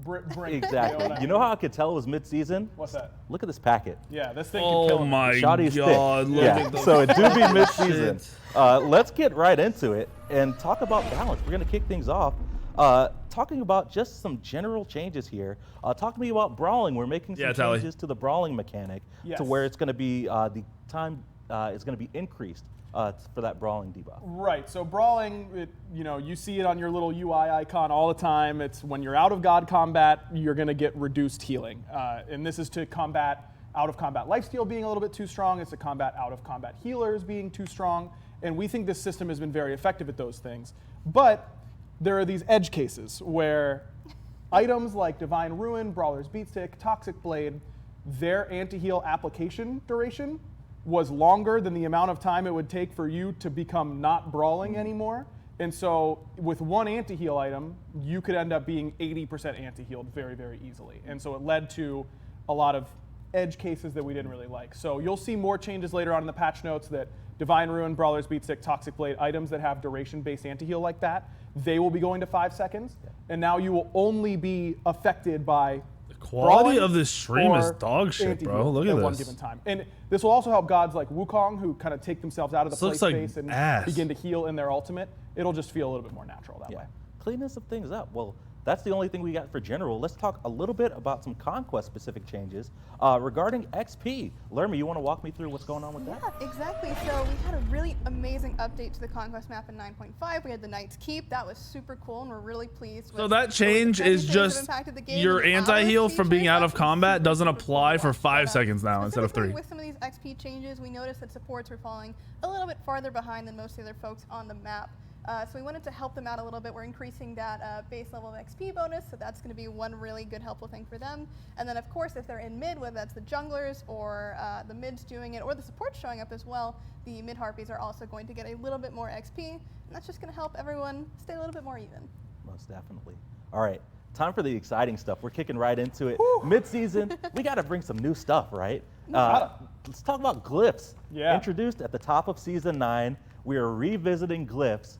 Bring Exactly. it, You know how I could tell it was mid-season? What's that? Look at this packet. Yeah, this thing can kill Oh him. my Shoddy's God! thick. Look Yeah, at so it do be Shit. mid-season. Let's get right into it and talk about balance. We're gonna kick things off. Talking about just some general changes here. Talk to me about brawling. We're making some changes to the brawling mechanic to where it's gonna be the time is gonna be increased for that brawling debuff. Right, so brawling, you see it on your little UI icon all the time. It's when you're out of God combat, you're gonna get reduced healing. And this is to combat out of combat lifesteal being a little bit too strong. It's to combat out of combat healers being too strong. And we think this system has been very effective at those things. But there are these edge cases where items like Divine Ruin, Brawler's Beatstick, Toxic Blade, their anti-heal application duration was longer than the amount of time it would take for you to become not brawling anymore. And so with one anti-heal item, you could end up being 80% anti-healed very, very easily. And so it led to a lot of edge cases that we didn't really like. So you'll see more changes later on in the patch notes that Divine Ruin, Brawler's Beatstick, Toxic Blade, items that have duration-based anti-heal like that, they will be going to 5 seconds. And now you will only be affected by Quality of this stream is dog shit, bro. Look at this. One given time. And this will also help gods like Wukong who kind of take themselves out of the play space and begin to heal in their ultimate. It'll just feel a little bit more natural that way. Cleaning some things up. Well, that's the only thing we got for general. Let's talk a little bit about some conquest-specific changes regarding XP. Lermy, you want to walk me through what's going on with that? Yeah, exactly. So we had a really amazing update to the conquest map in 9.5. We had the Knight's Keep. That was super cool, and we're really pleased. So that change is just your anti-heal from being out of combat doesn't apply for 5 seconds now instead of 3. With some of these XP changes, we noticed that supports were falling a little bit farther behind than most of the other folks on the map. So we wanted to help them out a little bit. We're increasing that base level of XP bonus, so that's going to be one really good helpful thing for them. And then, of course, if they're in mid, whether that's the junglers or the mids doing it, or the supports showing up as well, the mid harpies are also going to get a little bit more XP, and that's just going to help everyone stay a little bit more even. Most definitely. All right, time for the exciting stuff. We're kicking right into it. Mid-season, we got to bring some new stuff, right? Let's talk about glyphs. Yeah. Introduced at the top of Season 9, we are revisiting glyphs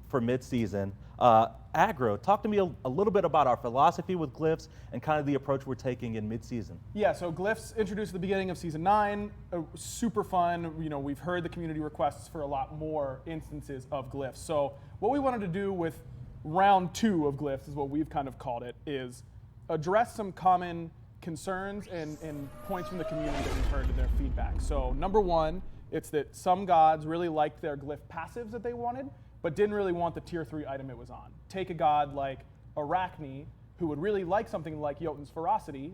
for mid-season. Aggro, talk to me a little bit about our philosophy with glyphs and kind of the approach we're taking in mid-season. Yeah, so glyphs introduced at the beginning of Season 9, super fun. We've heard the community requests for a lot more instances of glyphs. So what we wanted to do with round 2 of glyphs is what we've kind of called it, is address some common concerns and points from the community that we've heard in their feedback. So number 1, it's that some gods really liked their glyph passives that they wanted, but didn't really want the tier 3 item it was on. Take a god like Arachne, who would really like something like Yotan's Ferocity,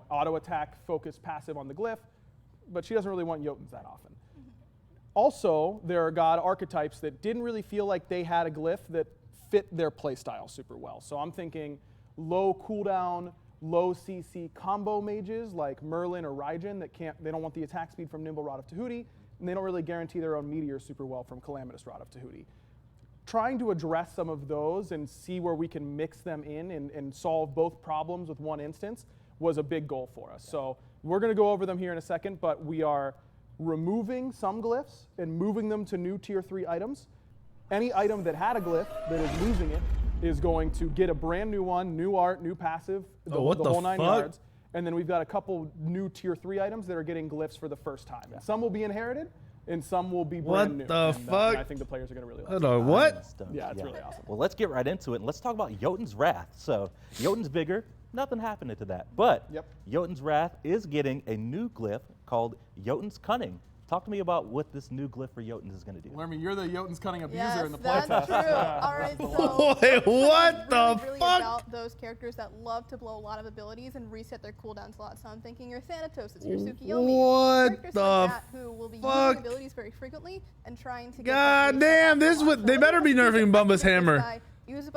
auto attack, focus passive on the glyph, but she doesn't really want Yotan's that often. Also, there are god archetypes that didn't really feel like they had a glyph that fit their playstyle super well. So I'm thinking low cooldown, low CC combo mages like Merlin or Raijin they don't want the attack speed from Nimble Rod of Tahuti, and they don't really guarantee their own meteor super well from Calamitous Rod of Tahuti. Trying to address some of those and see where we can mix them in and solve both problems with one instance was a big goal for us. So we're going to go over them here in a second, but we are removing some glyphs and moving them to new tier 3 items. Any item that had a glyph that is losing it is going to get a brand new one, new art, new passive, the whole 9 yards. And then we've got a couple new tier 3 items that are getting glyphs for the first time. And some will be inherited, and some will be brand new. What the fuck? And I think the players are going to really like it. What? Yeah, it's really awesome. Well, let's get right into it, and let's talk about Yotan's Wrath. So, Yotan's bigger, nothing happened to that. But Yotan's Wrath is getting a new glyph called Yotan's Cunning. Talk to me about what this new glyph for Yotan is going to do. Lermy, you're the Yotan's Cunning abuser Yes, in the playtest. that's true. All right, so Wait, what the really fuck? about those characters that love to blow a lot of abilities and reset their cooldown slots. So I'm thinking your Thanatos, your Tsukiyomi. What characters the like that who will be fuck? using abilities very frequently and trying to God damn, they better be nerfing Bumba's hammer.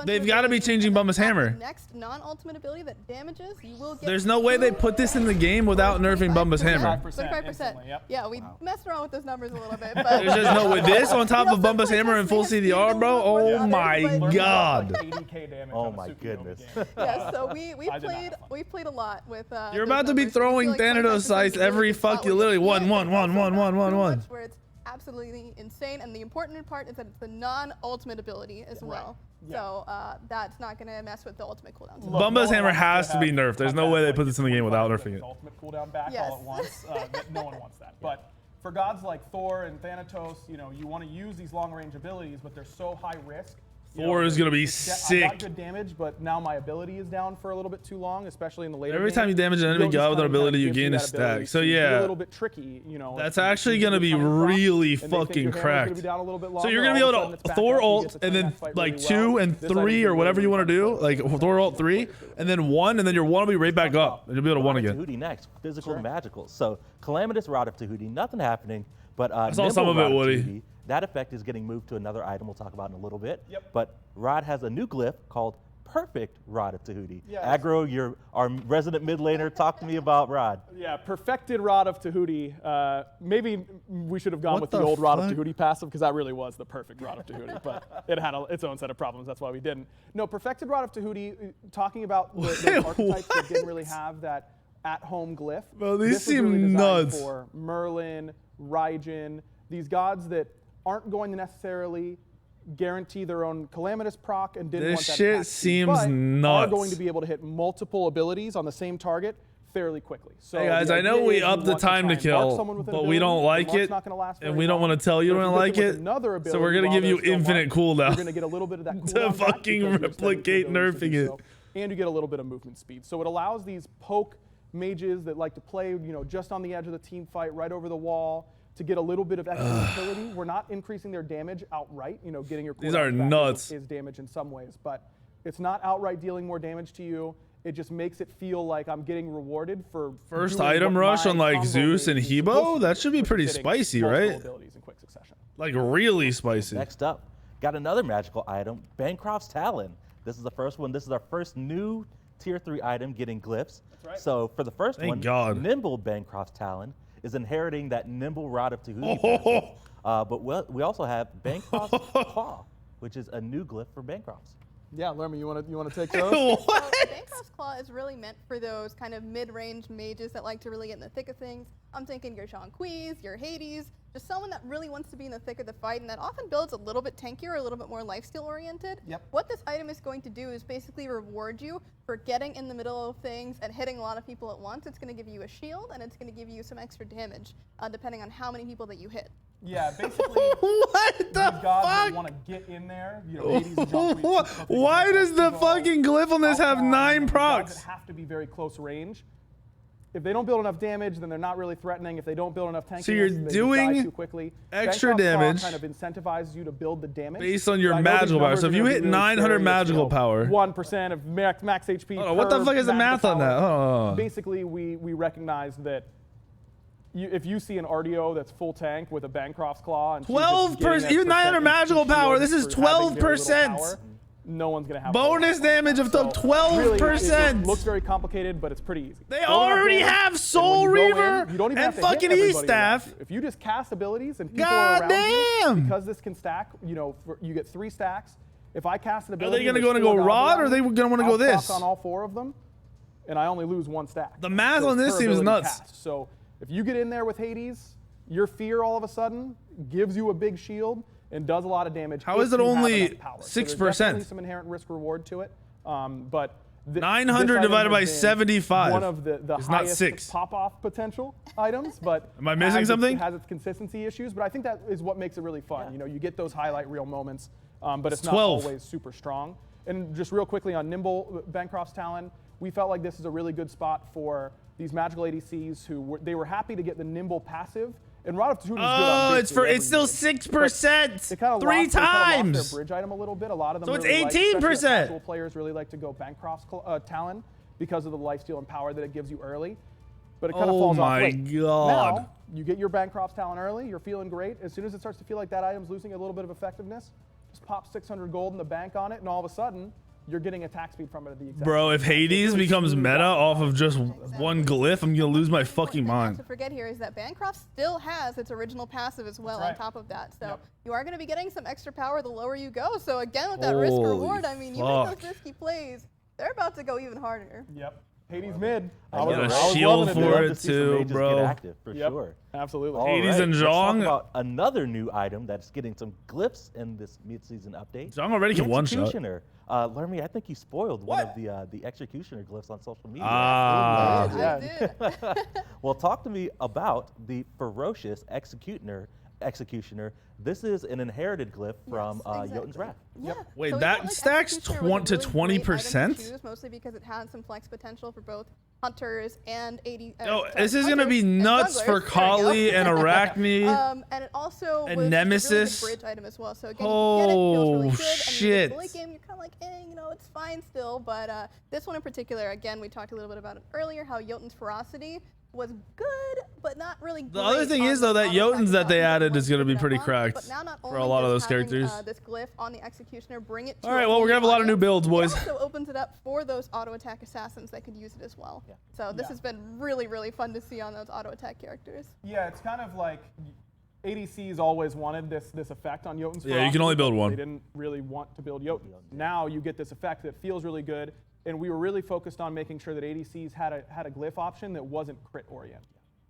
They've got to be changing Bumba's hammer. Next non-ultimate ability that damages, you will get. There's no way they put this in the game without nerfing Bumba's hammer. 25%. Yeah, we messed around with those numbers a little bit, but There's just no with this on top of Bumba's hammer and full CDR, bro. Oh my god. 80k damage. Oh my goodness. Yeah, so we played a lot with. You're about to be throwing Thanatos sites every fuck you. Literally one. Where it's absolutely insane. And the important part is that it's the non-ultimate ability as well. Yeah. So that's not going to mess with the ultimate cooldown. Look, Bumba's no hammer has to be nerfed. There's no way they put this in the game without nerfing it. Ultimate cooldown back Yes. all at once. No one wants that. But for gods like Thor and Thanatos, you know, you want to use these long-range abilities, but they're so high risk. Thor is gonna be I sick. got good damage, but now my ability is down for a little bit too long, especially in the later. Every time you game. damage an enemy You'll just god with an kinda ability, you gives gain a that ability stack. So to be yeah, a little bit tricky, you know. that's if you actually use gonna your be cunning proc, really and they think fucking your hammer's cracked. gonna be down a little bit So longer, you're gonna all be of a able sudden to it's back Thor up, you ult get to and turn then that fight like really 2 well. and This item's 3 or really whatever you want to do, fun. like Thor ult 3 and then 1 and then your 1 will be right back up and you'll be able to 1 again. Tahuti next, physical to magical. So Calamitous Rod of Tahuti, nothing happening, but I saw some of it, Woody. Tahuti, that effect is getting moved to another item we'll talk about in a little bit. Yep. But Rod has a new glyph called Perfect Rod of Tahuti. Yeah, Aggro, our resident mid laner, talk to me about Rod. Yeah, perfected Rod of Tahuti. Maybe we should have gone What with the the old Rod of fuck? Tahuti passive because that really was the perfect Rod of Tahuti, but it had its own set of problems. That's why we didn't. No, perfected Rod of Tahuti. Talking about the archetypes that didn't really have that at-home glyph. Bro, these this was really seem designed nuts. For Merlin, Raijin, these gods that aren't going to necessarily guarantee their own calamitous proc and didn't This want that shit attack speed, seems but are nuts. going to be able to hit multiple abilities on the same target fairly quickly. So Hey guys, the I know idea we is you upped the want time try to and mark kill, someone with an but we don't ability. like The mark's it, not gonna last and very we don't long. want to tell you But we if don't hit like them with it. another So ability we're gonna while give they're you still infinite marked, cooldown. You're gonna get a little bit of that To cooldown back fucking because you're spending two replicate abilities to nerfing do it. so, and you get a little bit of movement speed. So it allows these poke mages that like to play, you know, just on the edge of the team fight, right over the wall, to get a little bit of extra utility. We're not increasing their damage outright, you know, getting your These cooldown are back nuts. is damage in some ways, but it's not outright dealing more damage to you. It just makes it feel like I'm getting rewarded for First doing item what rush my on like combo Zeus and mage is supposed Hebo? to That do, should be which is pretty hitting spicy, multiple right? abilities in quick succession. Like really spicy. Next up, got another magical item, Bancroft's Talon. This is the first one. This is our first new tier 3 item getting glyphs. That's right. So for the first Thank one, God. Nimble Bancroft's Talon is inheriting that Nimble Rod of Tahuti. Oh. passive. But we also have Bancroft's Claw, which is a new glyph for Bancrofts. Yeah, Lermy, you want to take those? So What? Bancroft's Claw is really meant for those kind of mid-range mages that like to really get in the thick of things. I'm thinking your Jonquils, your Hades, just someone that really wants to be in the thick of the fight and that often builds a little bit tankier, a little bit more lifesteal oriented. Yep. What this item is going to do is basically reward you for getting in the middle of things and hitting a lot of people at once. It's going to give you a shield and it's going to give you some extra damage depending on how many people that you hit. Yeah, basically, What these the gods that fuck? want to get in there, you know, Hades and Jonquils, Why does the fucking glyph on this have 9 Gods procs? that have to be very close range. If they don't build enough damage, then they're not really threatening. If they don't build enough tankiness, So you're they just die doing too quickly. extra Bancroft's Claw damage kind of incentivizes you to build the damage based on your I know these magical power. numbers So if are you gonna hit be really 900 scary. It's, magical power. 1% of max HP. Hold on, what the per fuck is the math magical on that? power. Hold on. Basically, we recognize that if you see an RDO that's full tank with a Bancroft's Claw and she's just 12%, getting even that 900 percent magical shield power, this is for having very little 12%. power, no one's gonna have Bonus damage of the So, really, it 12%. looks very complicated, but it's pretty easy. They Build enough already damage, have and Soul when you go Reaver in, you don't even and have to hit fucking everybody E-Staff. around you. If you just cast abilities and people God are around you, damn. because this can stack, you know, you get 3 stacks. If I cast an Are ability, they gonna and go there's to 4 go gods Rod, or are around they me, gonna wanna go I'll proc this? on all 4 of them, and I only lose 1 stack. The math So on it's this per seems ability nuts. cast. So if you get in there with Hades, your fear all of a sudden gives you a big shield and does a lot of damage. How if is it you have only enough power. So there's 6%? definitely some inherent risk reward to it, but 900 this divided item by has been 75 One of the is not highest 6. pop-off potential items, but Am I missing something? It has its consistency issues, but I think that is what makes it really fun. You know, you get those highlight reel moments, but it's not 12. always super strong. And just real quickly on Nimble Bancroft's Talon, we felt like this is a really good spot for these magical ADCs who they were happy to get the Nimble passive. And Rod of Tahuti is good on Oh, basically it's still every mid. 6%. They kind of 3 lost, they kinda lost times. their bridge item a little bit. A lot of them So it's really like, especially 18%. casual players really like to go Bancroft's Talon because of the lifesteal and power that it gives you early. But it kind of Oh falls off my late. God. Now, you get your Bancroft's Talon early, you're feeling great. As soon as it starts to feel like that item's losing a little bit of effectiveness, just pop 600 gold in the bank on it, and all of a sudden, you're getting attack speed from it at the exact Bro, same if time. So it Hades really becomes smooths meta out the off of just process. one glyph, I'm gonna lose my fucking Important thing not mind. to forget here is that Bancroft still has its original passive as well That's right. on top of that. So Yep. you are going to be getting some extra power the lower you go. So again, with that risk Holy reward, I mean, you make fuck. those risky plays, they're about to go even harder. Yep. Hades mid. I get a was shield loving for Love it to see some too, mages bro. Get active, for sure. Absolutely. All Hades right, and let's talk Zhong. about another new item that's getting some glyphs in this mid-season update. Zhong already The can one-shot. Executioner. Lermy, I think you spoiled one of the Executioner glyphs on social media. Ah. Yeah. I did. Well, talk to me about the Ferocious Executioner. This is an inherited glyph from Yodan's Wrath. Yeah. Wait, So we that felt like stacks Executioner was a really great item to 20%? choose, mostly because it has some flex potential for both hunters and 80. Oh, this is gonna be hunters and nuts for jugglers. There we Kali go. and Arachne. And it also And was Nemesis. a really good bridge item as well. So again, you get it, it feels really Oh, good. shit. And in the late game, you're kind of like, it's fine still. But this one in particular, again, we talked a little bit about it earlier, how Jotun's Ferocity was good, but not really great. The other thing on is, though, the that auto Jotun's attack that they itself. added is gonna be But pretty now cracked not for a only lot of does those having, characters. this glyph on the Executioner bring it to All right, a well, whole we're gonna have a lot of new audience. builds, boys. It also opens it up for those auto attack assassins that could use it as well. Yeah. So this has been really, really fun to see on those auto attack characters. Yeah, it's kind of like ADCs always wanted this effect on Jotun's Yeah, you can only build one. They didn't really want to build Jotun. Now you get this effect that feels really good, and we were really focused on making sure that ADCs had a glyph option that wasn't crit oriented.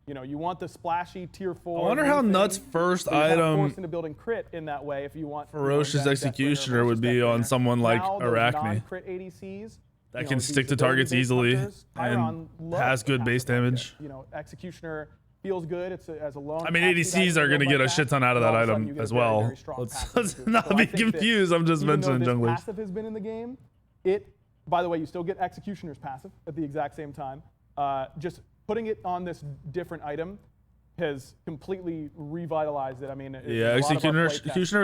You want the splashy tier 4. I wonder how thing, nuts first so you're kind of item forced into building crit in that way if you want Ferocious Death Executioner Bringer, would be Ferocious Death on Bringer. someone like Now, those Arachne. non-crit ADCs That you can know, stick these to targets ability-based easily hunters, and Chiron loves has the good base passive like damage. that. Executioner feels good. It's as a lone. I mean, passive ADCs item are going to like get a that, shit ton out of but that all of a sudden item you get a as very, well. very strong passive Let's boost. not So I be think that confused. I'm just even though mentioning this junglers. passive has been in the game. By the way, you still get Executioner's passive at the exact same time. Just putting it on this different item has completely revitalized it. I mean, Yeah, a lot of our Executioner play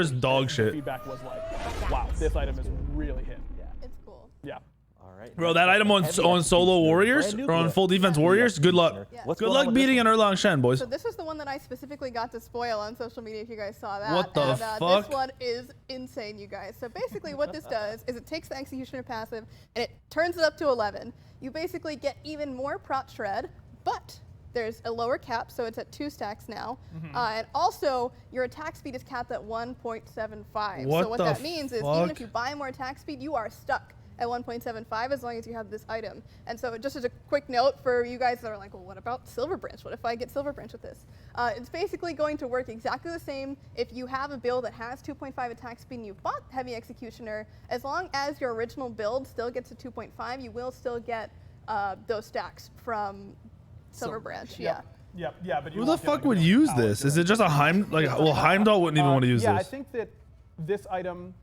tests, is dog the shit. Feedback was like, wow, this item is really hit. It's cool. Yeah. All right. Bro, that item on solo warriors or on full defense warriors, good luck. Yeah. What's Good going luck on with this beating one? an Erlang Shen, boys. So this is the one that I specifically got to spoil on social media if you guys saw that. What the and, fuck? This one is insane, you guys. So basically what this does is it takes the Executioner passive and it turns it up to 11. You basically get even more prot shred, but there's a lower cap, so it's at 2 stacks now. And also, your attack speed is capped at 1.75. What So what the that means is even if fuck? you buy more attack speed, you are stuck at 1.75 as long as you have this item. And so just as a quick note for you guys that are like, well, what about Silver Branch? What if I get Silver Branch with this? It's basically going to work exactly the same if you have a build that has 2.5 attack speed and you bought Heavy Executioner. As long as your original build still gets to 2.5, you will still get those stacks from Silver Branch. Yeah. Yeah, but you Who the won't get, fuck like, a would million use powers this? Is during it just a Heim? Like, well, Heimdall wouldn't even want to use yeah, this. I think that this item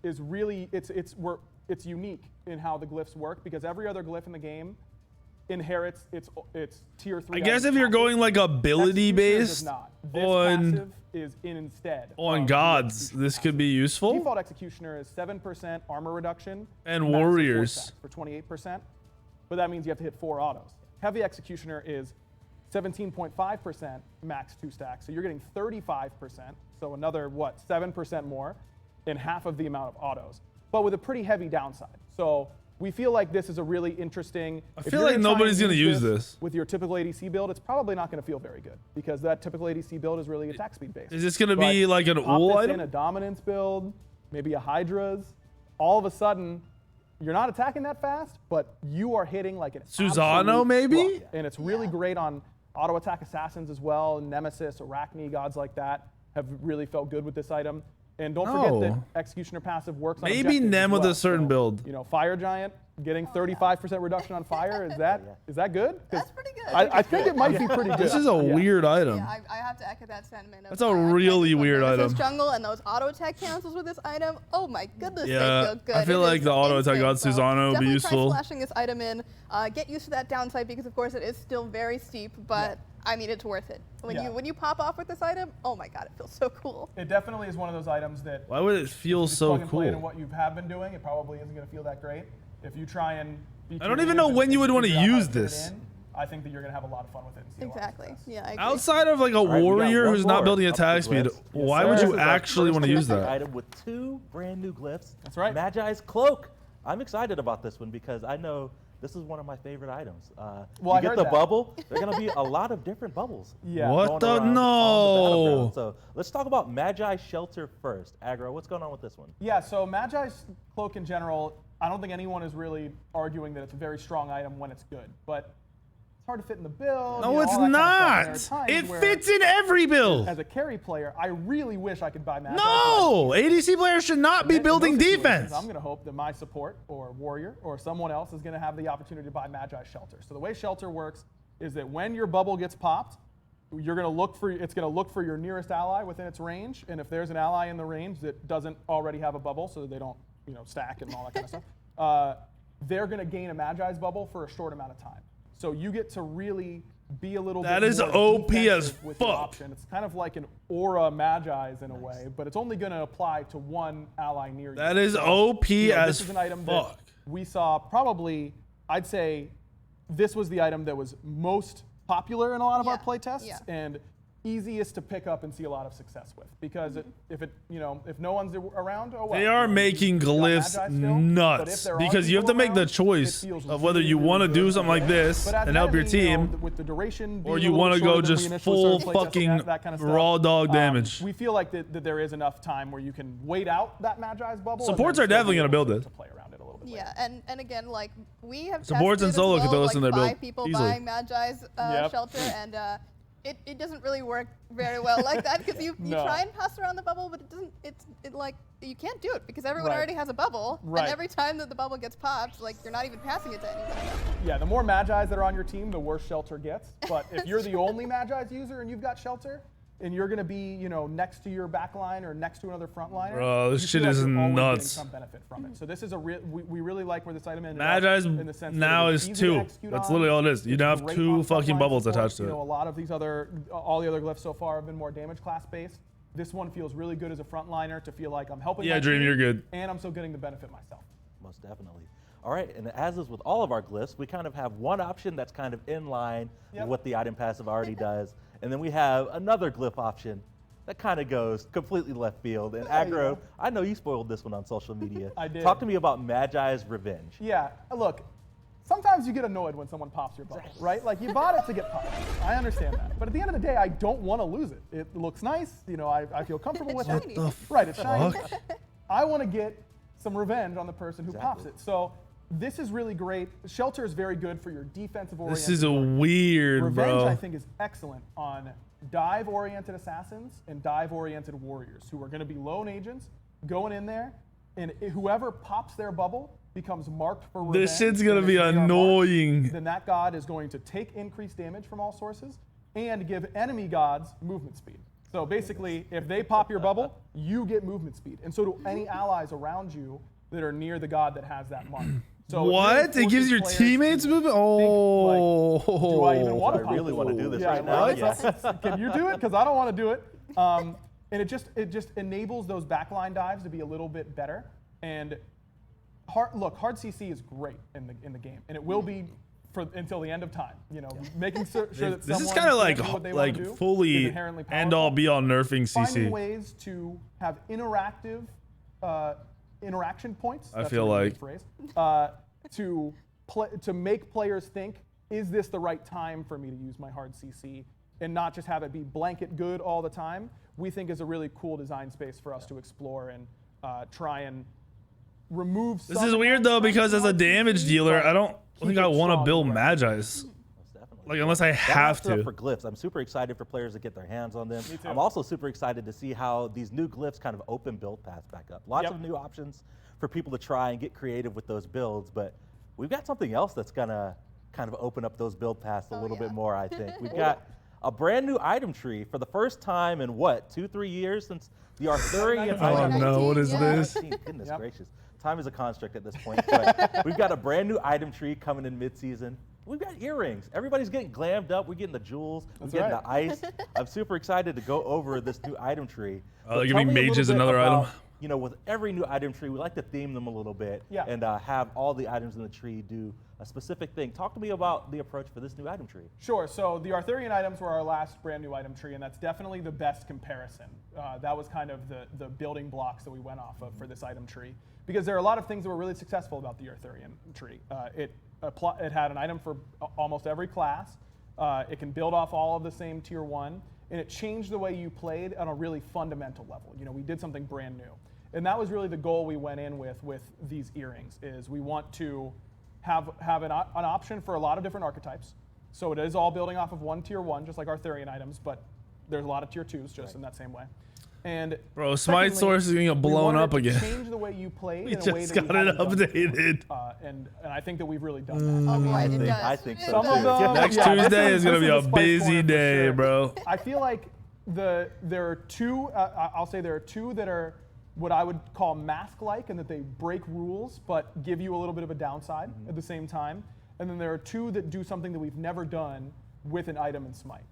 is really it's unique in how the glyphs work because every other glyph in the game inherits its tier 3. I guess if you're going like ability based not. This on passive is instead on of gods, the Executioner this could passive. be useful. Default Executioner is 7% armor reduction And max of 4 warriors. stacks for 28%, but that means you have to hit 4 autos. Heavy Executioner is 17.5% max 2 stacks, so you're getting 35%, so another 7% more in half of the amount of autos, but with a pretty heavy downside. So we feel like this is a really interesting. I feel like nobody's gonna use this. With your typical ADC build, it's probably not going to feel very good because that typical ADC build is really attack speed based. Is this gonna be like an pop ul this item? in a dominance build, maybe a Hydra's. All of a sudden, you're not attacking that fast, but you are hitting like an Susano, absolute maybe? truck. And it's really great on auto attack assassins as well. Nemesis, Arachne, gods like that have really felt good with this item. And don't forget that No. Executioner passive works on Maybe objectives Nem as with a well. certain So, build. Fire Giant getting 35% reduction on fire, is that good? 'Cause That's pretty good. I think it might be pretty good. This is a weird item. Yeah, I have to echo that sentiment. That's a really weird item. Jungle and those auto attack cancels with this item. Oh my goodness, Yeah, they feel good. I feel It like is the auto attack insane. on So Susano would be definitely useful. Try splashing this item in. Get used to that downside because of course it is still very steep, but I mean it's worth it. When you pop off with this item, oh my god, it feels so cool. It definitely is one of those items that Why would it feel just so plug and play into cool? what you have been doing, it probably isn't going to feel that great. If you try and be I don't even creative know and when you would wanna figure out how use to fit it this. in, I think that you're going to have a lot of fun with it. And see a lot of Exactly. success. Yeah, I agree. Outside of like a right, we got warrior one who's not more building up attack the speed, glyphs. why Yes, would sir. you This is our actually want to first use that? Item with 2 brand new glyphs. That's right. Magiz Cloak. I'm excited about this one because I know this is one of my favorite items. Well, you I get heard the that. bubble. There are going to be a lot of different bubbles. Yeah. What going the around on the no? battleground. So let's talk about Magi Shelter first. Aggro, what's going on with this one? Yeah, so Magi's Cloak in general, I don't think anyone is really arguing that it's a very strong item when it's good, but it's hard to fit in the build. No, it's not. It fits in every build. As a carry player, I really wish I could buy Magiz. No, ADC players should not be building defense. I'm going to hope that my support or warrior or someone else is going to have the opportunity to buy Magiz Shelter. So the way Shelter works is that when your bubble gets popped, you're going to look for your nearest ally within its range, and if there's an ally in the range that doesn't already have a bubble, so they don't stack and all that kind of stuff, they're going to gain a Magiz bubble for a short amount of time. So you get to really be a little that bit is more OP as with fuck. your option. It's kind of like an aura Magiz in a way, but it's only going to apply to one ally near you. That is OP as this is an item fuck. that we saw probably, I'd say this was the item that was most popular in a lot of our playtests and easiest to pick up and see a lot of success with, because if no one's around, oh well. They are making glyphs nuts because you have to make the choice of whether you want to do something like this and help your team, with the duration or you want to go just full fucking raw dog damage. We feel like that there is enough time where you can wait out that Magiz bubble. Supports are definitely going to build it. Yeah, and again, like we have supports and solo could throw this in their build. 5 people easily. buying Magiz Shelter, and it doesn't really work very well like that, because you try and pass around the bubble, but it doesn't. It like you can't do it because everyone already has a bubble, and every time that the bubble gets popped, like you're not even passing it to anyone. Yeah, the more Magiz that are on your team, the worse Shelter gets. But if you're the only Magiz user and you've got Shelter, and you're going to be, next to your back line or next to another front liner, bro, this shit is nuts. Some benefit from it. So this is we really like where this item ended Magiz up in the sense now that is 2. That's literally all it is. You now have 2 fucking bubbles attached to it. A lot of these all the other glyphs so far have been more damage class based. This one feels really good as a frontliner to feel like I'm helping. Yeah, Dream, you're good. And I'm still getting the benefit myself. Most definitely. All right, and as is with all of our glyphs, we kind of have one option that's kind of in line with what the item passive already does, and then we have another glyph option that kind of goes completely left field. And Aggro, I know you spoiled this one on social media. I did. Talk to me about Magi's Revenge. Yeah, look, sometimes you get annoyed when someone pops your bubble, right? Like you bought it to get popped. I understand that. But at the end of the day, I don't want to lose it. It looks nice. I feel comfortable with it. Right, it's shiny. I want to get some revenge on the person who pops it. So this is really great. Shelter is very good for your defensive oriented. This is weird, Revenge, bro. I think, is excellent on dive-oriented assassins and dive-oriented warriors who are going to be lone agents going in there, and whoever pops their bubble becomes marked for revenge. This shit's going to be annoying. Then that god is going to take increased damage from all sources and give enemy gods movement speed. So basically, if they pop your bubble, you get movement speed, and so do any allies around you that are near the god that has that mark. So what? It gives your teammates movement? Oh. Think, like, do I even want to? I really want to do this right now. Yeah. Can you do it? Because I don't want to do it. And it just enables those backline dives to be a little bit better. And hard CC is great in the game, and it will be until the end of time. Making sure that this is kind of like fully end all be all nerfing CC. Finding ways to have interactive. Interaction points. I feel like phrase, to make players think, is this the right time for me to use my hard CC, and not just have it be blanket good all the time. We think is a really cool design space for us to explore and try and remove. This is weird though, because as a damage dealer, I don't think I want to build Magi's. Like, unless I have to. For glyphs, I'm super excited for players to get their hands on them. I'm also super excited to see how these new glyphs kind of open build paths back up. Lots of new options for people to try and get creative with those builds, but we've got something else that's gonna kind of open up those build paths a little bit more, I think. We've got a brand new item tree for the first time in what, 2-3 years since the Arthurian item. Oh no, what is this? Goodness gracious. Time is a construct at this point, but we've got a brand new item tree coming in mid-season. We've got earrings. Everybody's getting glammed up. We're getting the jewels. We're getting the ice. I'm super excited to go over this new item tree. Oh, they're giving mages another item. With every new item tree, we like to theme them a little bit and have all the items in the tree do a specific thing. Talk to me about the approach for this new item tree. Sure. So the Arthurian items were our last brand new item tree, and that's definitely the best comparison. That was kind of the building blocks that we went off of for this item tree, because there are a lot of things that were really successful about the Arthurian tree. It had an item for almost every class. It can build off all of the same tier 1, and it changed the way you played on a really fundamental level. We did something brand new. And that was really the goal we went in with these earrings, is we want to have an option for a lot of different archetypes. So it is all building off of one tier 1, just like Arthurian items, but there's a lot of tier 2s just in that same way. And bro, Smite source is gonna get blown up again. Change the way you played. We just got it updated. And I think that we've really done that. I think so. Some of them, Next Tuesday is gonna be a busy day, bro. I feel like there are 2. I'll say there are 2 that are what I would call mask-like, and that they break rules but give you a little bit of a downside at the same time. And then there are 2 that do something that we've never done with an item in Smite.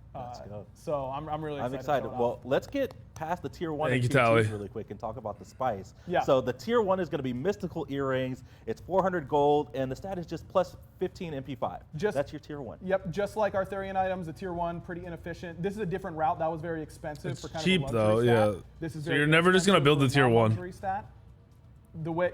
So I'm really excited. I'm excited. Well, let's get past the tier 1 and tier 2 really quick and talk about the spice. Yeah. So the tier 1 is going to be mystical earrings. It's 400 gold, and the stat is just plus 15 MP5. That's your tier 1. Yep, just like Arthurian items, the tier 1 pretty inefficient. This is a different route. That was very expensive. It's for kind cheap of a luxury though, stat. yeah. This is so very you're never just gonna build the tier 1. Stat. The way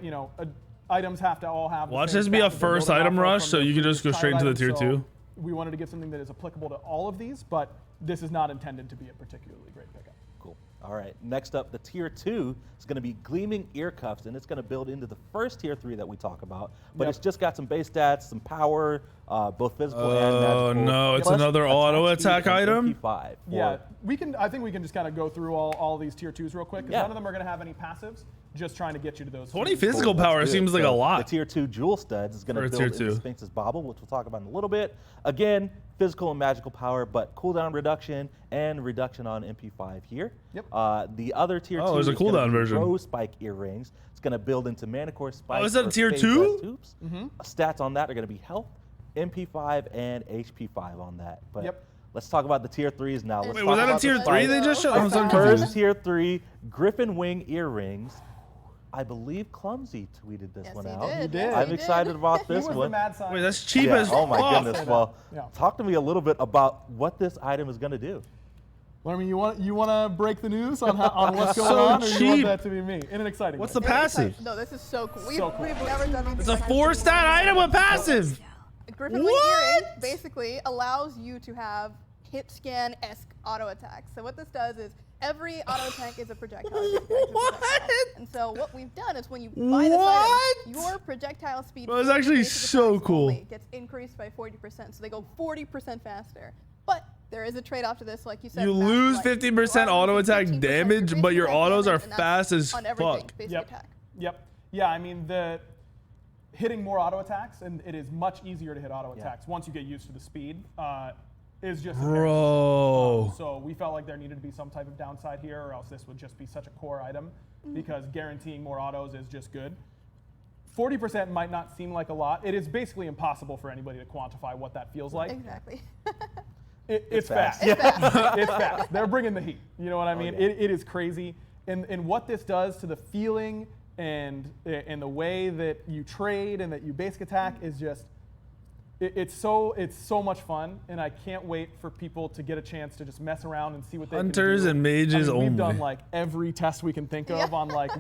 items have to all have. Watch this be a first item rush, so you can just go straight into the tier 2. We wanted to get something that is applicable to all of these, but this is not intended to be a particularly great pickup. Cool. All right. Next up, the tier 2 is going to be Gleaming Ear Cuffs, and it's going to build into the first tier 3 that we talk about. But it's just got some base stats, some power, both physical and magical. Oh no, it's another auto attack item. MP5 yeah, I think we can just kind of go through all these tier 2s real quick, because none of them are going to have any passives. Just trying to get you to those. 20 physical power seems like a lot. The tier 2 Jewel Studs is going to build into Sphinx's Bobble, which we'll talk about in a little bit. Again, physical and magical power, but cooldown reduction and reduction on MP5 here. Yep. The other tier 2 there's a cooldown version. Rose Spike earrings. It's going to build into Manicore Spike. Oh, is that a tier 2? Stats on that are going to be health, MP5, and HP5 on that. But let's talk about the tier 3s now. Wait, was that a tier 3 they just showed? First tier 3 Griffin Wing earrings. I believe Clumsy tweeted this one out. He did. I'm excited about this one. Wait, that's cheap as oh my fuck. goodness. Well, talk to me a little bit about what this item is going to do. Well, I mean, you want to break the news on what's going on, or you want that to be me in an exciting What's way? the passive? No, this is so cool. We've never done anything. It's a 4-stat item with passive. Griffin Wing Earring basically allows you to have hit scan-esque auto attacks. So what this does is every auto attack is a projectile. And so what we've done is when you buy this item, your projectile speed Well, it's actually so cool. gets increased by 40%. So they go 40% faster. But there is a trade-off to this, like you said. You lose 15% auto attack damage, but your autos are fast as fuck. Yep. Yeah, I mean, hitting more auto attacks, and it is much easier to hit auto attacks once you get used to the speed. Is just so we felt like there needed to be some type of downside here, or else this would just be such a core item, because guaranteeing more autos is just good. 40% might not seem like a lot. It is basically impossible for anybody to quantify what that feels like. Exactly. It's fast. It's fast. They're bringing the heat. You know what I mean? It is crazy. And what this does to the feeling and the way that you trade and that you basic attack is just, it's so much fun, and I can't wait for people to get a chance to just mess around and see what they Hunters can do. and mages only. We've done like every test we can think of on like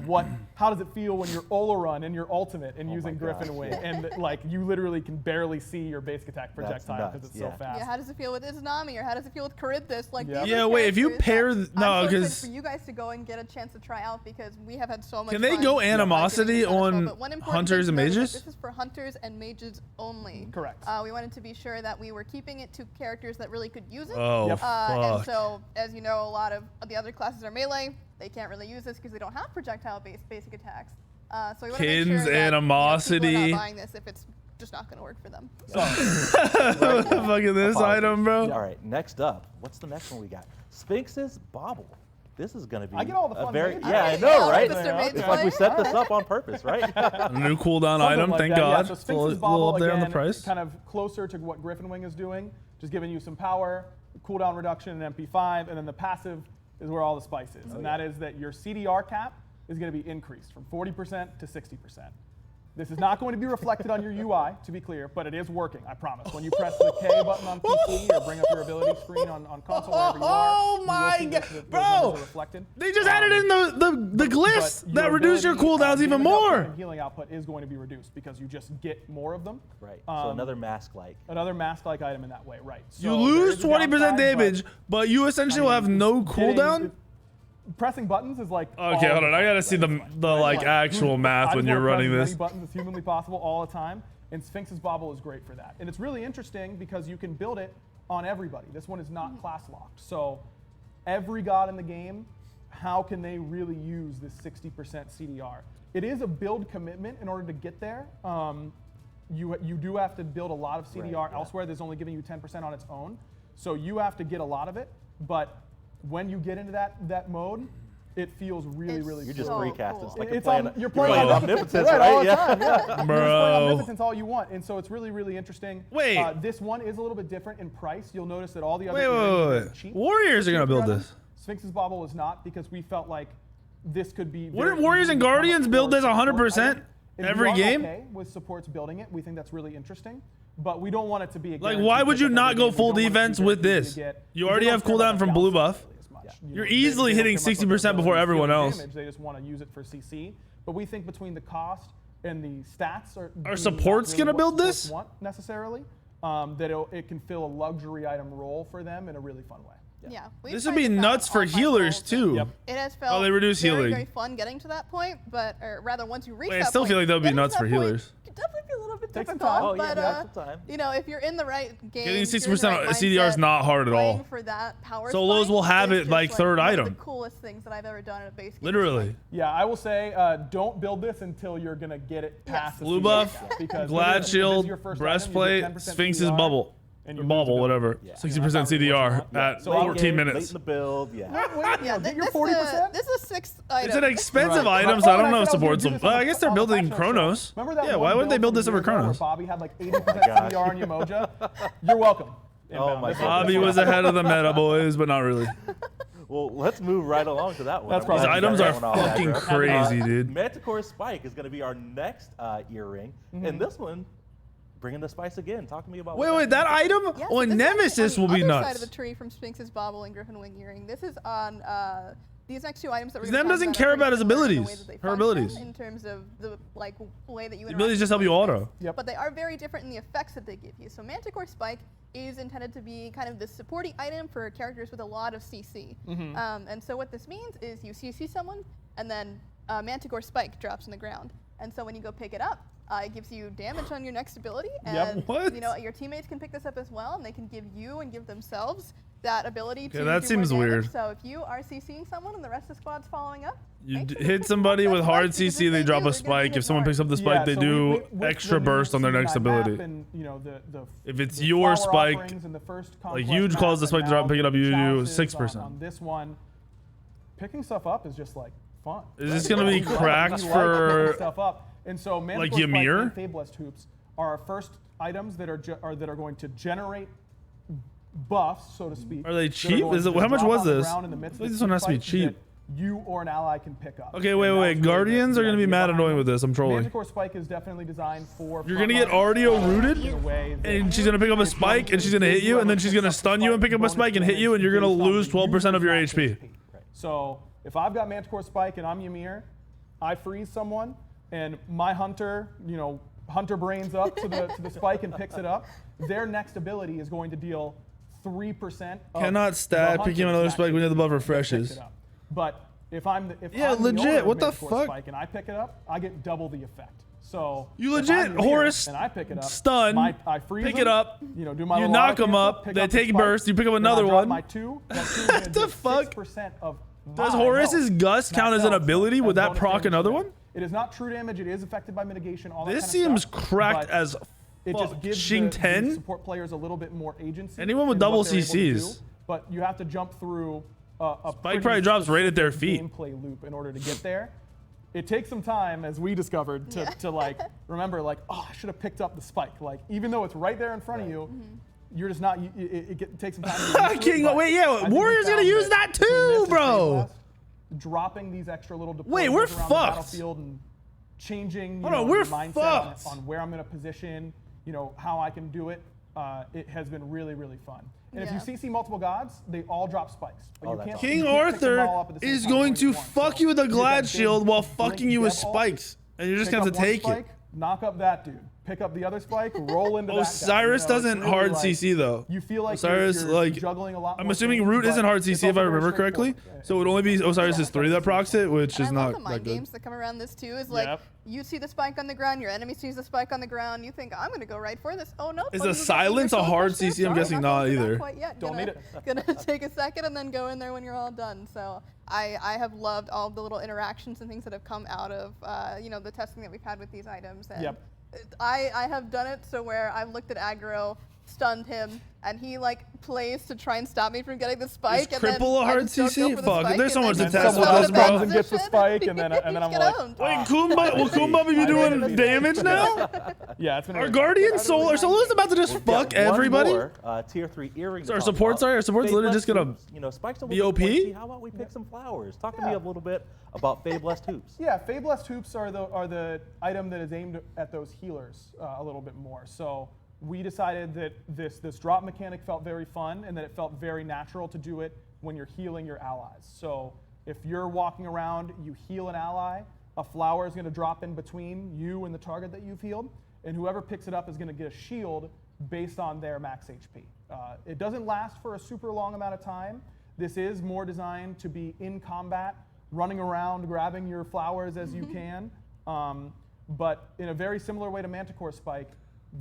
how does it feel when you're Ola run and your ultimate and using Griffin Wing, and like you literally can barely see your basic attack projectile because it's so fast. Yeah, how does it feel with Izanami, or how does it feel with Charybdis? Like wait, if you pair because for you guys to go and get a chance to try out, because we have had so much. Can they go animosity on hunters and mages? This is for hunters and mages only. Correct. We wanted to be sure that we were keeping it to characters that really could use it. Oh, fuck. And so, as you know, a lot of the other classes are melee. They can't really use this because they don't have projectile-based basic attacks. So we want to make sure that animosity. people are not buying this if it's just not going to work for them. Fucking this item, bro. All right, next up. What's the next one we got? Sphinx's Bobble. This is going to be I get all the fun I know, right? It's like we set this up on purpose, right? A new cooldown item, thank God. Yeah, so It's a little Bobble, up there on the again, price. kind of closer to what Griffin Wing is doing, just giving you some power, cooldown reduction in MP5, and then the passive is where all the spice is, and that is that your CDR cap is going to be increased from 40% to 60%. This is not going to be reflected on your UI, to be clear, but it is working, I promise. When you press the K button on PC or bring up your ability screen on console, wherever you are, oh my God, bro! Reflected. They just added in the glyphs that reduce your cooldowns even more. And healing output is going to be reduced because you just get more of them. Right. So another mask-like. Another mask-like item in that way, right? So you lose 20% damage, but you essentially will have no cooldown. pressing buttons is like. Okay, hold on. I gotta see the like actual math when you're running this. As many buttons as humanly possible all the time, and Sphinx's Bobble is great for that. And it's really interesting because you can build it on everybody. This one is not class locked, so every god in the game, how can they really use this 60% CDR? It is a build commitment in order to get there. You do have to build a lot of CDR elsewhere. There's only giving you 10% on its own, so you have to get a lot of it. But when you get into that mode, it feels really You're just so recasting. cool. It's like you're playing Omnipotence, right? right? All the Yeah. time, yeah. You're just Bro. playing Omnipotence all you want, and so it's really interesting. Wait. This one is a little bit different in price. You'll notice that all the other Wait. are cheap. Warriors are gonna build this. Sphinx's Bobble is not, because we felt like this could be. Wouldn't Warriors and Guardians build this 100% every game? Okay, with supports building it, we think that's really interesting. But we don't want it to be a Like, why would you not go full defense with this? You already have cooldown from blue buff. You're easily hitting 60% before everyone else. They just want to use it for CC. But we think between the cost and the stats are supports gonna build this? Want necessarily that it can fill a luxury item role for them in a really fun way. Yeah. This would be nuts for healers too. Yep. It has felt they reduce healing. very fun getting to that point, or rather once you reach Wait, I that still point, feel like that would be getting to nuts for that point healers. could definitely be a little bit Take some difficult, time. Oh, yeah, but have some time. you know, if you're in the right game, Getting if you're in 60% the right CDR is mindset, not hard at all. playing for that power Solos spike will have is it just, like third one item. Of the coolest things that I've ever done in a base game. Literally. Yeah, I will say, don't build this until you're gonna get it past the Blue CDR buff, cap, because Glad if this is Shield, your first item, you breastplate, get 10% Sphinx's CDR, Bubble. and Or you Bobble, lose whatever. Yeah. 60% CDR at So 14 Late minutes. in the build, yeah. Yeah, Get your this 40%. This is a sixth item. It's an expensive Right. item, so I Oh, don't and know if said I was gonna supports do will. this on I the- guess they're on the building professional show. Chronos. Remember that Yeah, one why wouldn't they build build from this a over year ago where Chronos? Bobby had like 80% CDR on Umoja? You're welcome. Oh my God. Bobby was ahead of the meta, boys, but not really. Well, let's move right along to that one. That's I'm probably- glad These you items got are that one off, fucking Andrew. crazy, dude. Manticore Spike is going to be our next earring. And this one, bringing the spice again. Talk to me about Wait, that item Yeah, so on this is Nemesis on will the be other side nuts. of the tree from Sphinx's Bobble and Griffin Wing Earring. This is on these next two items that we're Them gonna talk doesn't about care are about pretty his similar in the way abilities, that they her function abilities. in terms of the way that you The abilities just help you auto. Yep. But they are very different in the effects that they give you. So Manticore Spike is intended to be kind of the supporting item for characters with a lot of CC. And so what this means is you CC someone, and then Manticore Spike drops on the ground. And so when you go pick it up, it gives you damage on your next ability, and What? you know your teammates can pick this up as well, and they can give you and give themselves that ability to that do seems more damage. weird. So if you are CCing someone and the rest of the squad's following up, You make sure hit pick somebody up with that hard spike, because CC, if they drop do, a they're gonna spike. be If someone picks up the Yeah, spike, they so do with extra the new burst on their next season 9 map ability. and, you know, If it's the your flower spike, offerings and the first like conquest huge map calls the and spike to drop and now pick it up, the you do challenges 6%. On this one, picking stuff up is just like fun. Is this gonna be We like cracked picking for stuff up. And so like Manticore Spike Ymir? and Fabless Hoops are our first items that are that are going to generate buffs, so to speak. Are they that cheap? going Is it- to how much drop was on the this? ground in the I midst feel of like this one has to be fights cheap. that You or an ally can pick up. Okay, And wait. that's really Guardians are the gonna be idea mad behind annoying it. with this. I'm trolling. Manticore Spike is definitely designed for. You're gonna get frontline RDO rooted, in a way that and she's gonna pick up a spike, and she's gonna hit you, and then she's gonna stun you and pick up a spike and hit you, and you're gonna lose 12% of your HP. So if I've got Manticore Spike and I'm Ymir, I freeze someone, and my hunter, hunter brains up to the spike and picks it up. Their next ability is going to deal 3%. Of Cannot stat the picking up hunter's another spike when you have the buff that picks refreshes. it up. But if I'm the Yeah, I'm the legit, owner of what the Manticore fuck? Spike and I pick it up, I get double the effect. So You if legit, I'm Ymir Horace, and I pick it up, stun, I freeze pick them, it up, do my you little knock auto them cancel, up, pick they up the take spike, burst, you pick up then I another drop one. My two, that two is gonna the do fuck? 6% of Does my Horace's health. Gust count Max as an health, ability? as Would that bonus proc damage another to one? it. It is not true damage. It is affected by mitigation. All that This kind of seems stuff, cracked but as it fuck. just gives Shing the 10? support players a little bit more agency. Anyone with in double what they're able to CCs. do, but you have to jump through a Spike probably drops right at their feet. gameplay loop in order to get there. It takes some time, as we discovered, to like remember, like, oh, I should have picked up the spike. Like, even though it's right there in front of you, you're just not. It takes some time. To get used to it, King, but wait, yeah, I think we Warrior's gonna found use that between too, this and bro. Fabless, dropping these extra little deployments Wait, we're around the fucked. battlefield and changing Hold on, your we're mindset fucked. on where I'm going to position, how I can do it. It has been really, really fun. And if you Yeah. CC multiple gods, they all drop spikes. But you that's can't, awesome. you King can't pick them all Arthur up at the same is time going when to you want. fuck So you with a get Glad that big Shield while blink fucking you with devil, spikes. And you're just pick gonna up have to one take it. spike, knock up that dude. pick up the other spike, roll into that guy. Osiris doesn't really hard like, CC though. You feel like Osiris, you're like, juggling a lot. I'm more assuming things, Root isn't but hard it's CC if also I very remember correctly. straightforward. So it would only be Osiris's 3 that procs it, which is I love not the mind that good. games that come around this too. Is like Yep. you see the spike on the ground, your enemy sees the spike on the ground. You think I'm gonna go right for this. Oh no! Is oh, the you silence got a hard pushed there? CC? I'm Sorry, guessing not not going for that either. quite yet. Don't Gonna- need it. Gonna take a second and then go in there when you're all done. So I have loved all the little interactions and things that have come out of the testing that we've had with these items. And Yep. I have done it so where I've looked at aggro, stunned him, and he like plays to try and stop me from getting the spike. Is and then cripple a I hard just don't CC? go for the Fuck, spike, there's so and much then to he test goes with out this, of bro. position, And gets the spike, and then I'm you like, get owned. Wait, Kumba, will Kumba be doing damage now? yeah, it's been. Our Guardian Soul, our Soul is about to just We've fuck got one everybody. more, tier 3 earrings. So to our talk support, about. sorry, our support's literally Fabless just gonna Hoops, spikes a be little bit OP? pointy. How about we pick some flowers? Talk to me a little bit about Fabless Hoops. Yeah, Fabless Hoops are the item that is aimed at those healers a little bit more. So we decided that this drop mechanic felt very fun and that it felt very natural to do it when you're healing your allies. So if you're walking around, you heal an ally, a flower is going to drop in between you and the target that you've healed, and whoever picks it up is going to get a shield based on their max HP. It doesn't last for a super long amount of time. This is more designed to be in combat, running around, grabbing your flowers as you can. But in a very similar way to Manticore Spike,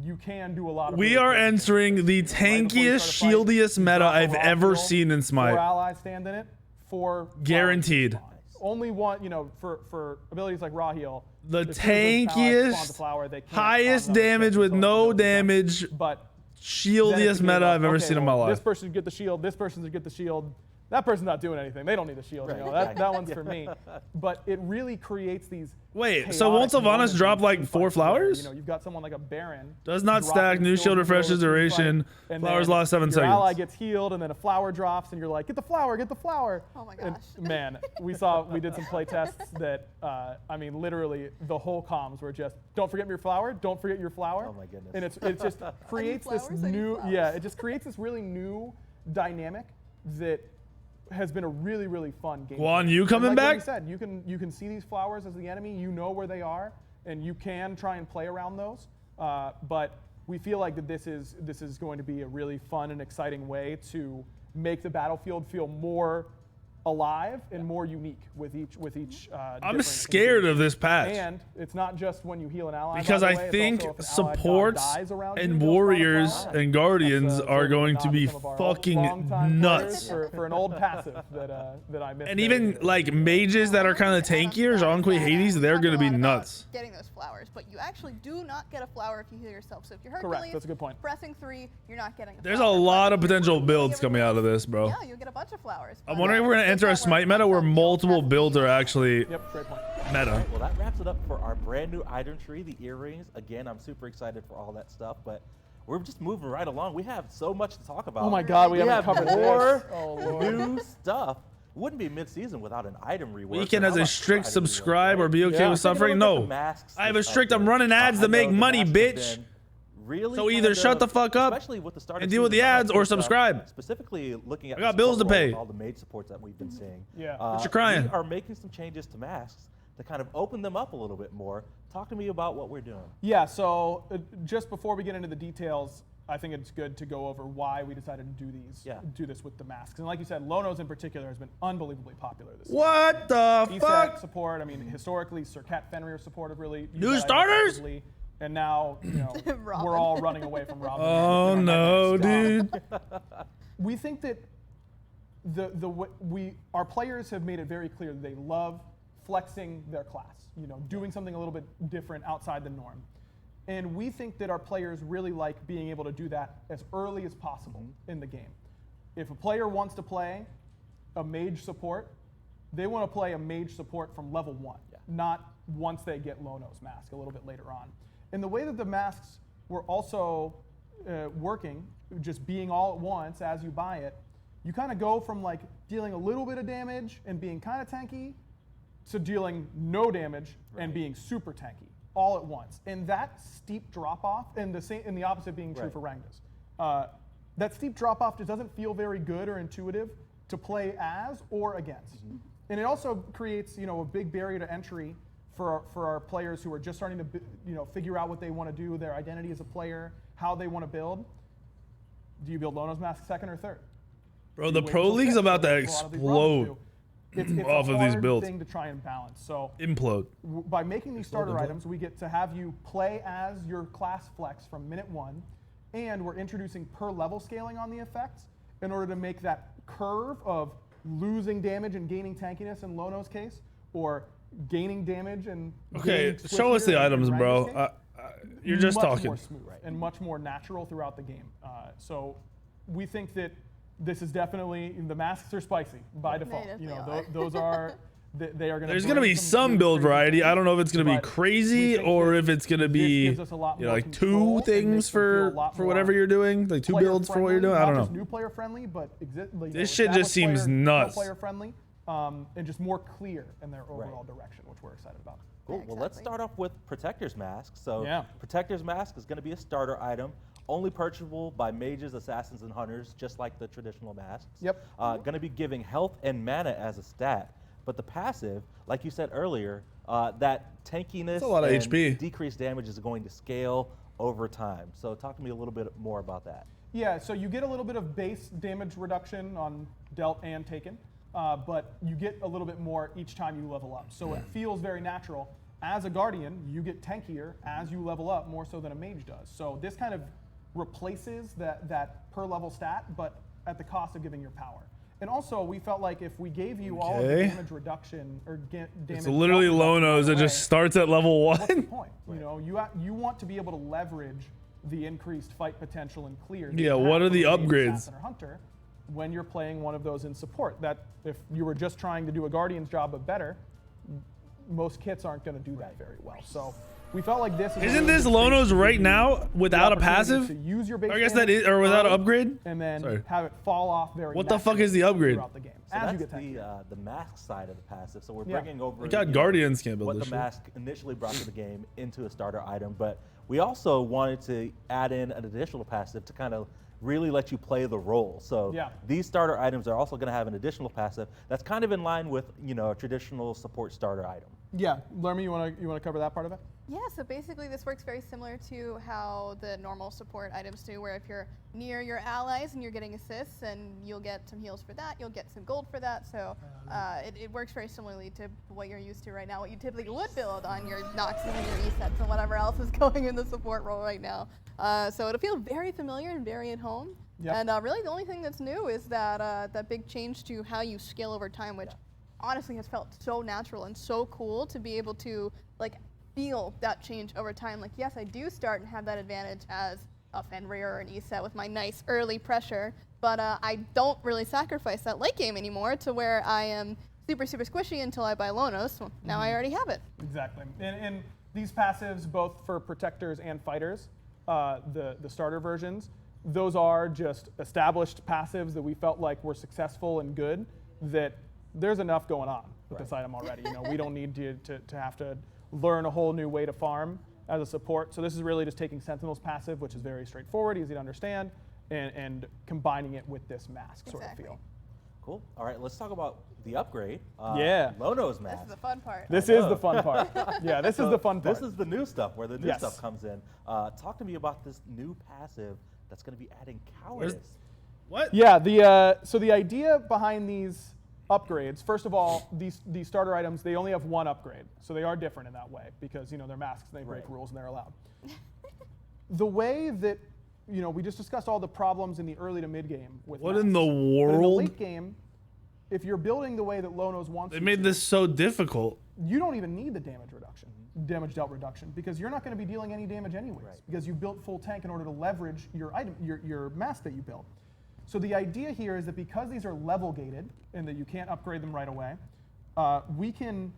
you can do a lot of. We are entering the tankiest, shieldiest meta I've ever seen in 4 Smite. allies stand in it. 4 Guaranteed. flowers spawn. Only one, for abilities like Raw Heal. The as soon as those allies spawn the tankiest, flower, they can't highest spawn another damage thing, with so no it doesn't damage, count. But shieldiest then it's meta like, I've ever okay, seen in my well, life. This person should get the shield. This person should get the shield. That person's not doing anything. They don't need the shield. You know, that one's for me. But it really creates these. Wait, so won't chaotic Sylvanas moments drop in like fights 4 where, flowers? you've got someone like a Baron. Does not dropping stack, new shield refreshes heals in a duration, fight, and flowers then last 7 your ally seconds. gets healed, and then a flower drops, and you're like, get the flower, get the flower. Oh my And, gosh. man, we did some play tests that, literally the whole comms were just, don't forget your flower, don't forget your flower. Oh my goodness. And it just creates this flowers? I need new, flowers. it just creates this really new dynamic that has been a really, really fun game. Guan Yu And coming like back? you said, you can see these flowers as the enemy. You know where they are, and you can try and play around those. But we feel like that this is going to be a really fun and exciting way to make the battlefield feel more alive and more unique with each. I'm different scared of this patch. And it's not just when you heal an ally. Because by I the way, it's think also if an allied god supports dies around you, and you'll spawn a warriors flower. and guardians That's, are so going nod to be some of our fucking longtime nuts. players for an old passive that I missed. And even like mages that are kind of tankier, Jean-Qui Hades, they're going to be nuts. Getting those flowers, but you actually do not get a flower if you heal yourself. So if you're Hercules, Correct, that's a good point. pressing 3, you're not getting a There's a flower. lot But of potential if builds you coming out of this, bro. Yeah, you'll get a bunch of flowers. I'm But wondering if we're going to this enter a one Smite where meta where you'll multiple press builds the are actually Yep, great point. meta. Well, that wraps it up for our brand new item tree, the earrings. Again, I'm super excited for all that stuff, but we're just moving right along. We have so much to talk about. Oh my God, we haven't have covered more this. Oh, Lord. new stuff. Wouldn't be mid-season without an item rework. Weekend How has a about strict item rework, subscribe or right? be okay Yeah. with Taking a suffering? look at the No. masks I have a this strict, I'm update. running ads I to make know the money, masks have bitch. been really So either kind shut of- the fuck up especially with the start and of deal with the season nine, ads or with, subscribe. Specifically looking at I got the bills to support role pay. and all the mage supports that we've been seeing. Yeah. What you crying? We are making some changes to masks to kind of open them up a little bit more. Talk to me about what we're doing. Yeah, so just before we get into the details, I think it's good to go over why we decided to do this with the masks. And like you said, Lono's in particular has been unbelievably popular this season. What the ESAC fuck? support, historically, Cirquette, Fenrir support have really used New that starters? effectively. And now, Robin. we're all running away from Robin. Oh no, dude. We think that our players have made it very clear that they love flexing their class, doing something a little bit different outside the norm. And we think that our players really like being able to do that as early as possible in the game. If a player wants to play a mage support, they want to play a mage support from level 1, not once they get Lono's mask a little bit later on. And the way that the masks were also working, just being all at once as you buy it, you kind of go from like dealing a little bit of damage and being kind of tanky to dealing no damage and being super tanky all at once. And that steep drop off, and the opposite being true for Rangdas. That steep drop off just doesn't feel very good or intuitive to play as or against. And it also creates, a big barrier to entry for our players who are just starting to figure out what they want to do, their identity as a player, how they want to build. Do you build Lono's Mask second or third? Bro, the Pro League's about to explode it's off of these builds. Thing to try and balance. So implode. By making these starter items, we get to have you play as your class flex from minute 1, and we're introducing per level scaling on the effects in order to make that curve of losing damage and gaining tankiness in Lono's case, or gaining damage and show us the items, bro. You're just talking. Much more smooth and much more natural throughout the game. So we think that this is definitely, the masks are spicy by default. Those are they are going to. There's going to be some build variety. I don't know if it's going to be crazy or if it's going to be like 2 things for whatever you're doing, like 2 builds for what you're doing. I don't know. New player friendly, but this shit just seems nuts. Player friendly, and just more clear in their overall direction, which we're excited about. Cool. Well, let's start off with Protector's Mask. So Protector's Mask is going to be a starter item, only purchasable by mages, assassins, and hunters, just like the traditional masks. Yep. Going to be giving health and mana as a stat. But the passive, like you said earlier, that tankiness and HP. Decreased damage is going to scale over time. So talk to me a little bit more about that. Yeah, so you get a little bit of base damage reduction on dealt and taken. But you get a little bit more each time you level up. So it feels very natural. As a Guardian, you get tankier as you level up, more so than a Mage does. So this kind of replaces that per level stat, but at the cost of giving your power. And also, we felt like if we gave you all of the damage reduction, or damage... It's literally Lono's that just starts at level 1. What's the point? You want to be able to leverage the increased fight potential and clear. Yeah, what are the upgrades? Or hunter, when you're playing one of those in support. That if you were just trying to do a Guardian's job but better, most kits aren't going to do that very well. So we felt like this isn't this Lono's right now without a passive? To use your base I guess that is, or without an upgrade? And then have it fall off very What the fuck is the upgrade? throughout the game. So that's the mask side of the passive. So we're bringing over we got Guardians can't build what this the mask initially brought to the game into a starter item, but we also wanted to add in an additional passive to kind of really let you play the role. So these starter items are also going to have an additional passive that's kind of in line with a traditional support starter item. Yeah, Lermy, you want to cover that part of it? Yeah, so basically this works very similar to how the normal support items do, where if you're near your allies and you're getting assists, and you'll get some heals for that, you'll get some gold for that, so it works very similarly to what you're used to right now, what you typically would build on your Noxes and your E-sets and whatever else is going in the support role right now. So it'll feel very familiar and very at home. And really the only thing that's new is that big change to how you scale over time, which honestly has felt so natural and so cool to be able to feel that change over time. Like, yes, I do start and have that advantage as a Fenrir or an E-set with my nice early pressure, but I don't really sacrifice that late game anymore to where I am super, super squishy until I buy Lonos. Well, now I already have it. Exactly. And these passives, both for protectors and fighters, the starter versions, those are just established passives that we felt like were successful and good, that there's enough going on with this item already. We don't need to have to learn a whole new way to farm as a support. So this is really just taking Sentinel's passive, which is very straightforward, easy to understand, and combining it with this mask sort of feel. Cool. All right, let's talk about the upgrade. Lono's mask. This is the fun part. This is the fun part. Yeah, this is the fun part. This is the new stuff, where the new stuff comes in. Talk to me about this new passive that's going to be adding cowardice. What? Yeah, so the idea behind these upgrades, first of all, these starter items, they only have one upgrade. So they are different in that way because, they're masks and they break rules and they're allowed. The way that, we just discussed all the problems in the early to mid game with what masks. In the world? But in the late game, if you're building the way that Lonos wants they made this so difficult. You don't even need the damage reduction, damage dealt reduction, because you're not going to be dealing any damage anyways, because you built full tank in order to leverage your item, your mask that you built. So the idea here is that because these are level gated and that you can't upgrade them right away, we can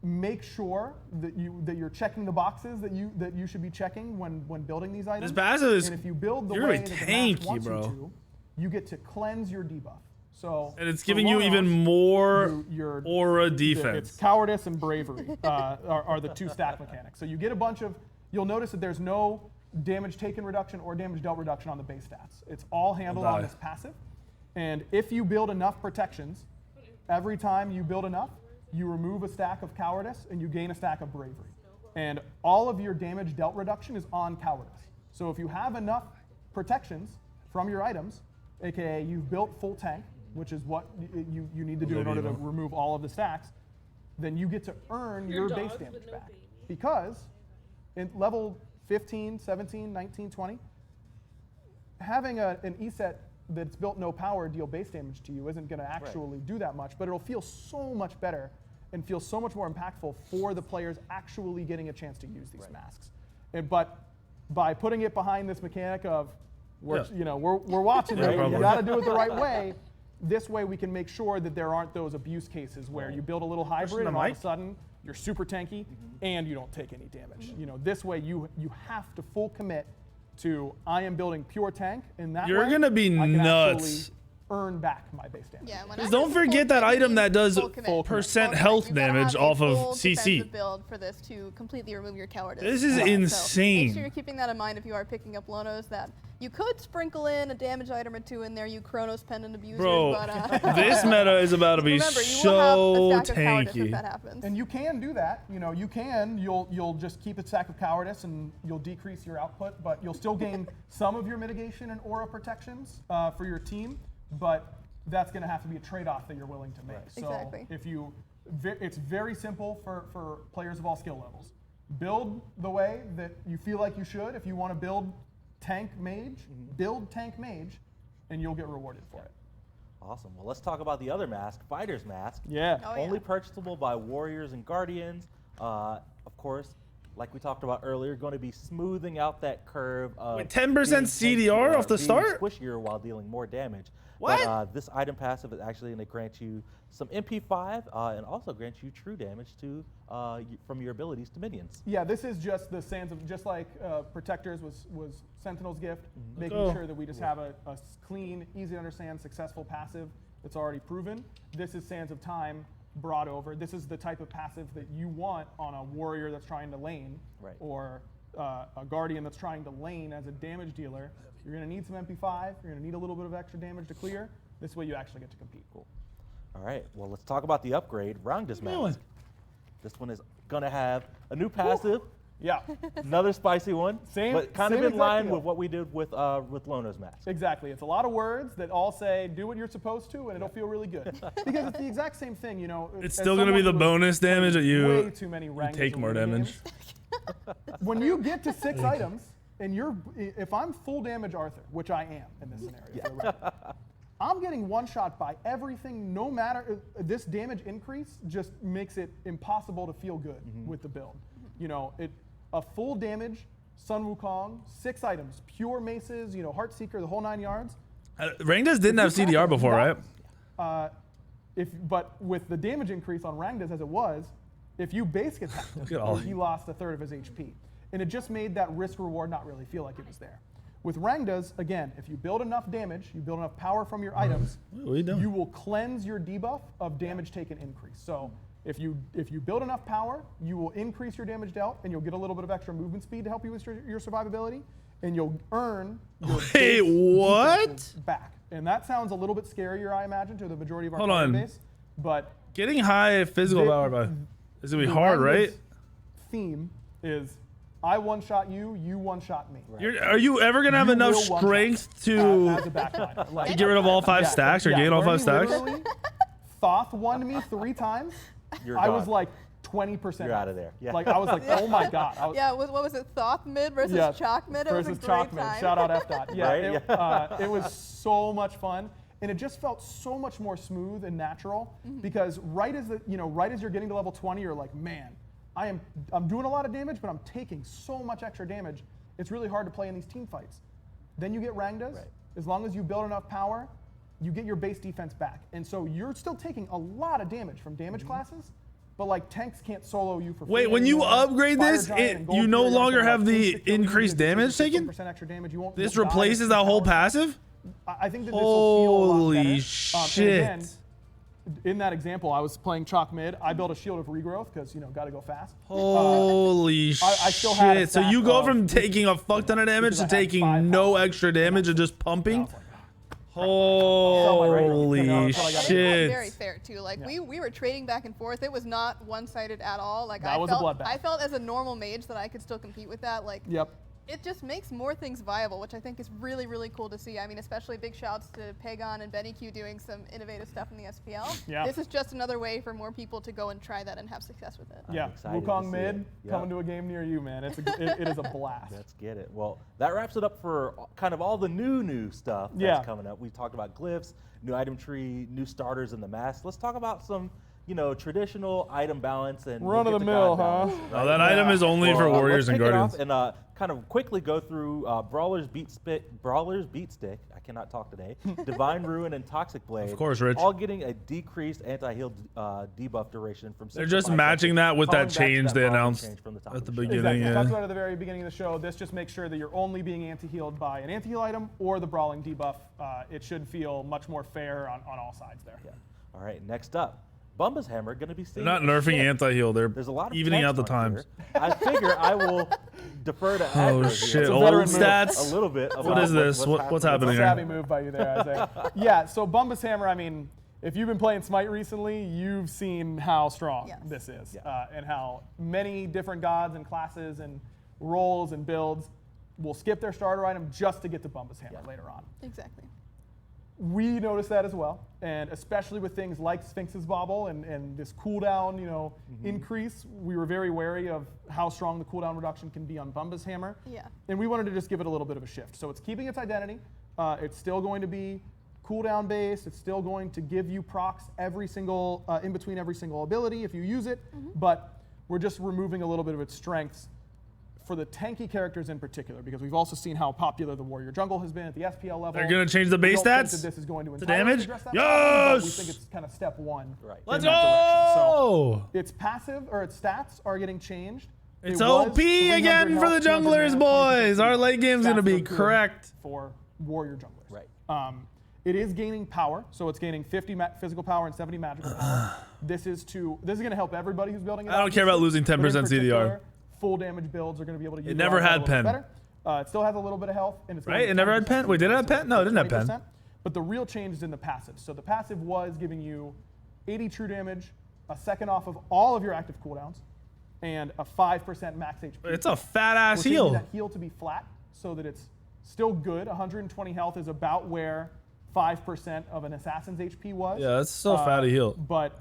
make sure that you're checking the boxes that you should be checking when building these items. This passive is, and if you build the you're way really that the mask wants bro. you to, you get to cleanse your debuff. So and it's giving you even more aura defense. It's cowardice and bravery are the two stack mechanics. So you get a bunch of. You'll notice that there's no damage taken reduction or damage dealt reduction on the base stats. It's all handled on this passive. And if you build enough protections, every time you build enough, you remove a stack of cowardice, and you gain a stack of bravery. And all of your damage dealt reduction is on cowardice. So if you have enough protections from your items, aka you've built full tank, which is what you need to do in order to remove all of the stacks, then you get to earn your base damage back. Because in level 15, 17, 19, 20, having an E-set that's built no power deal base damage to you isn't going to actually do that much, but it'll feel so much better and feel so much more impactful for the players actually getting a chance to use these masks. But by putting it behind this mechanic of, we're watching it, you got to do it the right way. This way we can make sure that there aren't those abuse cases where you build a little hybrid and all of a sudden you're super tanky and you don't take any damage. This way you have to full commit to I am building pure tank, and that you're gonna be nuts. Earn back my base damage. Yeah, just don't forget that item that does % health damage off of CC. Build for this to completely remove your cowardice. This is insane. So make sure you're keeping that in mind if you are picking up Lonos, that you could sprinkle in a damage item or two in there, you Chronos Pendant abusers. Bro, but, this meta is about to be so tanky. If that happens. And you can do that. You'll just keep a stack of cowardice and you'll decrease your output, but you'll still gain some of your mitigation and aura protections for your team. But that's going to have to be a trade-off that you're willing to make. So exactly. It's very simple for players of all skill levels. Build the way that you feel like you should. If you want to build tank mage, build tank mage, and you'll get rewarded for it. Awesome. Well, let's talk about the other mask, Fighter's Mask. Yeah. Only purchasable by warriors and guardians. Of course, like we talked about earlier, going to be smoothing out that curve of 10% CDR off the start? Squishier while dealing more damage. What? But this item passive is actually going to grant you some MP5 and also grant you true damage from your abilities to minions. Yeah, this is just the sands of, just like Protectors was Sentinel's gift, making sure that we just have a clean, easy to understand, successful passive that's already proven. This is Sands of Time brought over. This is the type of passive that you want on a warrior that's trying to lane, or a guardian that's trying to lane as a damage dealer. You're going to need some MP5. You're going to need a little bit of extra damage to clear. This way you actually get to compete. Cool. All right, well, let's talk about the upgrade, Rangda's Mask. This one is going to have a new passive. Yeah. Another spicy one, but kind of in line with what we did with Lono's Mask. Exactly. It's a lot of words that all say, do what you're supposed to, and it'll feel really good. Because it's the exact same thing, It's still going to be the bonus damage that you take more damage. When you get to 6 items, and if I'm full damage Arthur, which I am in this scenario, I'm getting one-shot by everything, no matter, this damage increase just makes it impossible to feel good with the build. A full damage Sun Wukong, 6 items, pure maces, Heartseeker, the whole 9 yards. Rangdas didn't have CDR before, right? But with the damage increase on Rangdas as it was, if you base attacked him, he lost a third of his HP. And it just made that risk reward not really feel like it was there. With Rangdas, again, if you build enough damage, you build enough power from your items, you will cleanse your debuff of damage taken increase. So if you build enough power, you will increase your damage dealt, and you'll get a little bit of extra movement speed to help you with your survivability, and you'll earn your back. And that sounds a little bit scarier, I imagine, to the majority of our player base. But getting high physical power is gonna be hard, right? Theme is I one-shot you, you one-shot me. Are you ever gonna have enough strength to as a backline, to get rid of all 5 stacks or gain all 5 stacks? Thoth won me 3 times. I was like 20%. You're out of there. Yeah. Like I was like, oh my god. What was it? Thoth mid versus Chalk mid. It was a great time. Shout out F dot. Yeah, it was so much fun, and it just felt so much more smooth and natural because right as you're getting to level 20, you're like, man, I'm doing a lot of damage, but I'm taking so much extra damage. It's really hard to play in these team fights. Then you get Rangdas. As long as you build enough power, you get your base defense back. And so you're still taking a lot of damage from damage classes, but like tanks can't solo you for free. Wait, when you upgrade this, you no longer have the increased damage taken? Extra damage. This replaces that whole passive? I think that this will feel a lot better. Holy shit. Again, in that example, I was playing chalk mid. I built a shield of regrowth because got to go fast. Holy shit! So you go from taking a fuck ton of damage to taking no extra damage and just pumping. Holy shit. Very fair too. Like we were trading back and forth. It was not one-sided at all. Like that was a bloodbath. I felt as a normal mage that I could still compete with that. Like it just makes more things viable, which I think is really, really cool to see. I mean, especially big shouts to Pagon and Benny Q doing some innovative stuff in the SPL. Yeah. This is just another way for more people to go and try that and have success with it. Yeah, Wukong mid coming to a game near you, man. It is a blast. Let's get it. Well, that wraps it up for kind of all the new stuff that's coming up. We talked about glyphs, new item tree, new starters in the mask. Let's talk about some traditional item balance and run of the mill, huh? Right? That item is only for warriors and guardians. And kind of quickly go through Brawler's Beat Stick. I cannot talk today. Divine Ruin and Toxic Blade. Of course, Rich. All getting a decreased anti-heal debuff duration from. They're just matching that with that change they announced at the beginning. Exactly. We talked about it at the very beginning of the show. This just makes sure that you're only being anti-healed by an anti-heal item or the brawling debuff. It should feel much more fair on all sides there. Yeah. All right. Next up. Bumba's Hammer going to be seeing. They're not nerfing anti-heal. There's a lot of evening out the times. I figure I will defer to Oh shit! Old stats. A little bit. What is this? What's happening here? Savvy move by you there, Isaiah. Yeah. So Bumba's Hammer. I mean, if you've been playing Smite recently, you've seen how strong this is, and how many different gods and classes and roles and builds will skip their starter item just to get to Bumba's Hammer later on. Exactly. We noticed that as well, and especially with things like Sphinx's Bobble and this cooldown, increase, we were very wary of how strong the cooldown reduction can be on Bumba's Hammer. Yeah. And we wanted to just give it a little bit of a shift. So it's keeping its identity. It's still going to be cooldown based. It's still going to give you procs every single in between every single ability if you use it. But we're just removing a little bit of its strengths for the tanky characters in particular, because we've also seen how popular the warrior jungle has been at the SPL level. They're going to change the base stats? This is going to the damage? Yes! Yes! We think it's kind of step one. Right. Let's go! So its passive or its stats are getting changed. It's OP again for the junglers, boys. Our late game's going to be correct. For warrior junglers. Right. It is gaining power, so it's gaining 50 physical power and 70 magical power. This is going to help everybody who's building it. I don't care about losing 10% CDR. Full damage builds are going to be able to use it. Never had pen. It still has a little bit of health. And it's right? It never had pen? Wait, did it have pen? No, it didn't have pen. But the real change is in the passive. So the passive was giving you 80 true damage, a second off of all of your active cooldowns, and a 5% max HP. It's a fat-ass We're heal. that heal to be flat so that it's still good. 120 health is about where 5% of an assassin's HP was. Yeah, that's still fat a heal. But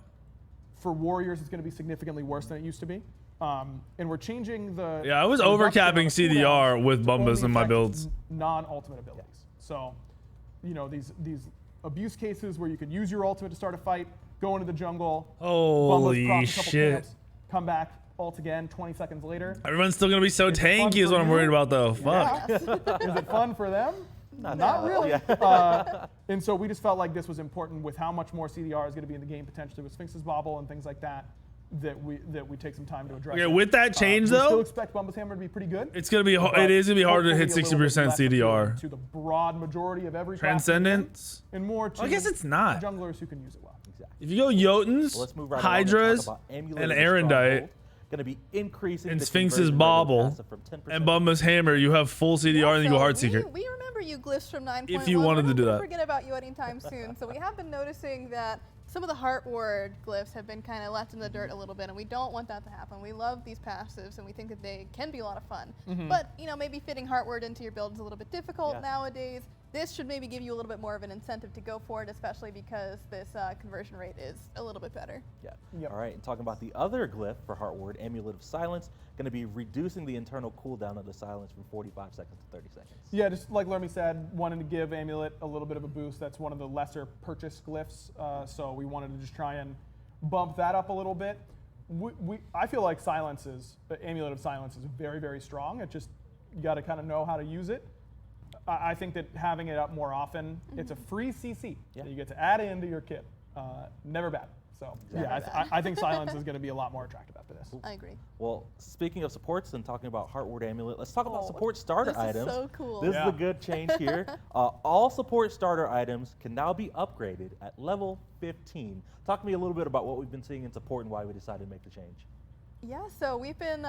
for warriors, it's going to be significantly worse than it used to be. And we're changing the. Yeah, I was overcapping CDR with Bumbas in my builds. Non-ultimate abilities. So, these abuse cases where you could use your ultimate to start a fight, go into the jungle. Holy shit! Camps, come back, ult again. 20 seconds later. Everyone's still gonna be so tanky, is what I'm worried about, though. Fuck. Yes. Is it fun for them? Not really. And so we just felt like this was important with how much more CDR is going to be in the game potentially with Sphinx's Bobble and things like that. That we take some time to address. Okay, with that change we though, still expect Bumba's Hammer to be pretty good. It's gonna be. It is gonna be harder to hit 60% CDR. To the broad majority of every Transcendence and more. To I guess it's not junglers who can use it well. Exactly. If you go Jotuns, Hydras, and Arendite, gonna be increasing and Sphinx's Bobble and Bumba's Hammer, you have full CDR and you go Heartseeker. We remember you glyphs from 9.1. If you wanted to do that. Forget about you anytime soon. So we have been noticing that some of the Heart Ward glyphs have been kind of left in the dirt a little bit, and we don't want that to happen. We love these passives, and we think that they can be a lot of fun. But, maybe fitting Heart Ward into your build is a little bit difficult nowadays. This should maybe give you a little bit more of an incentive to go for it, especially because this conversion rate is a little bit better. Yeah. Yep. All right, and talking about the other glyph for Heart Ward, Amulet of Silence, going to be reducing the internal cooldown of the silence from 45 seconds to 30 seconds. Yeah, just like Lermy said, wanting to give Amulet a little bit of a boost. That's one of the lesser purchase glyphs, so we wanted to just try and bump that up a little bit. I feel like the Amulet of Silence is very, very strong. It just, you got to kind of know how to use it. I think that having it up more often, it's a free CC that you get to add into your kit. Never bad. So I think Silence is going to be a lot more attractive after this. I agree. Well, speaking of supports and talking about Heart Ward Amulet, let's talk about support starter items. This is so cool. This is a good change here. All support starter items can now be upgraded at level 15. Talk to me a little bit about what we've been seeing in support and why we decided to make the change. Yeah, so we've been,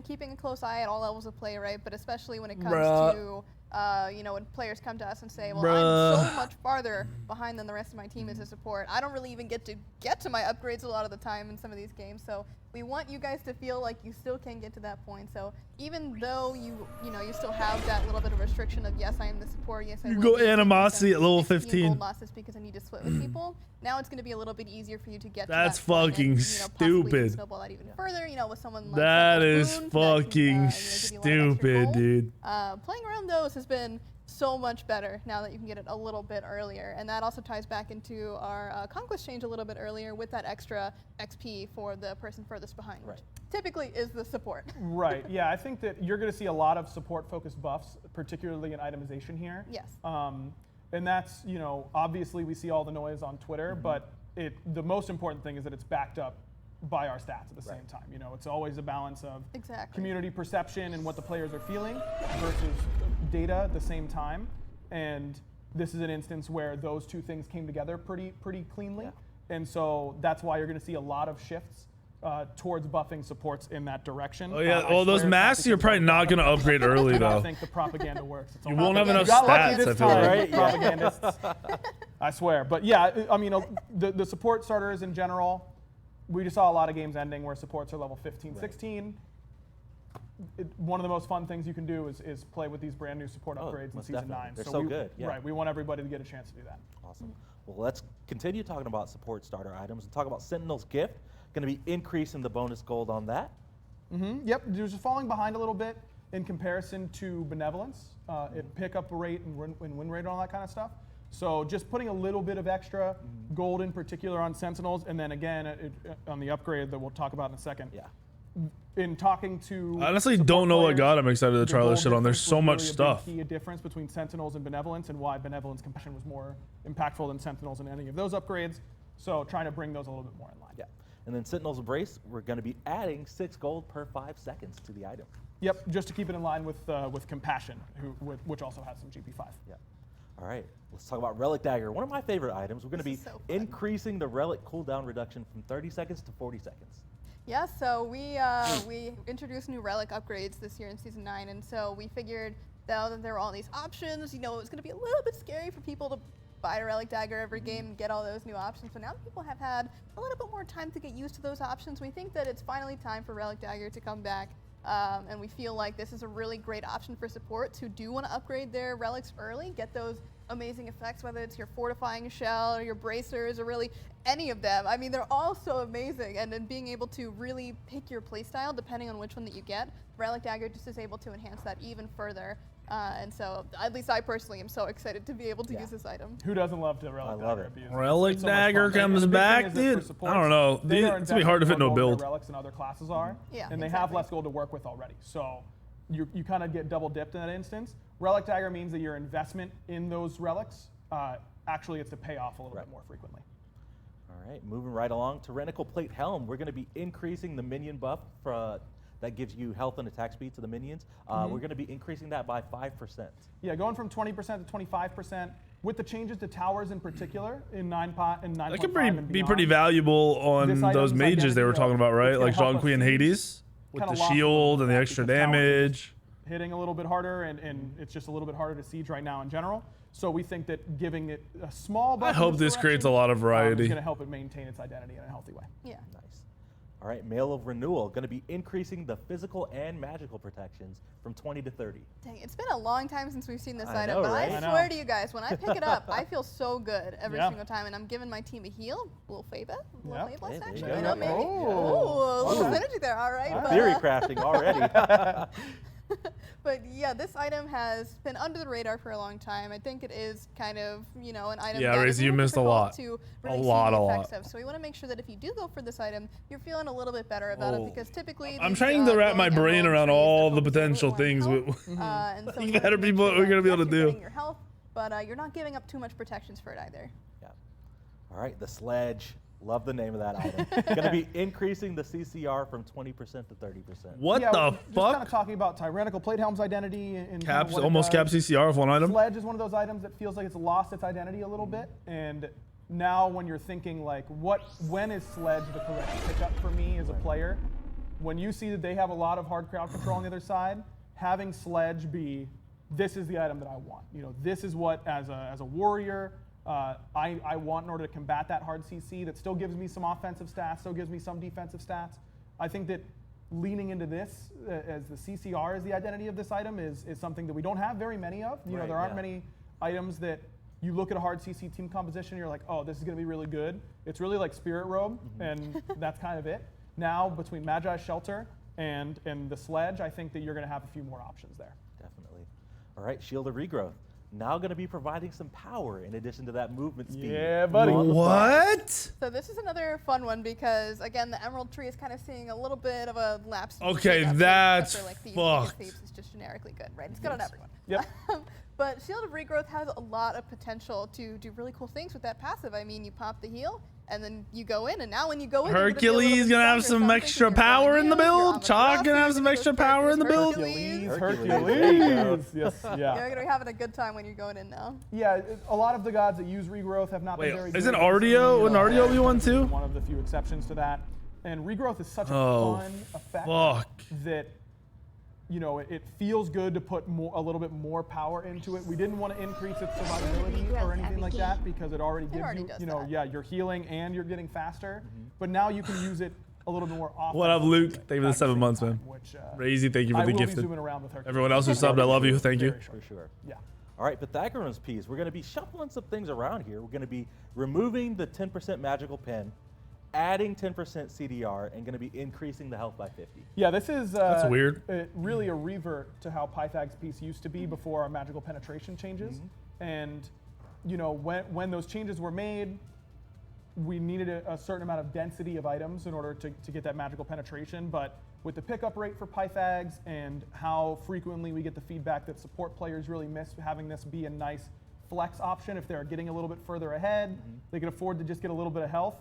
keeping a close eye at all levels of play, right? But especially when it comes to when players come to us and say, well, I'm so much farther behind than the rest of my team as a support. I don't really even get to my upgrades a lot of the time in some of these games. So we want you guys to feel like you still can get to that point. So even though you still have that little bit of restriction of, yes, I am the support, yes, I You will go animosity at level 15. gold losses because I need to split with people. Now it's going to be a little bit easier for you to get to That's that point fucking and, stupid. snowball that even further, with someone like That is Boone, that fucking can, give you a lot of extra stupid, gold. dude. Playing around those has been so much better now that you can get it a little bit earlier, and that also ties back into our conquest change a little bit earlier with that extra XP for the person furthest behind, which typically is the support. Right. Yeah, I think that you're going to see a lot of support-focused buffs, particularly in itemization here. Yes. And that's, obviously we see all the noise on Twitter, but the most important thing is that it's backed up by our stats at the same time. It's always a balance of community perception and what the players are feeling versus data at the same time. And this is an instance where those two things came together pretty cleanly. Yeah. And so that's why you're going to see a lot of shifts towards buffing supports in that direction. Oh yeah, well those masks you're probably not going to upgrade early though. I think the propaganda works. You won't have enough stats, I feel like. Right? Propagandists. I swear. But yeah, I mean, the support starters in general, we just saw a lot of games ending where supports are level 15, 16. One of the most fun things you can do is play with these brand new support upgrades in Season 9. They're so good. Yeah. Right, we want everybody to get a chance to do that. Awesome. Well, let's continue talking about support starter items and talk about Sentinel's Gift. Going to be increasing the bonus gold on that. Yep, just falling behind a little bit in comparison to Benevolence, pick up rate and win rate and all that kind of stuff. So just putting a little bit of extra gold in particular on Sentinels, and then again on the upgrade that we'll talk about in a second. Yeah. In talking to I honestly don't know what god I'm excited to try this shit on. There's so much stuff. A difference between Sentinels and Benevolence, and why Benevolence Compassion was more impactful than Sentinels in any of those upgrades. So trying to bring those a little bit more in line. Yeah. And then Sentinel's Embrace, we're going to be adding 6 gold per 5 seconds to the item. Yep, just to keep it in line with Compassion, which also has some GP5. Yeah. All right, let's talk about Relic Dagger. One of my favorite items. We're going to be increasing the relic cooldown reduction from 30 seconds to 40 seconds. Yeah, so we introduced new relic upgrades this year in Season 9, and so we figured that there were all these options. It was going to be a little bit scary for people to buy a Relic Dagger every game and get all those new options. But now that people have had a little bit more time to get used to those options, we think that it's finally time for Relic Dagger to come back. And we feel like this is a really great option for supports who do want to upgrade their relics early, get those amazing effects, whether it's your fortifying shell or your bracers or really any of them. I mean, they're all so amazing, and then being able to really pick your playstyle depending on which one that you get, Relic Dagger just is able to enhance that even further. And so, at least I personally am so excited to be able to use this item. Who doesn't love the Relic Dagger abuse? Relic Dagger comes back, dude. I don't know. It's going to be hard to fit no build. Relics and other classes are, and they exactly. have less gold to work with already. So you kind of get double dipped in that instance. Relic Dagger means that your investment in those relics actually gets to pay off a little bit more frequently. All right, moving right along. Tyrannical Plate Helm. We're going to be increasing the minion buff that gives you health and attack speed to the minions. We're going to be increasing that by 5%. Yeah, going from 20% to 25%. With the changes to towers in particular in 9.5 and 9.5 that could be pretty valuable on those mages they were talking about, right? Like John Queen Hades with the shield and the extra damage. Hitting a little bit harder, and it's just a little bit harder to siege right now in general. So we think that giving it a small buff. I hope this creates a lot of variety. Is going to help it maintain its identity in a healthy way. Yeah. Nice. All right, Mail of Renewal, going to be increasing the physical and magical protections from 20 to 30. Dang, it's been a long time since we've seen this item, know, but right? I swear to you guys, when I pick it up, I feel so good every Yeah. single time, and I'm giving my team a heal, a little Fabless, Hey, action, there you go. maybe. Oh. Ooh, a little synergy there, all right. But, Theory crafting already. but yeah, this item has been under the radar for a long time. I think it is kind of, an item Yeah, that Raze, is you really missed a difficult lot. to really A see lot, the a effects lot. of. So we want to make sure that if you do go for this item, you're feeling a little bit better about it, because typically I'm these, trying to wrap my glowing brain emerald around trees all that the focus potential on things. health, and so You wanna gotta make be sure what we're that, gonna be able yes, to you're do. getting your health, but you're not giving up too much protections for it either. Yeah. All right, the Sledge. Love the name of that item. Going to be increasing the CCR from 20% to 30%. What Yeah, the just kind of fuck? talking about Tyrannical Plate Helm's identity and Caps, what it almost does. cap CCR with one item. Sledge is one of those items that feels like it's lost its identity a little bit, and now when you're thinking like, when is Sledge the correct pickup for me as a player? When you see that they have a lot of hard crowd control on the other side, having Sledge be this is the item that I want. This is what, as a warrior, I want in order to combat that hard CC that still gives me some offensive stats, still gives me some defensive stats. I think that leaning into this as the CCR as the identity of this item is something that we don't have very many of. There aren't many items that you look at a hard CC team composition and you're like, oh, this is going to be really good. It's really like Spirit Robe, and that's kind of it. Now, between Magi's Shelter and the Sledge, I think that you're going to have a few more options there. Definitely. All right, Shield of Regrowth. Now going to be providing some power in addition to that movement speed. Yeah, buddy. What? So this is another fun one because, again, the Emerald Tree is kind of seeing a little bit of a lapse. Okay, that's fucked. Thieves is just generically good, right? It's good on everyone. Yep. But Shield of Regrowth has a lot of potential to do really cool things with that passive. I mean, you pop the heal, and then you go in, and now when you go in, Hercules gonna have some extra power in the build. Chalk gonna have some extra power in the build. Hercules. Yes, yeah. You're gonna be having a good time when you're going in now. Yeah, a lot of the gods that use Regrowth have not been very good. Isn't Ardio? Wouldn't Ardio be one too? One of the few exceptions to that. And Regrowth is such a fun effect that it feels good to put a little bit more power into it. We didn't want to increase its survivability or anything like that because it already gives you're healing and you're getting faster. But now you can use it a little bit more often. What up, Luke? Thank you for the 7 months, man. Razy, thank you for the gifted. Everyone else who subbed, I love you. Thank you. For sure. Yeah. All right, Pythagorean's piece. We're going to be shuffling some things around here. We're going to be removing the 10% magical pin, adding 10% CDR, and going to be increasing the health by 50. Yeah, this is that's weird. Really a revert to how Pythag's piece used to be before our magical penetration changes. And when those changes were made, we needed a certain amount of density of items in order to get that magical penetration. But with the pickup rate for Pythags and how frequently we get the feedback that support players really miss having this be a nice flex option if they're getting a little bit further ahead, they can afford to just get a little bit of health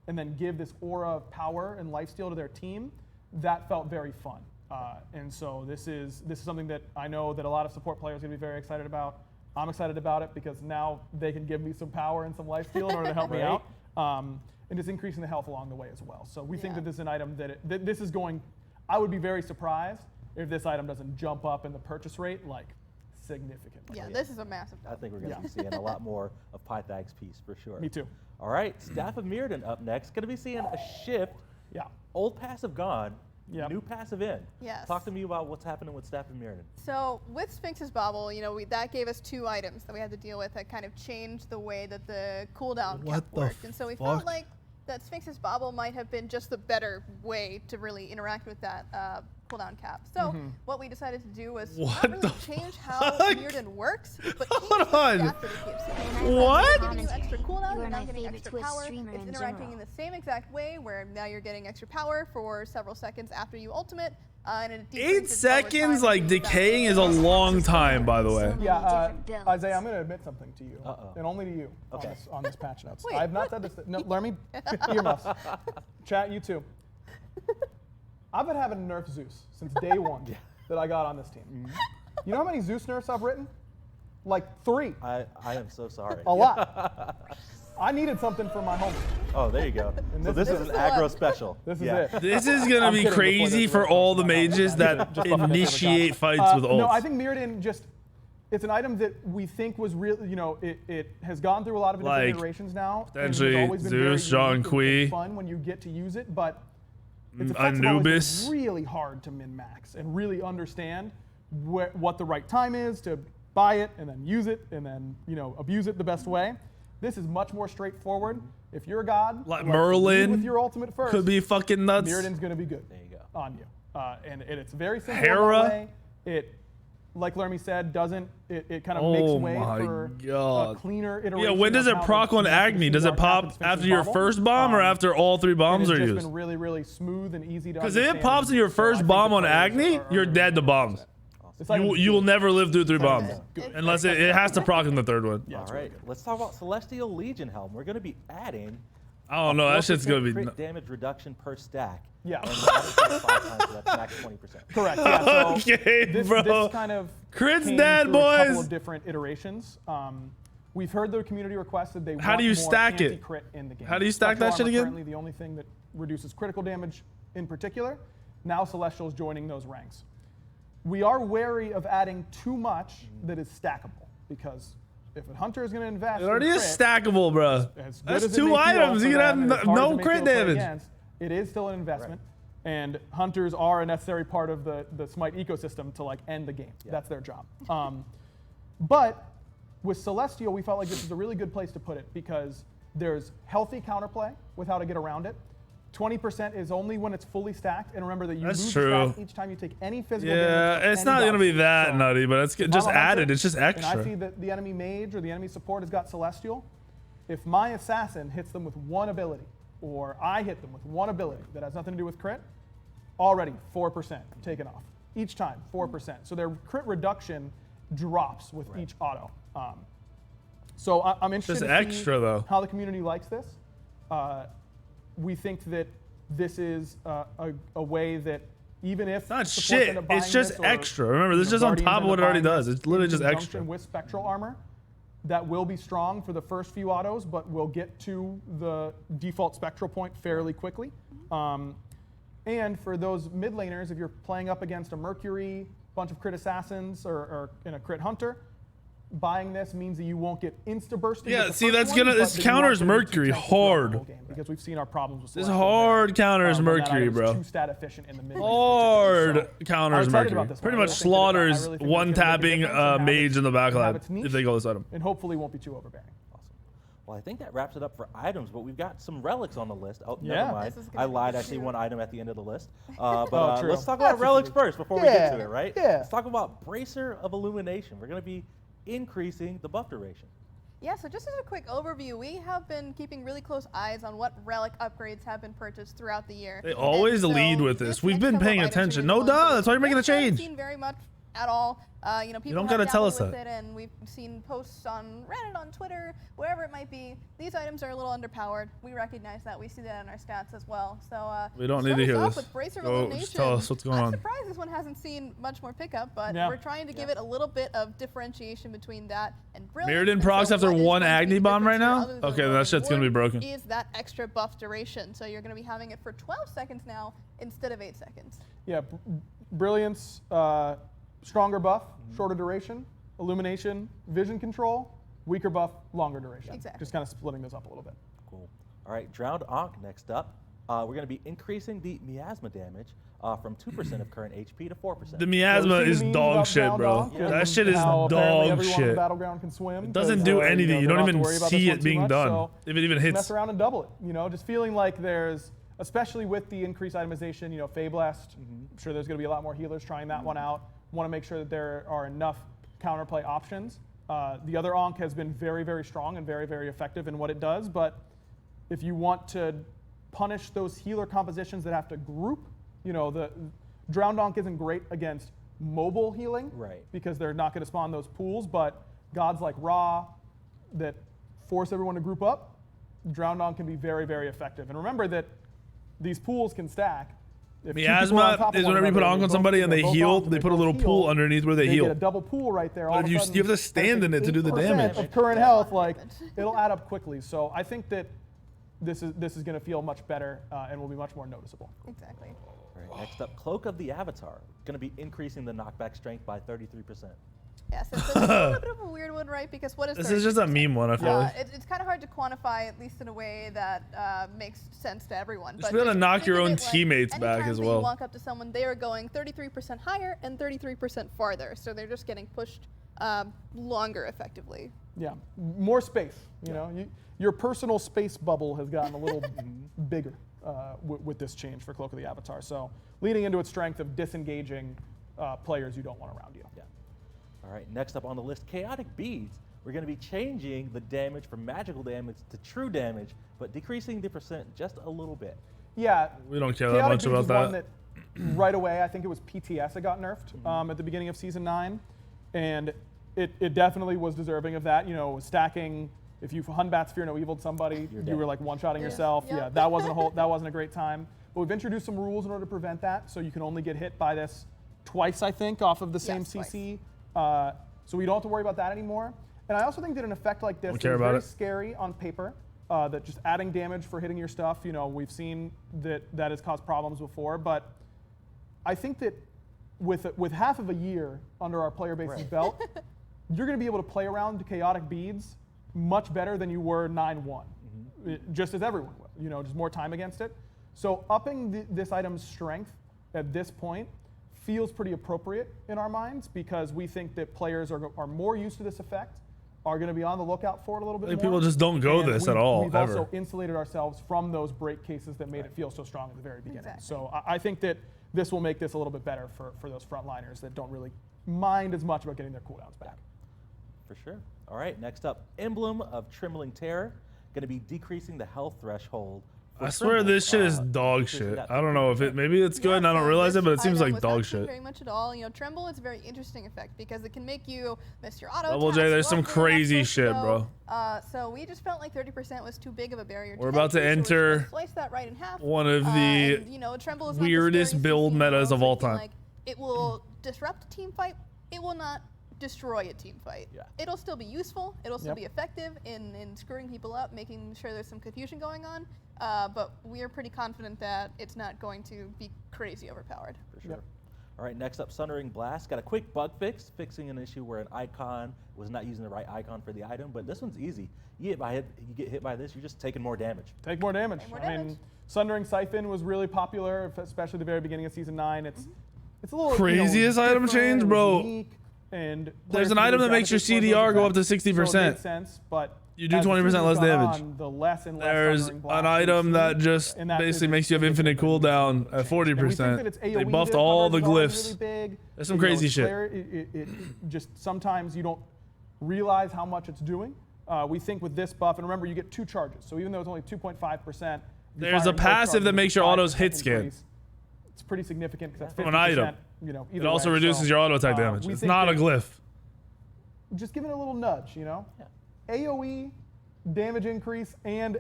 and then give this aura of power and lifesteal to their team. That felt very fun. And so this is something that I know that a lot of support players are going to be very excited about. I'm excited about it because now they can give me some power and some lifesteal in order to help me out. And just increasing the health along the way as well. So we think that this is an item that this is going, I would be very surprised if this item doesn't jump up in the purchase rate like significantly. Yeah, this is a massive I think we're going to be seeing a lot more of Pythag's piece for sure. Me too. All right, Staff of Miradin up next. Going to be seeing a shift. Yeah. Old passive gone, new passive in. Yes. Talk to me about what's happening with Staff of Miradin. So with Sphinx's Bobble, that gave us 2 items that we had to deal with that kind of changed the way that the cooldown kept worked. And so we felt like that Sphinx's Bobble might have been just the better way to really interact with that cooldown cap. So what we decided to do was not really change how Miradin works, but change the stats that it gives you. What? It's giving you extra cooldown, and now getting extra power. It's interacting in the same exact way, where now you're getting extra power for several seconds after you ultimate. And it 8 seconds, like decaying, is a long time, by the way. Yeah, Isaiah, I'm going to admit something to you, and only to you on this patch notes. Wait, I have not said this. No, let me earmuffs. Chat, you too. I've been having nerf Zeus since day one that I got on this team. You know how many Zeus nerfs I've written? Like 3. I am so sorry. A lot. I needed something for my homie. Oh, there you go. So this is an aggro special. This is it. This is going to be crazy for all the mages that initiate fights with ults. No, I think Miradin it's an item that we think was real. It has gone through a lot of different iterations now. Potentially Zeus, Jean Kui. Fun when you get to use it, but it's Anubis. Really hard to min-max and really understand what the right time is to buy it and then use it and then abuse it the best way. This is much more straightforward. If you're a god, like Merlin with your ultimate first, could be fucking nuts. Miradin's going to be good. There you go. On you. And it's very simple. Hera. It, like Lermy said, it kind of makes way for a cleaner iteration. Yeah, when does it proc on Agni? Does it pop after your first bomb or after all 3 bombs are used? It's been really, really smooth and easy to Because if it pops in your first bomb on Agni, you're dead to bombs. You will never live through 3 bombs. Unless it has to proc in the 3rd one. All right, let's talk about Celestial Legion Helm. We're going to be adding I don't know, that shit's going to be crit damage reduction per stack. Yeah. And 5 times, so that's max 20%. Correct. Yeah, so okay, this kind of Crit's came dead, through boys. A couple of different iterations. We've heard the community request that they How want do you more stack it? anti-crit in the game. How do you stack that shit again? Currently the only thing that reduces critical damage in particular. Now Celestial's joining those ranks. We are wary of adding too much that is stackable, because if a hunter is going to invest, it already is stackable, bro. That's 2 items. You can have no crit damage. It is still an investment, and hunters are a necessary part of the Smite ecosystem to like end the game. That's their job. But with Celestial, we felt like this was a really good place to put it, because there's healthy counterplay with how to get around it. 20% is only when it's fully stacked, and remember that you lose stack each time you take any physical damage. Yeah, it's not gonna be that nutty, but it's just added. It's just extra. And I see that the enemy mage or the enemy support has got Celestial. If my assassin hits them with one ability, or I hit them with one ability that has nothing to do with crit, already 4% taken off each time. 4%. So their crit reduction drops with each auto. So I'm interested to see how the community likes this. We think that this is a way that even if not shit, it's just extra. Remember, this is just on top of what it already does. It's literally just extra. With spectral armor, that will be strong for the first few autos, but we'll get to the default spectral point fairly quickly. And for those mid laners, if you're playing up against a Mercury, bunch of crit assassins, or in a crit hunter, buying this means that you won't get insta-bursting. Yeah, see, this counters Mercury hard. Because we've seen our problems with this hard counters Mercury, bro. Too stat efficient in the mid hard counters Mercury. Pretty much slaughters one-tapping mage in the backline if they go this item. And hopefully won't be too overbearing. Awesome. Well, I think that wraps it up for items, but we've got some relics on the list. Oh, never mind. I lied. I see one item at the end of the list. But let's talk about relics first before we get to it, right? Yeah. Let's talk about Bracer of Illumination. We're going to be increasing the buff duration. Yeah, so just as a quick overview, we have been keeping really close eyes on what relic upgrades have been purchased throughout the year. They always lead with this. We've been paying attention. No duh, that's why you're making a change. Seen very much at all. You know, people don't gotta tell us with it, and we've seen posts on Reddit, on Twitter, wherever it might be. These items are a little underpowered. We recognize that. We see that in our stats as well. So we don't need to hear this. With Bracer of Go, Illumination, just tell us what's going on. I'm surprised this one hasn't seen much more pickup, but we're trying to give it a little bit of differentiation between that and Brilliance. Miradin procs after one Agni Bomb right now? Okay, that shit's gonna be broken. Is that extra buff duration? So you're gonna be having it for 12 seconds now instead of 8 seconds. Yeah, Brilliance, stronger buff, shorter duration. Illumination, vision control, weaker buff, longer duration. Exactly. Just kind of splitting those up a little bit. Cool. All right, Drowned Ankh next up. We're going to be increasing the miasma damage from 2% of current HP to 4%. The miasma is dog shit, bro. That shit is dog shit. Battleground can swim. It doesn't do anything. You don't even see it being done. If it even hits. Mess around and double it. You know, just feeling like there's, especially with the increased itemization, you know, Fabless. I'm sure there's going to be a lot more healers trying that one out. Want to make sure that there are enough counterplay options. The other Ankh has been very, very strong and very, very effective in what it does, but if you want to punish those healer compositions that have to group, you know, the Drowned Ankh isn't great against mobile healing, because they're not going to spawn those pools, but gods like Ra that force everyone to group up, Drowned Ankh can be very, very effective. And remember that these pools can stack. Miasma is whenever you put Ankh on somebody and they heal, they put a little pool underneath where they heal. Get a double pool right there. But you have to stand in it to do the damage. Of current health, like it'll add up quickly. So I think that this is going to feel much better and will be much more noticeable. Exactly. All right, next up, Cloak of the Avatar. Going to be increasing the knockback strength by 33%. Yes, it's a little bit of a weird one, right? Because what is this? Is just a meme one, I feel like. It's kind of hard to quantify, at least in a way that makes sense to everyone. Just be able to knock your own teammates back as well. When you walk up to someone, they are going 33% higher and 33% farther, so they're just getting pushed longer, effectively. Yeah, more space. You know, your personal space bubble has gotten a little bigger with this change for Cloak of the Avatar. So leading into its strength of disengaging players you don't want around you. Yeah. All right, next up on the list, Chaotic Beads. We're going to be changing the damage from magical damage to true damage, but decreasing the percent just a little bit. Yeah. We don't care that much about that. One that right away, I think it was PTS that got nerfed at the beginning of Season 9, and it definitely was deserving of that. You know, stacking, if you Hunbat's Fear No Evil somebody, you were like one-shotting yourself. Yeah, that wasn't a great time. But we've introduced some rules in order to prevent that, so you can only get hit by this twice, I think, off of the same CC. So we don't have to worry about that anymore. And I also think that an effect like this is very scary on paper, that just adding damage for hitting your stuff, you know, we've seen that has caused problems before, but I think that with half of a year under our player base's belt, you're going to be able to play around chaotic beads much better than you were 9-1, just as everyone will. You know, just more time against it. So upping this item's strength at this point feels pretty appropriate in our minds because we think that players are more used to this effect, are going to be on the lookout for it a little bit more. People just don't go this at all, We've ever. also insulated ourselves from those break cases that made it feel so strong at the very beginning. Exactly. So I think that this will make this a little bit better for those frontliners that don't really mind as much about getting their cooldowns back. For sure. All right, next up, Emblem of Trembling Terror. Going to be decreasing the health threshold. I swear this shit is dog shit. I don't know if maybe it's good and I don't realize it, but it seems like dog shit. Very much at all. You know, Tremble is a very interesting effect because it can make you miss your auto. Double J, there's some crazy shit, bro. So we just felt like 30% was too big of a barrier. We're about to enter slice that right in half. One of the Tremble is weirdest build metas of all time. Like, it will disrupt a team fight. It will not destroy a team fight. Yeah. It'll still be useful. It'll still be effective in screwing people up, making sure there's some confusion going on. But we are pretty confident that it's not going to be crazy overpowered. For sure. All right, next up, Sundering Blast. Got a quick bug fix, fixing an issue where an icon was not using the right icon for the item, but this one's easy. You get hit by this, you're just taking more damage. Take more damage. I mean, Sundering Siphon was really popular, especially at the very beginning of Season 9. It's a little craziest item change, bro. And there's an item that makes your CDR go up to 60%. So it makes sense, but you do 20% less damage. There's an item that just basically makes you have infinite cooldown at 40%. They buffed all the glyphs. There's some crazy shit. It just sometimes you don't realize how much it's doing. We think with this buff, and remember you get 2 charges, so even though it's only 2.5%, there's a passive that makes your autos hit scan. It's pretty significant because that's 50%. From an item. You know, it also reduces your auto attack damage. It's not a glyph. Just give it a little nudge, you know? Yeah. AoE, damage increase, and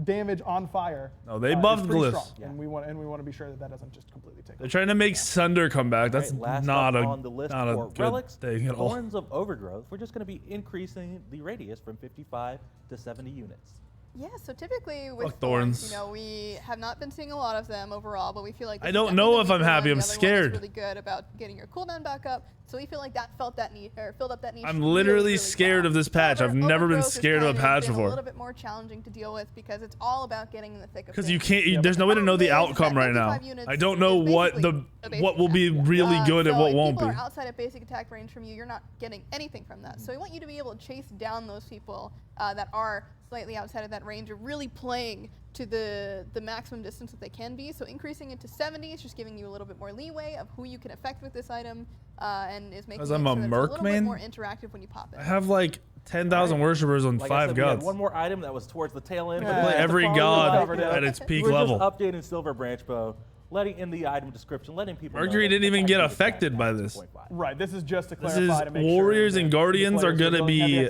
damage on fire. No, they buffed glyphs. And we want to be sure that doesn't just completely take. They're trying to make Sunder come back. That's not a good Relics, thing at all. Thorns of Overgrowth. We're just going to be increasing the radius from 55 to 70 units. Yeah, so typically with thorns, you know, we have not been seeing a lot of them overall, but we feel like I don't know if I'm happy. I'm scared. Really good about getting your cooldown back up, so we feel like that filled up that niche. I'm literally scared of this patch. I've never been scared of a patch before. A little bit more challenging to deal with because it's all about getting in the thick of things. Because you can't. There's no way to know the outcome right now. I don't know what will be really good and what won't be. If people are outside of basic attack range from you, you're not getting anything from that. So we want you to be able to chase down those people that are slightly outside of that range, or really playing to the maximum distance that they can be. So increasing it to 70 is just giving you a little bit more leeway of who you can affect with this item, and is making it so that it's a little bit more interactive when you pop it. I have like 10,000 worshippers on 5 gods. One more item that was towards the tail end. Play every god at its peak level. We're just updating Silver Branch Bow, letting in the item description, letting people Mercury didn't even get affected by this. Right, this is just to clarify to make Warriors sure and Guardians are going to be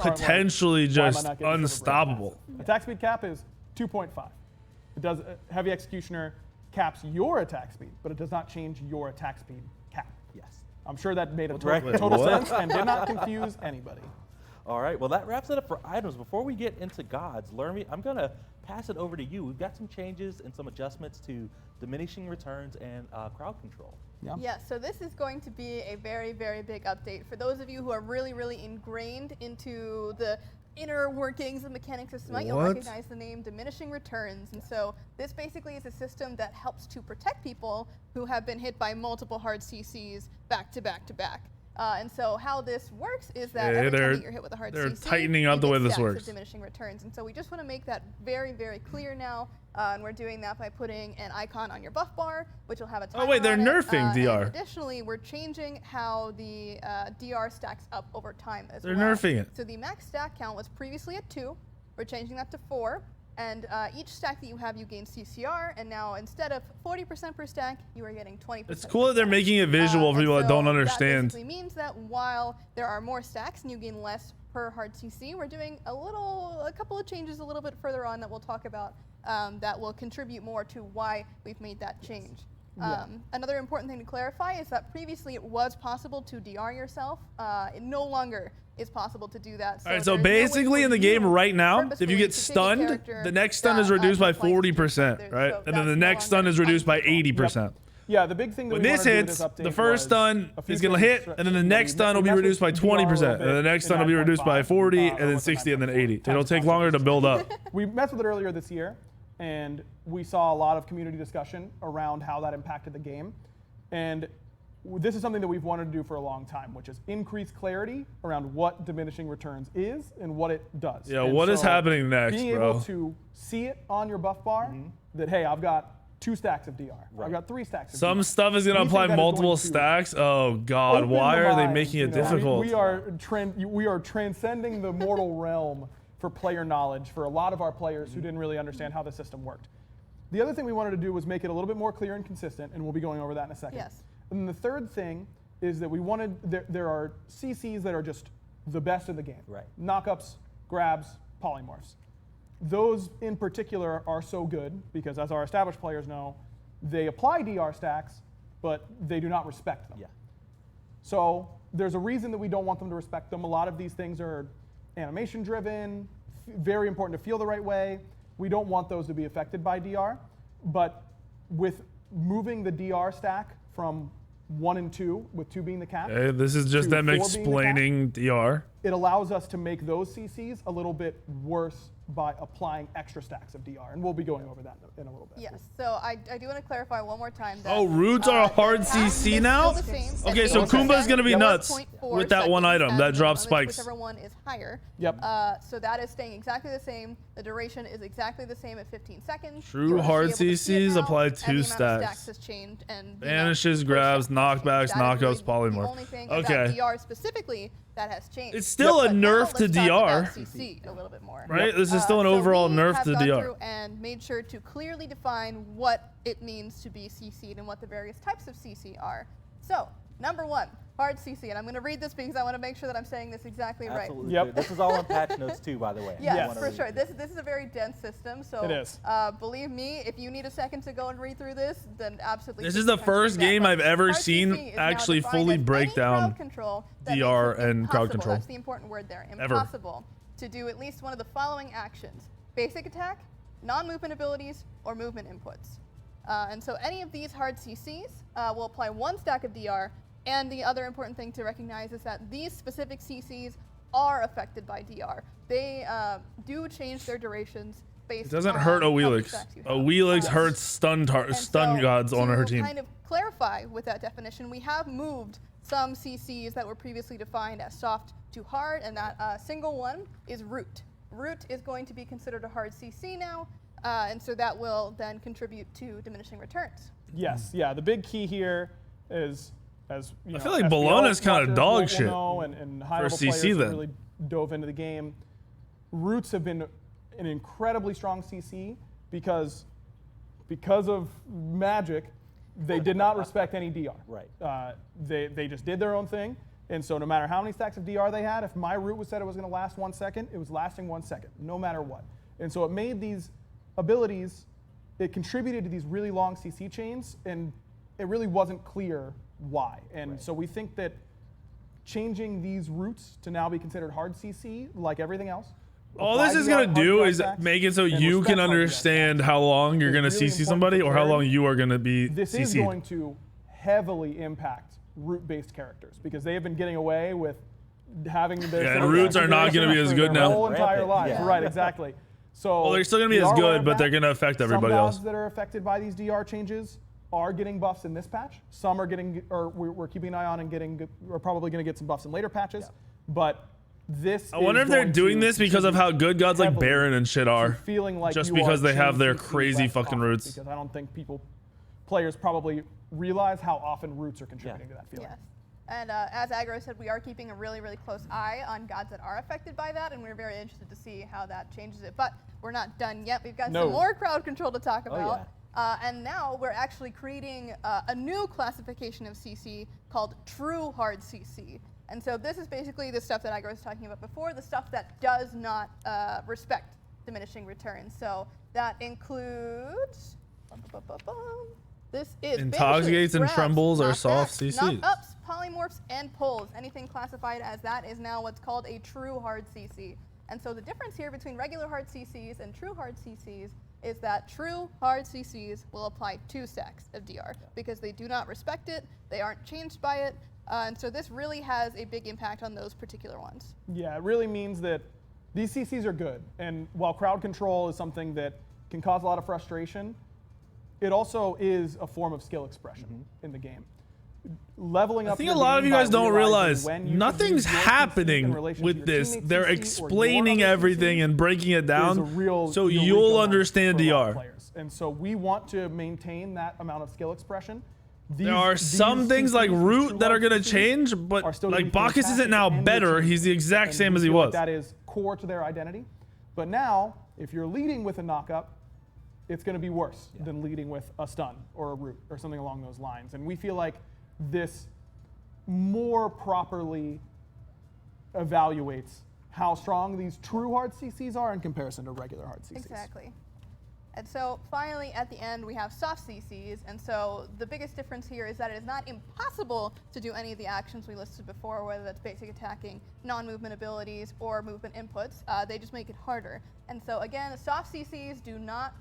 potentially like, just unstoppable. Attack speed cap is 2.5. It does Heavy Executioner caps your attack speed, but it does not change your attack speed cap. Yes. I'm sure that made a total sense and did not confuse anybody. All right, well, that wraps it up for items. Before we get into gods, Lermy, I'm going to pass it over to you. We've got some changes and some adjustments to Diminishing Returns and crowd control. Yeah, so this is going to be a very, very big update. For those of you who are really, really ingrained into the inner workings and mechanics of Smite, you'll recognize the name Diminishing Returns. And so this basically is a system that helps to protect people who have been hit by multiple hard CCs back to back to back. And so how this works is that every time that you're hit with a hard CC, they're tightening up the way this works. Diminishing Returns. And so we just want to make that very, very clear now. And we're doing that by putting an icon on your buff bar, which will have a timer. Oh wait, they're nerfing DR. Additionally, we're changing how the DR stacks up over time as well. They're nerfing it. So the max stack count was previously at 2. We're changing that to 4. And each stack that you have, you gain CCR, and now instead of 40% per stack, you are getting 20%. It's cool that they're making it visual for people that don't understand. That basically means that while there are more stacks and you gain less per hard CC, we're doing a couple of changes a little bit further on that we'll talk about that will contribute more to why we've made that change. Another important thing to clarify is that previously it was possible to DR yourself. It no longer is possible to do that. All right, so basically in the game right now, if you get stunned, the next stun is reduced by 40%, right? And then the next stun is reduced by 80%. Yeah, the big thing that when we this wanted to do with hits, this update the first stun is going to hit, and then the next stun will be reduced by 20%, and the next stun will be reduced by 40, and then 60, and then 80. It'll take longer to build up. We messed with it earlier this year, and we saw a lot of community discussion around how that impacted the game. And this is something that we've wanted to do for a long time, which is increase clarity around what diminishing returns is and what it does. Yeah, and what is happening next, being bro? able to see it on your buff bar that, hey, I've got 2 stacks of DR. Right. I've got 3 stacks of Some DR. stuff is going to apply multiple stacks. Oh, God. Why are they making it difficult? We are transcending the mortal realm for player knowledge for a lot of our players who didn't really understand how the system worked. The other thing we wanted to do was make it a little bit more clear and consistent, and we'll be going over that in a second. Yes. And then the third thing is that we wanted, there are CCs that are just the best of the game. Right. Knockups, grabs, polymorphs. Those in particular are so good because, as our established players know, they apply DR stacks, but they do not respect them. Yeah. So there's a reason that we don't want them to respect them. A lot of these things are animation driven, very important to feel the right way. We don't want those to be affected by DR, but with moving the DR stack from 1 and 2, with 2 being the cap. Okay, this is just them 4 being the explaining DR. It allows us to make those CCs a little bit worse by applying extra stacks of DR, and we'll be going over that in a little bit. Yes, so I do want to clarify one more time that Roots are a hard the cap CC is now? still the same at Okay, so 80%, Kumba's going to be nuts 0.4 with that one seconds item as that the drops limit, spikes. Whichever one is higher. Yep. So that is staying exactly the same. The duration is exactly the same at 15 seconds. True You'll be hard able to see it CCs now, apply and 2 the amount of stacks. stacks has changed, and the Banishes, amount of grabs, stacks has changed. knockbacks, That is knockouts, really the polymorph. only thing Okay. about DR specifically that has changed. It's still a But now nerf to let's talk DR. about CC a little bit more. Right? This is still an overall we nerf have to gone DR. through and made sure to clearly define what it means to be CC'd and what the various types of CC are. So, number 1, hard CC, and I'm going to read this because I want to make sure that I'm saying this exactly right. Absolutely. Yep. Dude. This is all on patch notes too, by the way. Yes, Yes. for sure. This is a very dense system, so It is. believe me, if you need a second to go and read through this, then absolutely. This take is your the time to do first that. game But I've ever hard seen CC is now actually defined fully as break any down crowd control that DR makes it and crowd impossible, control. That's the important word there. Ever. Impossible to do at least one of the following actions: basic attack, non-movement abilities, or movement inputs. And so any of these hard CCs will apply 1 stack of DR. And the other important thing to recognize is that these specific CCs are affected by DR. They do change their durations based It doesn't on hurt how many Awelix. stacks you have. Awelix hurts stun And gods on her to team. kind of clarify with that definition, we have moved some CCs that were previously defined as soft to hard, and that single one is root. Root is going to be considered a hard CC now, and so that will then contribute to diminishing returns. Yes, yeah. The big key here is, as you know, feel like SPL Bologna's kinda watchers dog will shit know, and high for level CC players who then. really dove into the game. Roots have been an incredibly strong CC because of magic, they did not respect any DR. Right. They just did their own thing, and so no matter how many stacks of DR they had, if my root was said it was going to last 1 second, it was lasting 1 second, no matter what. And so it made these abilities, it contributed to these really long CC chains, and it really wasn't clear why. And Right. so we think that changing these roots to now be considered hard CC, like everything else. All apply this is DR, going to hard do DR is stacks, make it so and you respect can hard DR understand stacks. how long you're going to It's really CC somebody important or for how long clarity. you are going to be This is CC'd. going to heavily impact root-based characters because they have been getting away with having their Yeah, and roots are not gonna be as good their now. whole entire Rampant, lives. yeah. Right, exactly. So Well, they're still going to be we as are aware good, of but that. they're going to affect everybody Some else. gods that are affected by these DR changes are getting buffs in this patch. Some are getting, or we're keeping an eye on and getting, we're probably going to get some buffs in later patches. Yeah. But this I wonder if they're doing this because of how good gods like Baron and shit are. Feeling like just you because are they have chain their CC crazy less fucking often, roots. Because I don't think players probably realize how often roots are contributing to that feeling. Yes. And as Aggro said, we are keeping a really, really close eye on gods that are affected by that, and we're very interested to see how that changes it. But we're not done yet. We've got some more crowd control to talk about. And now we're actually creating a new classification of CC called True Hard CC. And so this is basically the stuff that Aggro was talking about before, the stuff that does not respect diminishing returns. So that includes... This is Intoxicates and grabs, trembles are knockbacks, soft CCs. Knock-ups, polymorphs, and pulls. Anything classified as that is now what's called a true hard CC. And so the difference here between regular hard CCs and true hard CCs is that true hard CCs will apply 2 stacks of DR because they do not respect it, they aren't changed by it, and so this really has a big impact on those particular ones. Yeah, it really means that these CCs are good, and while crowd control is something that can cause a lot of frustration, it also is a form of skill expression in the game. Leveling up. I think a lot of you guys don't realize nothing's happening with this. They're explaining everything and breaking it down so you'll understand DR. And so we want to maintain that amount of skill expression. There are some things like Root that are going to change, but like Bacchus isn't now better. He's the exact same as he was. That is core to their identity. But now, if you're leading with a knockup, it's going to be worse than leading with a stun or a Root or something along those lines. And we feel like this more properly evaluates how strong these true hard CCs are in comparison to regular hard CCs. Exactly. And so finally, at the end, we have soft CCs. And so the biggest difference here is that it is not impossible to do any of the actions we listed before, whether that's basic attacking, non-movement abilities, or movement inputs. They just make it harder. And so again, soft CCs do not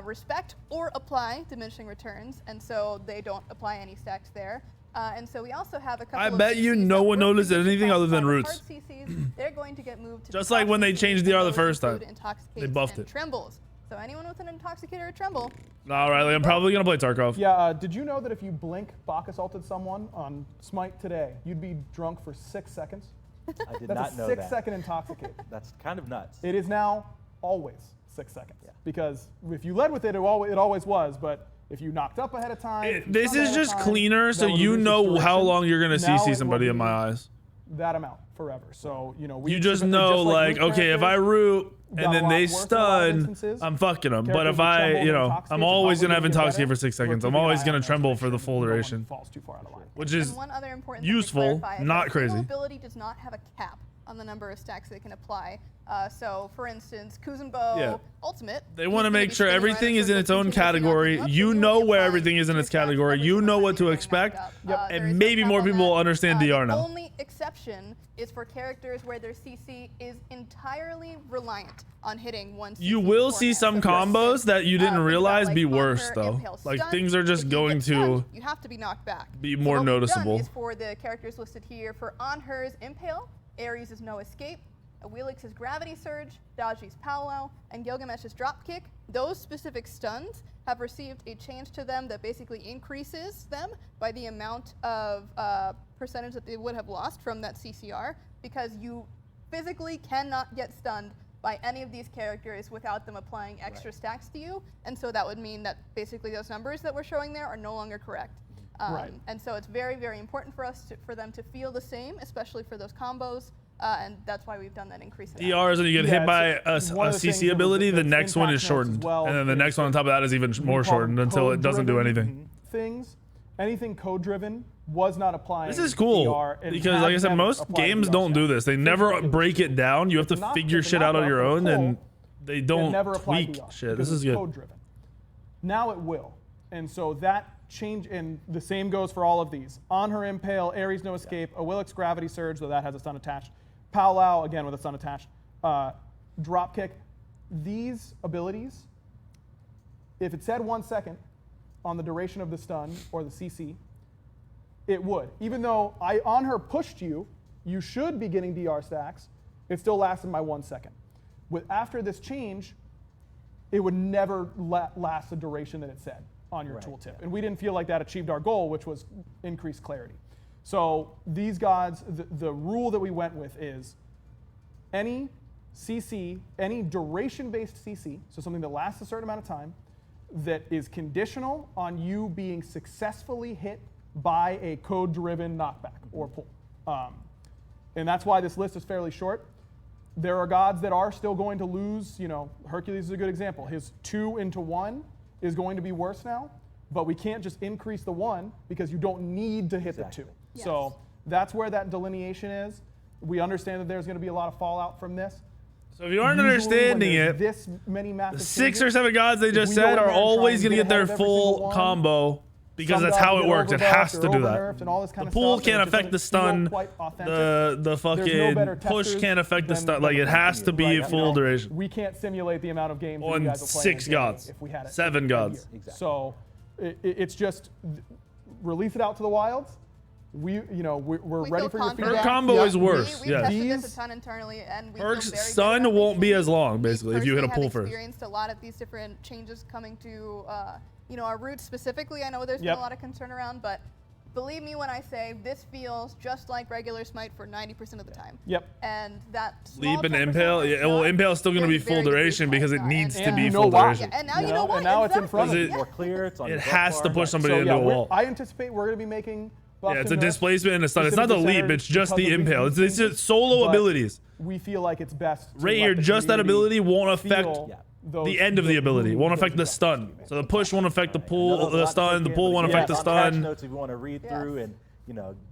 respect or apply diminishing returns, and so they don't apply any stacks there. And so we also have a couple I of bet you CCs no that one work noticed with anything other than hard Roots. CCs. They're going to get moved to Just the like when they soft changed CCs, DR the those first time. include Intoxicates They buffed and it. Trembles. So anyone with an Intoxicator or Tremble. All right, I'm probably going to play Tarkov. Yeah, did you know that if you blink Bacchus ulted someone on Smite today, you'd be drunk for 6 seconds? I did That's not a know 6-second intoxicate. That's kind of nuts. It is now always 6 seconds. Because if you led with it, it always was, but if you knocked up ahead of time, This is just cleaner, so you know how long you're going to CC somebody in my eyes. That amount forever. So, you know, You just know, like, okay, if I root and then they stun, I'm fucking them. But if I, you know, I'm always going to have Intoxicate for 6 seconds. I'm always going to Tremble for the full duration. Which is one other important useful, thing to clarify is not that crazy. single ability does not have a cap on the number of stacks they can apply. So, for instance, Kuzenbo Ultimate. They want to make sure everything is in its own category. You know where everything is in its category. You know what to expect. And maybe more people will understand DR now. The only exception is for characters where their CC is entirely reliant on hitting one CC. You will see some combos that you didn't realize be worse, though. Like, things are just going to you have to be knocked back. be more noticeable. Is for the characters listed here. For On Her's Impale, Ares is No Escape, Awilix's Gravity Surge, Daji's Powwow, and Gilgamesh's Dropkick. Those specific stuns have received a change to them that basically increases them by the amount of percentage that they would have lost from that CCR, because you physically cannot get stunned by any of these characters without them applying extra stacks to you, and so that would mean that basically those numbers that we're showing there are no longer correct. And so it's very, very important for us for them to feel the same, especially for those combos. And that's why we've done that increase. DR is when you get hit by a CC ability, the next one is shortened. And then the next one on top of that is even more shortened until it doesn't do anything. Anything code-driven was not applying. This is cool because, like I said, most games don't do this. They never break it down. You have to figure shit out on your own, and they don't tweak shit. This is good. Code-driven. Now it will. And so that change, and the same goes for all of these. On Her Impale, Ares No Escape, Awilix's Gravity Surge, though that has a stun attached. Powwow, again with a stun attached. Dropkick. These abilities, if it said 1 second on the duration of the stun or the CC, it would. Even though On Her pushed you, you should be getting DR stacks, it still lasted my 1 second. After this change, it would never last the duration that it said on your tooltip. And we didn't feel like that achieved our goal, which was increased clarity. So these gods, the rule that we went with is any CC, any duration-based CC, so something that lasts a certain amount of time, that is conditional on you being successfully hit by a code-driven knockback or pull. And that's why this list is fairly short. There are gods that are still going to lose. You know, Hercules is a good example. His 2 into 1 is going to be worse now, but we can't just increase the 1 because you don't need to hit the 2. Yes. So that's where that delineation is. We understand that there's going to be a lot of fallout from this. So if you aren't understanding it, this many massive the 6 or changes, 7 gods they just said are always going to get their full combo Because that's how it works. It has to do that. The pool can't affect the stun. The fucking push can't affect the stun. Like, it has to be full duration. We can't simulate the amount of games that you On guys are playing 6 gods. if we had it 7 gods. Exactly. So it's just release it out to the wilds. We're ready for your feedback. Her combo is worse. We tested this a ton internally, and we Herc's stun won't be as long, basically, if you hit a pull first. Experienced a lot of these different changes coming to our roots specifically. I know there's been a lot of concern around, but believe me when I say this feels just like regular Smite for 90% of the time. Yep. And that Leap and Impale, Impale is still going to be full duration because it needs to be full duration. And now you know why. And now it's in front of you. More clear. It has to push somebody into a wall. I anticipate we're going to be making. Yeah, it's a displacement and a stun. It's not the leap, it's just the Impale. It's just solo abilities. We feel like it's best. Right here, just that ability won't affect the end of the ability. Won't affect the stun. So the push won't affect the pull, the stun. The pull won't affect the stun. Notes if you want to read through and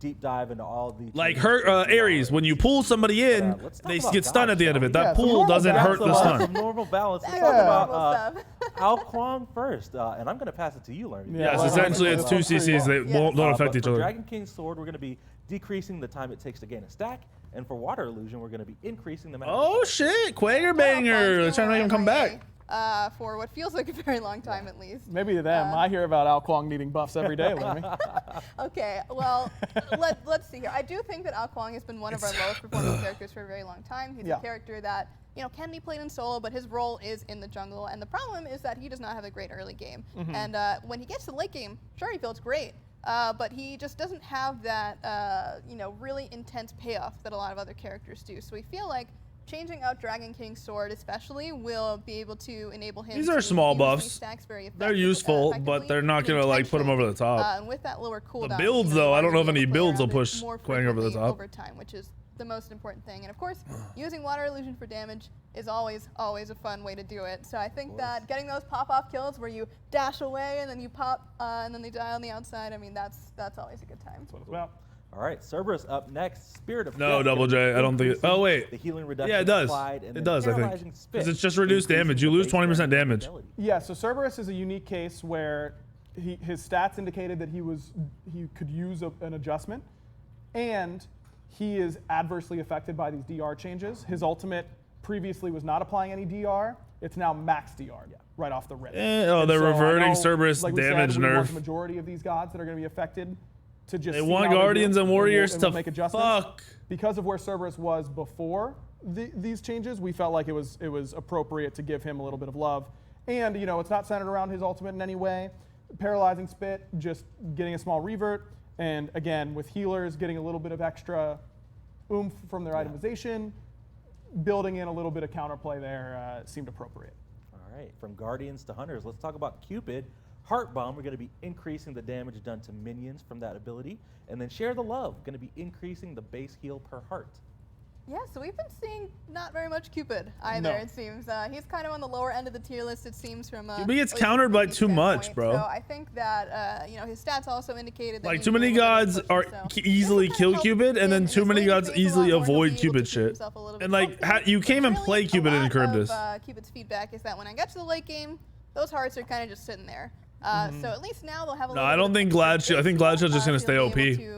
deep dive into all the. Like Ares, when you pull somebody in, they get stunned at the end of it. That pull doesn't hurt the stun. Normal balance. Let's talk about Ao Kuang first, and I'm going to pass it to you, Larry. Yes, essentially it's 2 CCs that don't affect each other. For Dragon King's sword, we're going to be decreasing the time it takes to gain a stack, and for Water Illusion, we're going to be increasing the amount. Oh shit, Quagger Banger! They're trying to make him come back. For what feels like a very long time at least. Maybe to them. I hear about Ao Kuang needing buffs every day, Lemmy. Okay, well, let's see here. I do think that Ao Kuang has been one of our lowest performing characters for a very long time. He's a character that can be played in solo, but his role is in the jungle. And the problem is that he does not have a great early game. And when he gets to the late game, sure, he feels great. But he just doesn't have that, really intense payoff that a lot of other characters do. So we feel like changing out Dragon King's sword especially will be able to enable him. These are small buffs. They're useful, but they're not going to put him over the top. And with that lower cooldown. The builds though, I don't know if any builds will push Quang over the top. Over time, which is the most important thing. And of course, using Water Illusion for damage is always a fun way to do it. So I think that getting those pop-off kills where you dash away and then you pop and then they die on the outside, I mean, that's always a good time. That's what it's about. All right, Cerberus up next. Spirit of No, Double J. I don't think it. Oh wait. The healing reduction. Yeah, it does. It does, I think. Because it's just reduced damage. You lose 20% damage. Yeah. So Cerberus is a unique case where his stats indicated that he could use an adjustment, and he is adversely affected by these DR changes. His ultimate previously was not applying any DR. It's now max DR right off the rip. They're reverting Cerberus damage nerf. The majority of these gods that are going to be affected. To just they want Guardians and Warriors to make adjustments. Fuck. Because of where Cerberus was before these changes, we felt like it was appropriate to give him a little bit of love. And it's not centered around his ultimate in any way. Paralyzing Spit, just getting a small revert, and again with healers getting a little bit of extra oomph from their itemization, building in a little bit of counterplay there seemed appropriate. All right, from Guardians to Hunters, let's talk about Cupid. Heart Bomb, we're going to be increasing the damage done to minions from that ability. And then Share the Love, going to be increasing the base heal per heart. Yeah, so we've been seeing not very much Cupid either, it seems. He's kind of on the lower end of the tier list, it seems, from Cupid gets countered by too much, bro. So I think that, his stats also indicated that... Like, too many gods are easily kill Cupid, and then too many gods easily avoid Cupid shit. And, like, you can't even play Cupid in Charybdis. Cupid's feedback is that when I get to the late game, those hearts are kind of just sitting there. So at least now they'll have a little I don't think Glad Shield. I think Glad Shield's just going to stay OP.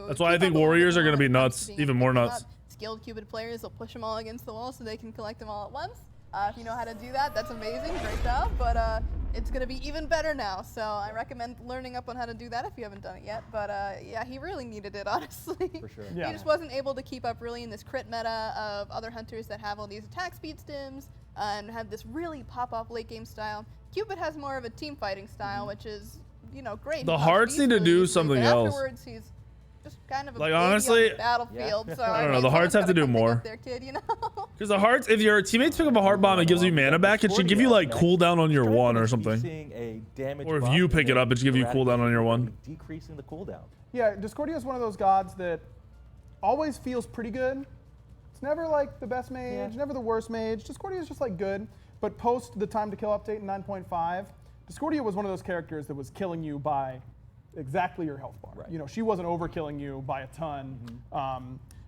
That's why I think Warriors are going to be nuts, even more nuts. Skilled Cupid players will push them all against the wall so they can collect them all at once. If you know how to do that, that's amazing. Great job. But it's going to be even better now. So I recommend learning up on how to do that if you haven't done it yet. But yeah, he really needed it, honestly. For sure. He just wasn't able to keep up really in this crit meta of other hunters that have all these attack speed stims and have this really pop-off late game style. Cupid has more of a team fighting style, which is, great. The hearts need to do something else. Afterwards, he's just kind of a like, honestly, on the battlefield. So I don't know. The hearts have to do more. Because the hearts, if your teammates pick up a heart bomb, it gives you mana back. It should give you like cooldown on your one or something. Or if you pick it up, it should give you cooldown on your one. Decreasing the cooldown. Yeah, Discordia is one of those gods that always feels pretty good. It's never like the best mage, never the worst mage. Discordia is just like good. But post the time to kill update in 9.5, Discordia was one of those characters that was killing you by exactly your health bar. Right. She wasn't overkilling you by a ton.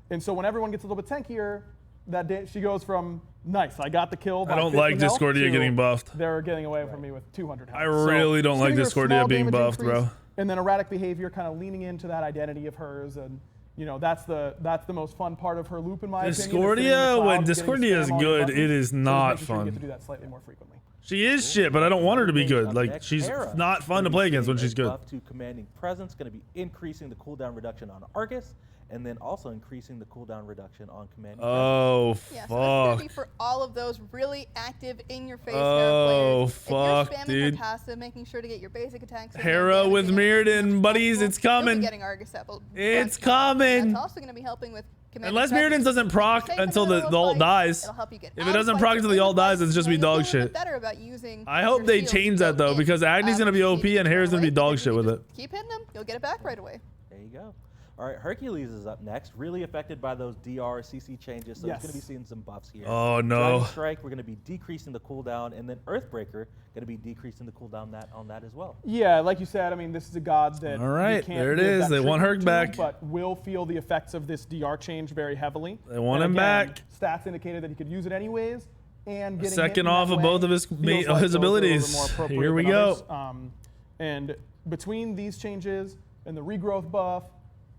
And so when everyone gets a little bit tankier, that day she goes from nice, I got the kill. I don't like Discordia getting buffed. They're getting away from me with 200 health. I really don't like Discordia being buffed, bro. and then erratic behavior, kind of leaning into that identity of hers, and that's the most fun part of her loop in my opinion. Discordia, when Discordia is good, it is not Sure fun. you get to do that slightly more frequently. She is shit, but I don't want her to be good. Like, she's not fun to play against when she's good. Buff to commanding presence, going to be increasing the cooldown reduction on Argus, and then also increasing the cooldown reduction on commanding presence. Yeah, Fuck. so that's gonna be for all of those really active, in-your-face Oh, Hera players. fuck, if you're spamming dude. her passive, making sure to get your basic attacks. Hera with Mirrodin, buddies, it's coming. Getting Argus up. It's coming. That's also going to be helping with Unless Mirrodin doesn't proc until the ult dies. If it doesn't proc until the ult dies, it's just be dog shit. I hope they change that though, because Agni's gonna be OP and Hera's gonna be dog shit with it. Keep hitting them, you'll get it back right away. There you go. All right, Hercules is up next. Really affected by those DR CC changes, so it's going to be seeing some buffs here. Oh no! Dragon Strike, we're going to be decreasing the cooldown, and then Earthbreaker going to be decreasing the cooldown on that as well. Yeah, like you said, I mean, this is a god that all right, there it is. They want Herc back, but will feel the effects of this DR change very heavily. They want him back. Stats indicated that he could use it anyways, and getting second off of both of his abilities. Here we go. And between these changes and the regrowth buff,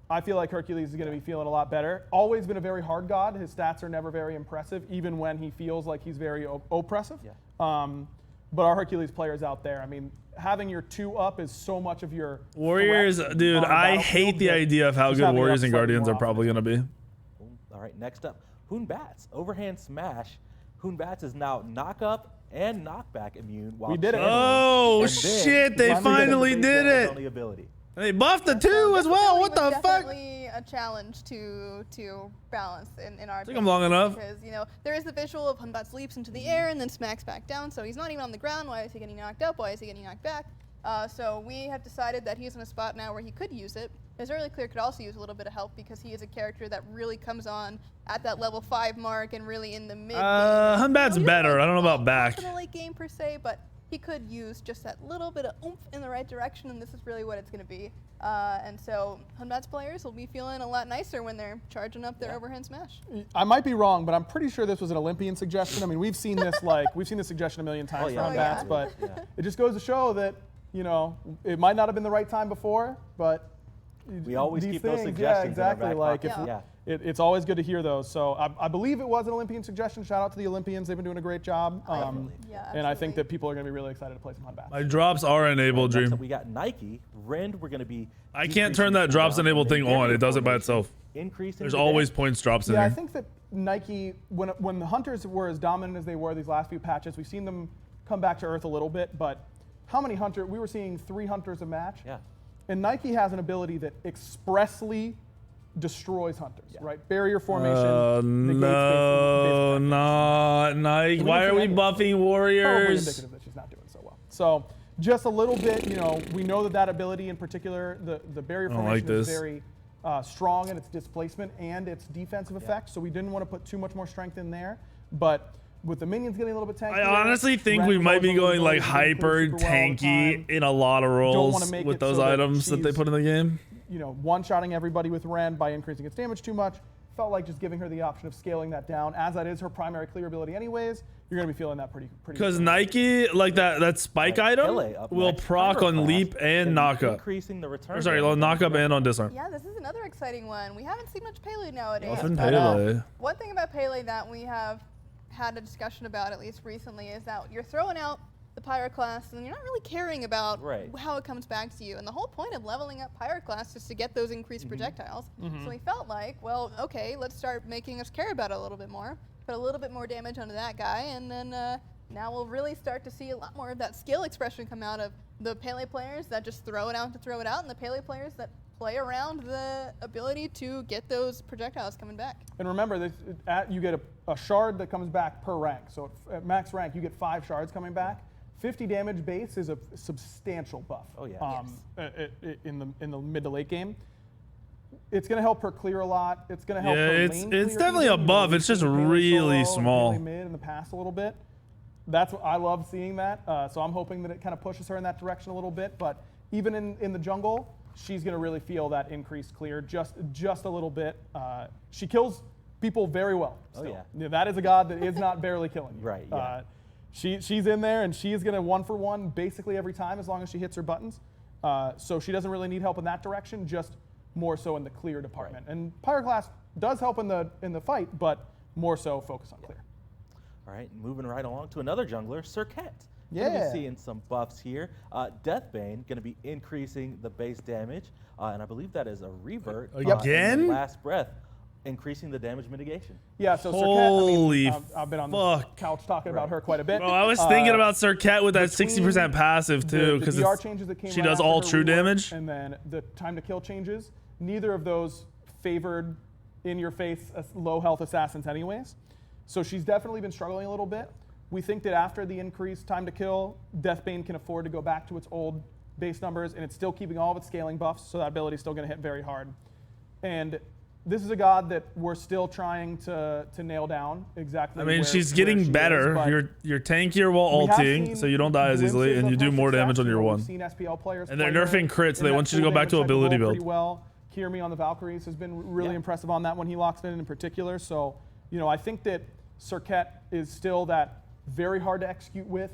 I feel like Hercules is going to be feeling a lot better. Always been a very hard god. His stats are never very impressive, even when he feels like he's very oppressive. Yeah. But our Hercules players out there, I mean, having your 2 up is so much of your Warriors, dude, I hate the idea of how good Warriors and Guardians are probably going to be. All right, next up, Hoon Bats. Overhand Smash. Hoon Bats is now knock up and knockback immune. We did it. Oh, shit, they finally did it. On the ability. They buffed the 2 as well. What the fuck? Definitely a challenge to balance in our. Took him long enough. Because there is the visual of Hunbat's leaps into the air and then smacks back down. So he's not even on the ground. Why is he getting knocked up? Why is he getting knocked back? So we have decided that he's in a spot now where he could use it. His early clear could also use a little bit of help because he is a character that really comes on at that level 5 mark and really in the mid. Hunbat's better. I don't know about back. In the late game per se, but he could use just that little bit of oomph in the right direction, and this is really what it's going to be. And so Hunbat's players will be feeling a lot nicer when they're charging up their overhand smash. I might be wrong, but I'm pretty sure this was an Olympian suggestion. I mean, we've seen this suggestion a million times for Hunbat's, but it just goes to show that it might not have been the right time before, but we always keep those suggestions. Yeah, exactly. Like it's always good to hear those. So I believe it was an Olympian suggestion. Shout out to the Olympians; they've been doing a great job. And I think that people are going to be really excited to play some Hunbat. My drops are enabled, Dream. We got Nike, Rend. We're going to be. I can't turn that drops enabled thing on. It does it by itself. There's always points drops in here. Yeah, I think that Nike, when the Hunters were as dominant as they were these last few patches, we've seen them come back to earth a little bit. But how many Hunters? We were seeing 3 Hunters a match. Yeah. And Nike has an ability that expressly destroys Hunters, right? Barrier formation. No, not Nike. Why are we buffing Warriors? Probably indicative that she's not doing so well. So just a little bit, we know that ability in particular, the barrier formation is very strong in its displacement and its defensive effects. So we didn't want to put too much more strength in there. But with the minions getting a little bit tanky, I honestly think we might be going like hyper tanky in a lot of roles with those items that they put in the game. One-shotting everybody with Ren by increasing its damage too much. Felt like just giving her the option of scaling that down, as that is her primary clear ability anyways. You're going to be feeling that pretty. Because Nike, like that spike item, will proc on leap and knock up. Increasing the return. Sorry, knock up and on disarm. Yeah, this is another exciting one. We haven't seen much Pele nowadays. Nothing Pele. One thing about Pele that we have had a discussion about, at least recently, is that you're throwing out the Pyro class and you're not really caring about how it comes back to you. And the whole point of leveling up Pyro class is to get those increased projectiles. So we felt like, well, okay, let's start making us care about it a little bit more. Put a little bit more damage onto that guy, and then now we'll really start to see a lot more of that skill expression come out of the Pele players that just throw it out to throw it out, and the Pele players that play around the ability to get those projectiles coming back. And remember, you get a shard that comes back per rank. So at max rank, you get 5 shards coming back. 50 damage base is a substantial buff. Oh yeah. In the mid to late game. It's going to help her clear a lot. It's going to help her lane it's clear definitely a buff. It's just really small. Really mid in the past a little bit. That's what I love seeing that. So I'm hoping that it kind of pushes her in that direction a little bit. But even in the jungle, she's going to really feel that increased clear just a little bit. She kills people very well. Still. Oh yeah. That is a god that is not barely killing you. Right. Yeah. She's in there and she is going to 1-for-1 basically every time as long as she hits her buttons. So she doesn't really need help in that direction, just more so in the clear department. And Pyroclast does help in the fight, but more so focus on clear. All right, moving right along to another jungler, Cirquette. Yeah. Going to be seeing some buffs here. Deathbane going to be increasing the base damage, and I believe that is a revert. Again? Last breath, increasing the damage mitigation. Yeah, so Holy Cirquette, I've been on the couch talking about her quite a bit. Bro, I was thinking about Cirquette with that 60% passive too, because she does all true damage. And then the time to kill changes. Neither of those favored in-your-face low-health assassins anyways. So she's definitely been struggling a little bit. We think that after the increased time to kill, Deathbane can afford to go back to its old base numbers, and it's still keeping all of its scaling buffs, so that ability is still going to hit very hard. And this is a god that we're still trying to nail down exactly. I mean, she's getting better. You're tankier while ulting, so you don't die as easily, and you do more damage on your one. We've seen SPL players and they're nerfing crits. They want you to go back to ability build. Well, Kirmi on the Valkyries has been really impressive on that when he locks in particular. So, I think that Cirquette is still that very hard to execute with,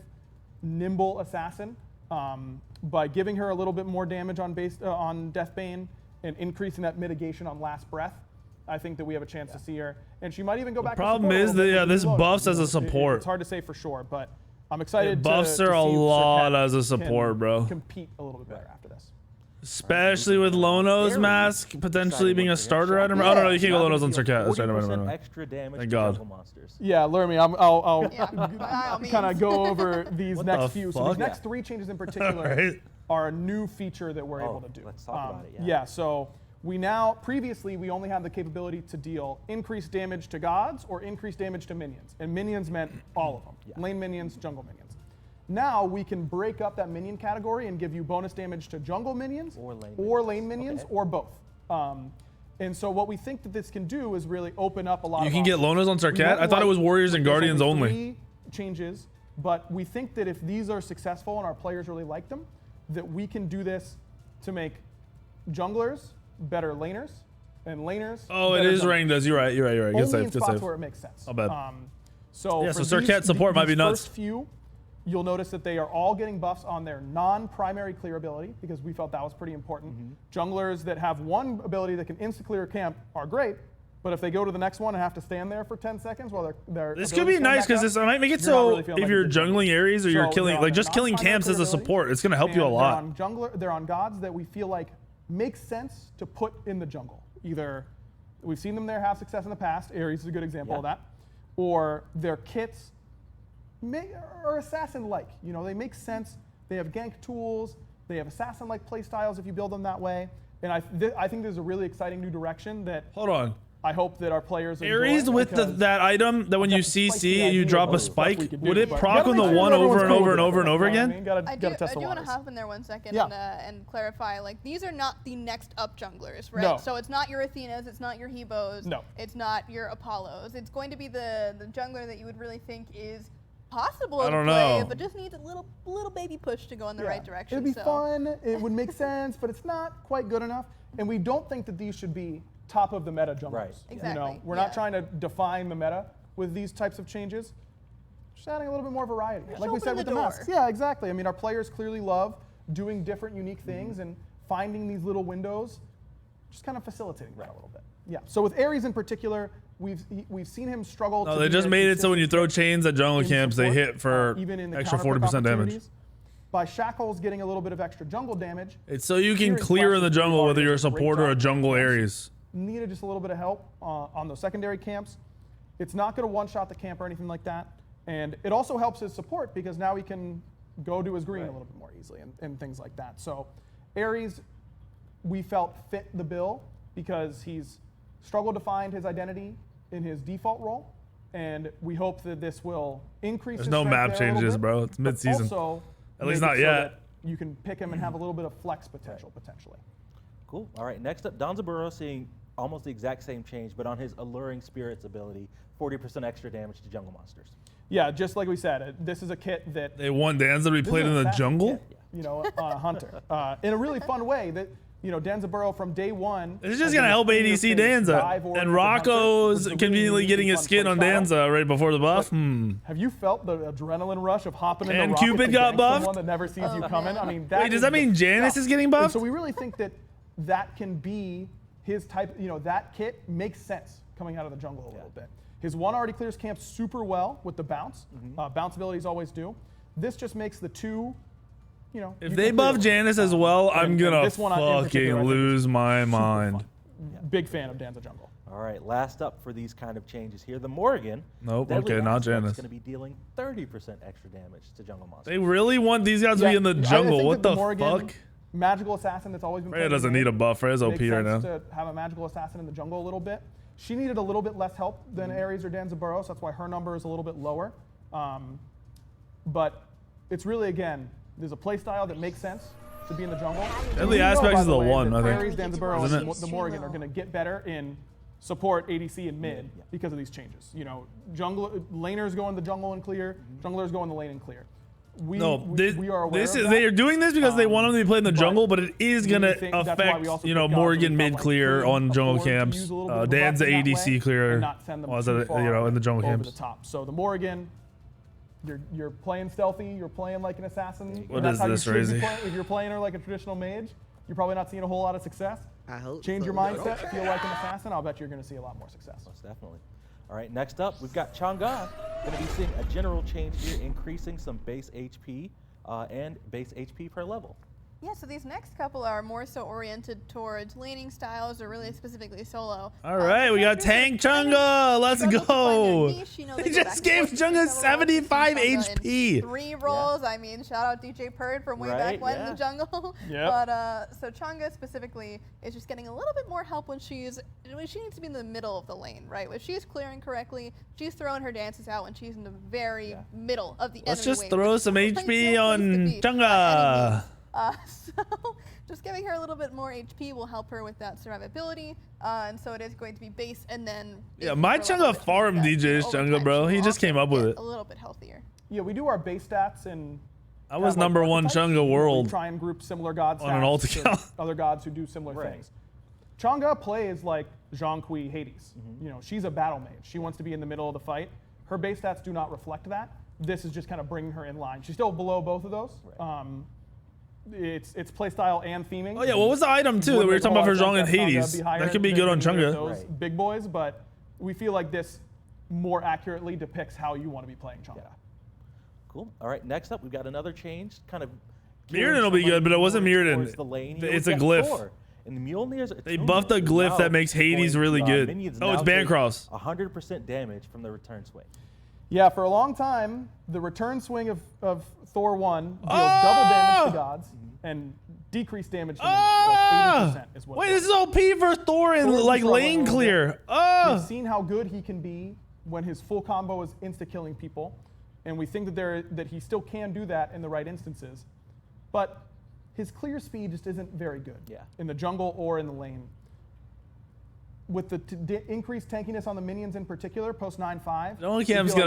nimble assassin. By giving her a little bit more damage on Deathbane and increasing that mitigation on Last Breath, I think that we have a chance to see her. And she might even go back to support. The problem is that, this buffs as a support. It's hard to say for sure, but I'm excited it buffs to her a see lot as a support, bro. Compete a little bit better after this. Especially with Lono's mask potentially being a starter item. I don't know, you can't go Lono's on Cirquette. That's right. Extra damage Thank to God. jungle monsters. Yeah, Lermy, I'll kind of go over these next few. So these next 3 changes in particular are a new feature that we're able to do. Let's talk about it. Yeah, so previously we only had the capability to deal increased damage to gods or increased damage to minions. And minions meant all of them. Lane minions, jungle minions. Now we can break up that minion category and give you bonus damage to jungle minions or lane minions or both. And so what we think that this can do is really open up a lot of You can get Lonas on Cirquette? I thought it was Warriors and Guardians only. 3 changes, but we think that if these are successful and our players really like them, that we can do this to make junglers better laners and laners. Oh, it is ranked as. You're right. Only in spots where it makes sense. I'll bet. So Cirquette support might be nuts. First few, you'll notice that they are all getting buffs on their non-primary clear ability because we felt that was pretty important. Junglers that have one ability that can insta-clear camp are great, but if they go to the next one and have to stand there for 10 seconds while they're this could be nice because this might make it so if you're jungling Ares or you're killing just killing camps as a support, it's gonna help you a lot. They're on gods that we feel like makes sense to put in the jungle. Either we've seen them there have success in the past. Ares is a good example of that, or their kits are assassin-like. They make sense. They have gank tools. They have assassin-like playstyles if you build them that way. And I think there's a really exciting new direction that. Hold on. I hope that our players Ares with that item that when you CC you drop a spike, would it proc on the one over and over and over and over again? I do want to hop in there 1 second and clarify. Like, these are not the next up junglers, right? No. So it's not your Athenas, it's not your Hebos, no. It's not your Apollos. It's going to be the jungler that you would really think is possible I don't to play, know. but just needs a little baby push to go in the right direction. It'd be fun. It would make sense, but it's not quite good enough. And we don't think that these should be top of the meta junglers. Right. Exactly. We're not trying to define the meta with these types of changes. Just adding a little bit more variety, like we said with the masks. Yeah, exactly. I mean, our players clearly love doing different, unique things and finding these little windows, just kind of facilitating that a little bit. Yeah. So with Ares in particular, we've seen him struggle. No, they just made it so when you throw chains at jungle camps, they hit for even in the extra 40% damage. By Shackles getting a little bit of extra jungle damage. It's so you can clear in the jungle whether you're a support or a jungle Ares. Needed just a little bit of help on those secondary camps. It's not going to one-shot the camp or anything like that. And it also helps his support because now he can go to his green a little bit more easily and things like that. So Ares, we felt fit the bill because he's struggled to find his identity in his default role. And we hope that this will increase his There's no map changes, bit, bro. It's mid-season. At least not yet. You can pick him and have a little bit of flex potentially. Cool. All right, next up, Zaboro seeing almost the exact same change, but on his Alluring Spirits ability, 40% extra damage to jungle monsters. Yeah, just like we said, this is a kit that... They want Danza to be played in the jungle? Kit, Hunter. In a really fun way that You know, Zaboro from day one. It's just going to help ADC Danza. And Rocco's conveniently getting his skin on Danza right before the buff. Have you felt the adrenaline rush of hopping in the And Cupid got buffed? Someone that never sees you coming? I mean, wait, does that mean Janice is getting buffed? And so we really think that that can be his type, you know, that kit makes sense coming out of the jungle a little bit. His one already clears camp super well with the bounce. Bounce abilities always do. This just makes the two, you know. If they buff Janice as well, I'm gonna fucking lose my mind. Big fan of Danza Jungle. All right, last up for these kind of changes here, the Morrigan. Nope, okay, not Janice. Is going to be dealing 30% extra damage to jungle monsters. They really want these guys to be in the jungle. What the Morrigan, fuck? Magical assassin that's always been. Freya doesn't need a buff. Freya's OP right now. To have a magical assassin in the jungle a little bit. She needed a little bit less help than Ares or Zaboro, so that's why her number is a little bit lower. But it's really, again, there's a play style that makes sense to be in the jungle. Deadly Aspects is the one, I think. Ares, Zaboro, and the Morrigan are going to get better in support, ADC, and mid because of these changes. You know, laners go in the jungle and clear, junglers go in the lane and clear. We are aware of that. They are doing this because they want them to be playing in the jungle, but it is going to affect, you know, Morrigan mid clear on jungle camps, Danza ADC clear, you know, in the jungle camps. So the Morrigan, you're playing stealthy, you're playing like an assassin. What is this, Razy? If you're playing her like a traditional mage, you're probably not seeing a whole lot of success. I hope Change your mindset, feel like an assassin, I'll bet you're going to see a lot more success. Most definitely. All right, next up, we've got Chang'e. Going to be seeing a general change here, increasing some base HP and base HP per level. Yeah, so these next couple are more so oriented towards laning styles or really specifically solo. All right, we got Tank Chang'e. Let's go. They just gave Chang'e 75 HP. 3 rolls. I mean, shout out DJ Purd from way back when in the jungle. But so Chang'e specifically is just getting a little bit more help when she needs to be in the middle of the lane, right? When she's clearing correctly, she's throwing her dances out when she's in the very middle of the enemy. Let's just throw some HP on Chang'e. So just giving her a little bit more HP will help her with that survivability. And so it is going to be base and then... Yeah, my Chang'e farm DJ's Chang'e, bro. He just came up with it. A little bit healthier. Yeah, we do our base stats and... I was number one Chang'e world. We try and group similar god stats on an alt account. Other gods who do similar things. Chang'e plays like Zhonghui Hades. You know, she's a battle mage. She wants to be in the middle of the fight. Her base stats do not reflect that. This is just kind of bringing her in line. She's still below both of those. It's playstyle and theming. Oh yeah, what was the item too that we were talking about for Zhong and Hades? That could be good on Chang'e. Those big boys, but we feel like this more accurately depicts how you want to be playing Chang'e. Cool. All right, next up, we've got another change. Kind of. Miradin will be good, but it wasn't Miradin. It's a glyph. And the Mjolnir's they buffed a glyph that makes Hades really good. Oh, it's Bancross. 100% damage from the return swing. Yeah, for a long time, the return swing of Thor 1 deals double damage to gods and decreased damage to them, like 80% is what. Wait, this is OP for Thor in like lane clear. We've seen how good he can be when his full combo is insta-killing people, and we think that he still can do that in the right instances. But his clear speed just isn't very good in the jungle or in the lane. With the increased tankiness on the minions in particular, post 9-5. All these camps are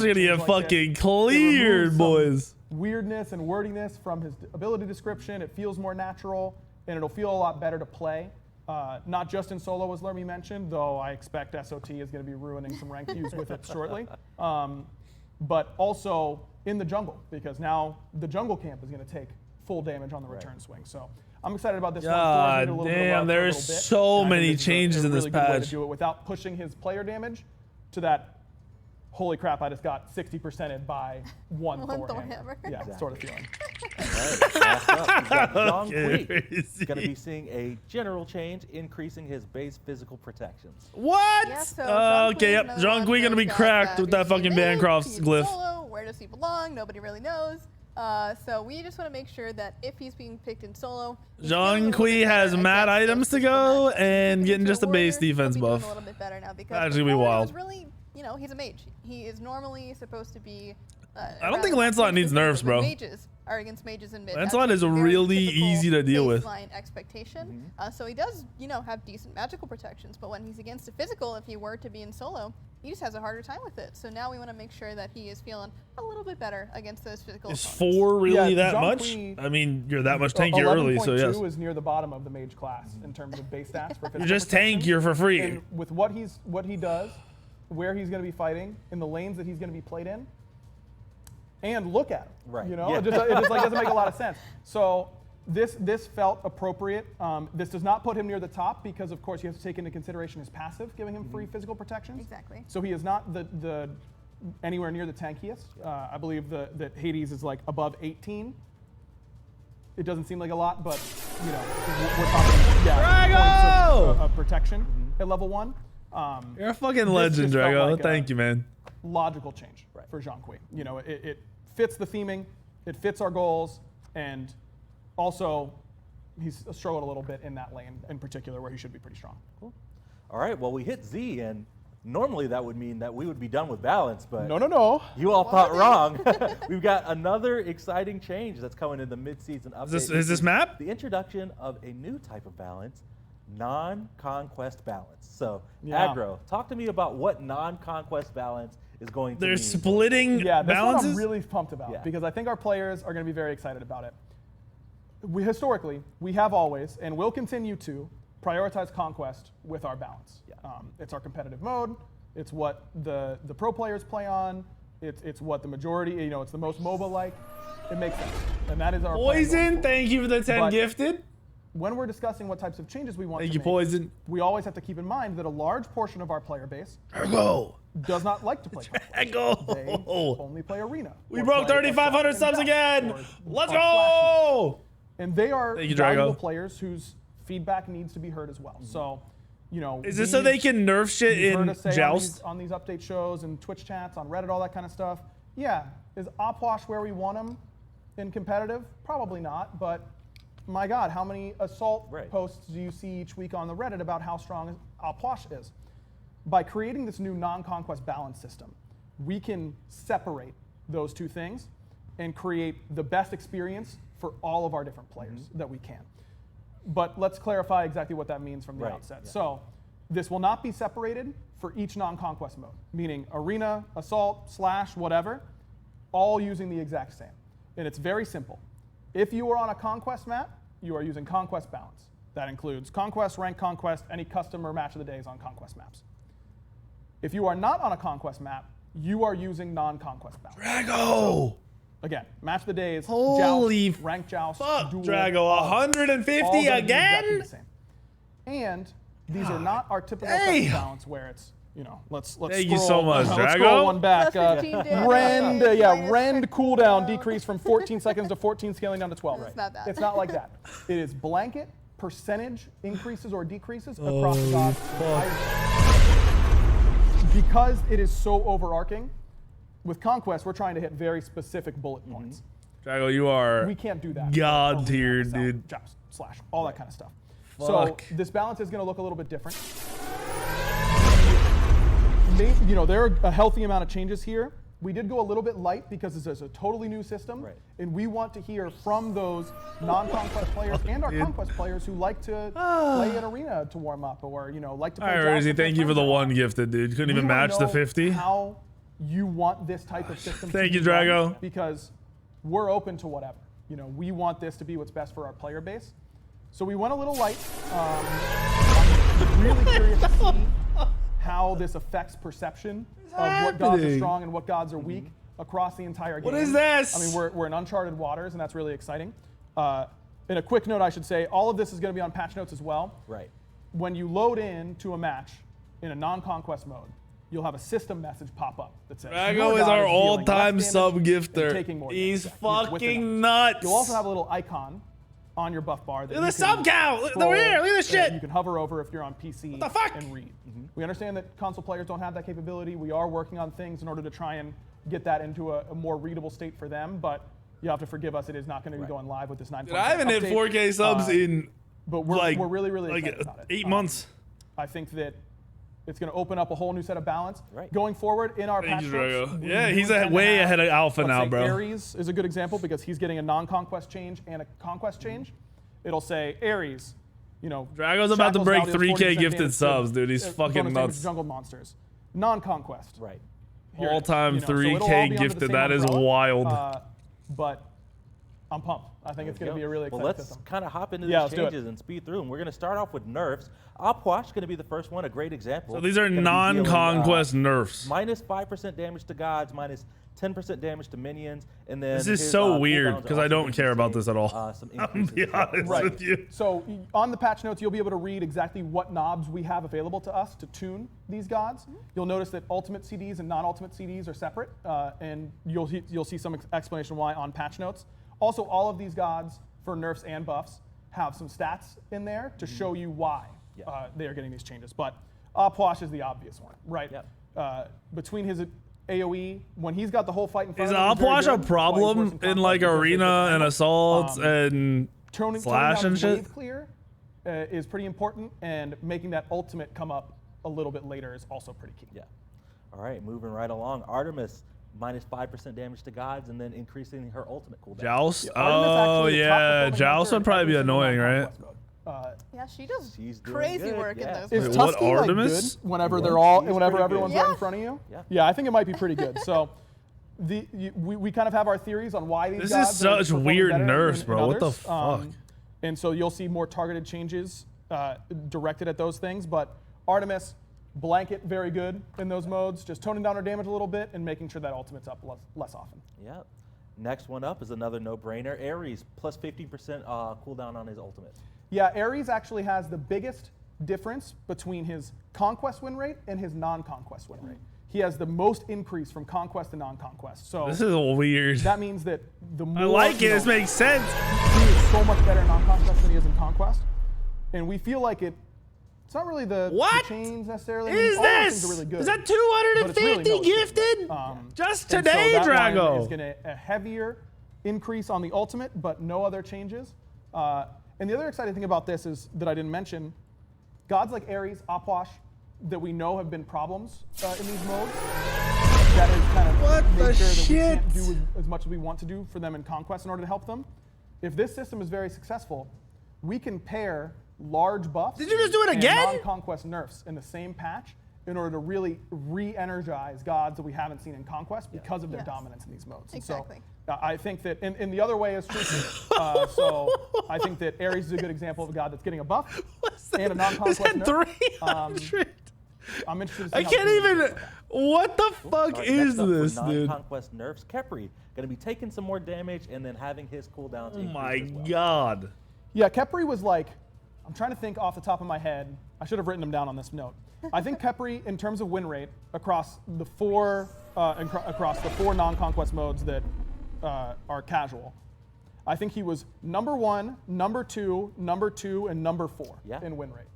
gonna get fucking cleared, boys. Weirdness and wordiness from his ability description. It feels more natural, and it'll feel a lot better to play. Not just in solo, as Lermy mentioned, though I expect SOT is going to be ruining some rank queues with it shortly. But also in the jungle, because now the jungle camp is going to take full damage on the return swing. So I'm excited about this one. Damn, there's so many changes in this patch. Way to do it without pushing his player damage to that. Holy crap! I just got 60%ed by one Thor hammer. Yeah, sort of feeling. All right, last up, we've got Zhonghui. He's going to be seeing a general change, increasing his base physical protections. What? Yeah, so okay, yep. Zhonghui going to be cracked with that fucking Bancroft's glyph. Solo, where does he belong? Nobody really knows. So we just want to make sure that if he's being picked in solo, Zhonghui has mad items to go and getting just a base defense buff. A little bit better now because that's gonna be wild. It was really you know, he's a mage. He is normally supposed to be. I don't think Lancelot needs nerfs, bro. Mages are against mages in mid. Lancelot is really easy to deal with. Baseline expectation. So he does, you know, have decent magical protections, but when he's against a physical, if he were to be in solo, he just has a harder time with it. So now we want to make sure that he is feeling a little bit better against those physical Is opponents. 4 really that Jean much? Qui, I mean, you're that much tankier early, so yes. 11.2 is near the bottom of the mage class in terms of base stats for physical You're just protection. tankier for free. And with what he does, where he's going to be fighting, in the lanes that he's going to be played in, and look at him. Right. You know, Yeah. it just like doesn't make a lot of sense. So this felt appropriate. This does not put him near the top because, of course, you have to take into consideration his passive, giving him free physical protections. Exactly. So he is not the anywhere near the tankiest. I believe that Hades is like above 18. It doesn't seem like a lot, but you know, we're talking points of protection at level 1. You're a fucking legend, Drago. Like Thank you, man. Logical change for Jean Qui. You know, it fits the theming, it fits our goals, and also he's struggled a little bit in that lane in particular where he should be pretty strong. Cool. All right, well, we hit Z, and normally that would mean that we would be done with balance, but No. you all thought wrong. We've got another exciting change that's coming in the mid-season update. Is this map? The introduction of a new type of balance, non-conquest balance. So, Yeah. Aggro, talk to me about what non-conquest balance is going to They're mean. splitting Yeah, that's balances? what I'm really pumped about because I think our players are going to be very excited about it. Historically, we have always, and will continue to, prioritize conquest with our balance. It's our competitive mode. It's what the pro players play on. It's what the majority, you know, it's the most MOBA-like. It makes sense. And that is our plan going Poison, forward. thank you for the 10 But gifted. When we're discussing what types of changes we want Thank to you, make, Poison. we always have to keep in mind that a large portion of our player base Go. does not like to play conquest. Go. They only play arena. We or broke play 3,500 Assault subs and again. Dash, or Let's Splash go. and they are Thank you, valuable Drago. players whose feedback needs to be heard as well. So, you know, Is this so they can nerf shit you've heard in us say Joust? on these update shows and Twitch chats, on Reddit, all that kind of stuff. Yeah, is Opwash where we want him in competitive? Probably not, but my God, how many assault posts do you see each week on the Reddit about how strong Opwash is? By creating this new non-conquest balance system, we can separate those two things and create the best experience for all of our different players that we can. But let's clarify exactly what that means from the outset. Yeah. So this will not be separated for each non-conquest mode, meaning arena, assault, slash, whatever, all using the exact same. And it's very simple. If you are on a conquest map, you are using conquest balance. That includes conquest, rank conquest, any custom or match of the days on conquest maps. If you are not on a conquest map, you are using non-conquest balance. Drago! So, again, match of the days, Holy joust, rank joust, fuck, duel, Drago, all 150 gonna be exactly again? the same. And these are not our typical type of balance where it's, you know, let's Thank scroll, you so much, let's Drago. scroll one back. Plus 15 damage. Rend cooldown decrease from 14 seconds to 14, scaling down to 12. It's not that. It's not like that. It is blanket percentage increases or decreases across God's because it is so overarching. With Conquest, we're trying to hit very specific bullet points. Drago, you are We can't do that. God tier, dude. Joust, slash, all that kind of stuff. Fuck. So this balance is going to look a little bit different. You know, there are a healthy amount of changes here. We did go a little bit light because this is a totally new system, and we want to hear from those non-conquest players and our conquest players who like to play an arena to warm up, or like to play. All right, Rizzy, thank you for the one gifted, dude. Couldn't even match the 50. How you want this type of system? Thank to you, be run, Drago. Because we're open to whatever. We want this to be what's best for our player base. So we went a little light. I'm really curious to see how this affects perception of what gods are strong and what gods are weak across the entire game. What is this? I mean, we're in uncharted waters, and that's really exciting. In a quick note, I should say, all of this is going to be on patch notes as well. Right. When you load in to a match in a non-conquest mode, you'll have a system message pop up that says, Drago is our all-time sub-gifter. He's fucking nuts. You'll also have a little icon on your buff bar. That Look at the sub count. Look over here. Look at this shit. You can hover over if you're on PC What the fuck? and read. We understand that console players don't have that capability. We are working on things in order to try and get that into a more readable state for them, but you have to forgive us. It is not going to be going live with this 9.0 Dude, I haven't hit 4K subs in but we're really excited about it. 8 months. I think that It's going to open up a whole new set of balance. Right. Going forward in our patch notes, yeah, he's way ahead of Alpha now, bro. Ares is a good example because he's getting a non-conquest change and a conquest change. It'll say Ares, Drago's about to break 3K gifted subs, dude. He's fucking nuts. Jungle monsters, non-conquest. Right. All-time 3K gifted. That is wild. But I'm pumped. I think it's going to be a really exciting system. Let's kind of hop into these changes and speed through them. We're going to start off with nerfs. Opwash is going to be the first one, a great example. So these are non-conquest nerfs. Minus 5% damage to gods, minus 10% damage to minions, and then this is so weird because I don't care about this at all. I'm be honest with you. So on the patch notes, you'll be able to read exactly what knobs we have available to us to tune these gods. You'll notice that ultimate CDs and non-ultimate CDs are separate, and you'll see some explanation why on patch notes. Also, all of these gods for nerfs and buffs have some stats in there to show you why they are getting these changes. But Opwash is the obvious one, right? Yep. Between his AoE, when he's got the whole fight in front of him. Is Opwash a problem in like arena and assaults and slash and shit? Wave clear is pretty important, and making that ultimate come up a little bit later is also pretty key. Yeah. All right, moving right along. Artemis, minus 5% damage to gods, and then increasing her ultimate cooldown. Joust? Oh, yeah. Joust would probably be annoying, right? Yeah, she does crazy work in those. Is Tusky Artemis? Good whenever everyone's right in front of you? Yeah, I think it might be pretty good. So we kind of have our theories on why these gods is such weird nerfs, bro. What the fuck? And so you'll see more targeted changes directed at those things. But Artemis, blanket, very good in those modes. Just toning down her damage a little bit and making sure that ultimate's up less often. Yep. Next one up is another no-brainer. Ares, plus 50% cooldown on his ultimate. Yeah, Ares actually has the biggest difference between his conquest win rate and his non-conquest win rate. He has the most increase from conquest to non-conquest. So this is weird. That means that the more I like it. This makes sense. He is so much better in non-conquest than he is in conquest, and we feel like it's not really the chains necessarily. Is this? Really good, is that 250 really gifted? Just today, so Drago. Is going to a heavier increase on the ultimate, but no other changes. And the other exciting thing about this is that I didn't mention, gods like Ares, Opwash, that we know have been problems in these modes. That is kind of made sure that we can't do as much as we want to do for them in Conquest in order to help them. If this system is very successful, we can pair large buffs. Did you just do it again? And non-Conquest nerfs in the same patch in order to really re-energize gods that we haven't seen in Conquest because of their dominance in these modes. Exactly. And so, I think that, and the other way is true. So I think that Ares is a good example of a god that's getting a buff and a non-conquest nerf. 300? I'm interested to see I can't even. What the fuck is this, dude? Non-conquest nerfs. Kepri going to be taking some more damage and then having his cooldowns. Oh my god. Yeah, Kepri was like, I'm trying to think off the top of my head. I should have written them down on this note. I think Kepri, in terms of win rate across the four non-conquest modes that are casual, I think he was number 1, number 2, number 2, and number 4 in win rate.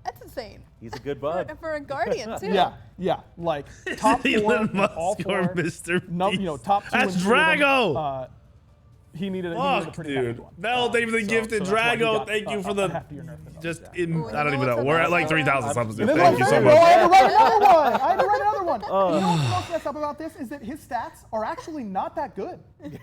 That's insane. He's a good bud. For a Guardian, too. Yeah, like top 4 all 4. Mr. Top 2 That's and Drago! He needed a pretty heavy one. No, thank you for the gifted Drago. Thank you for the I don't even know. We're at like 3,000 something. Thank you so much. I had to write another one. You know what's most messed up about this is that his stats are actually not that good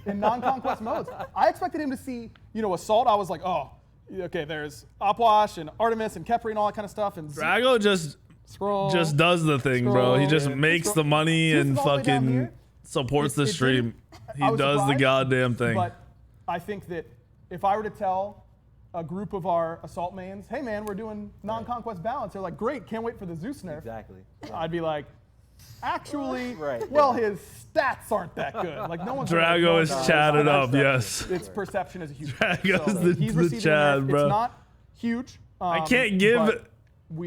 in non-conquest modes. I expected him to see, Assault. I was like, oh, okay, there's Opwash and Artemis and Kepri and all that kind of stuff. And Drago just does the thing, bro. He just makes the money and fucking supports the stream. He does the goddamn thing. But I think that if I were to tell a group of our Assault mains, hey man, we're doing non-conquest balance, they're like, great, can't wait for the Zeus nerf. Exactly. I'd be like, actually, well, his stats aren't that good. Like no one's Drago is chatted up, yes. Its perception is a huge. Drago's the Chad, bro. It's not huge. I can't give.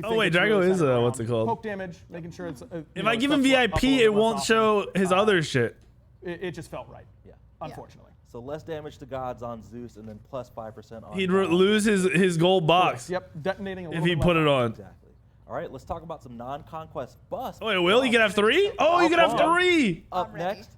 Oh wait, Drago is what's it called? Poke damage, making sure it's. If I give him VIP, it won't show his other shit. It just felt right. Yeah. Unfortunately. So less damage to gods on Zeus, and then plus 5% on. He'd lose his gold box. Yep, detonating a little if he put it on. Exactly. All right, let's talk about some non-conquest buffs. Oh, wait, Will, you can have 3? Oh, you can have 3. Up next,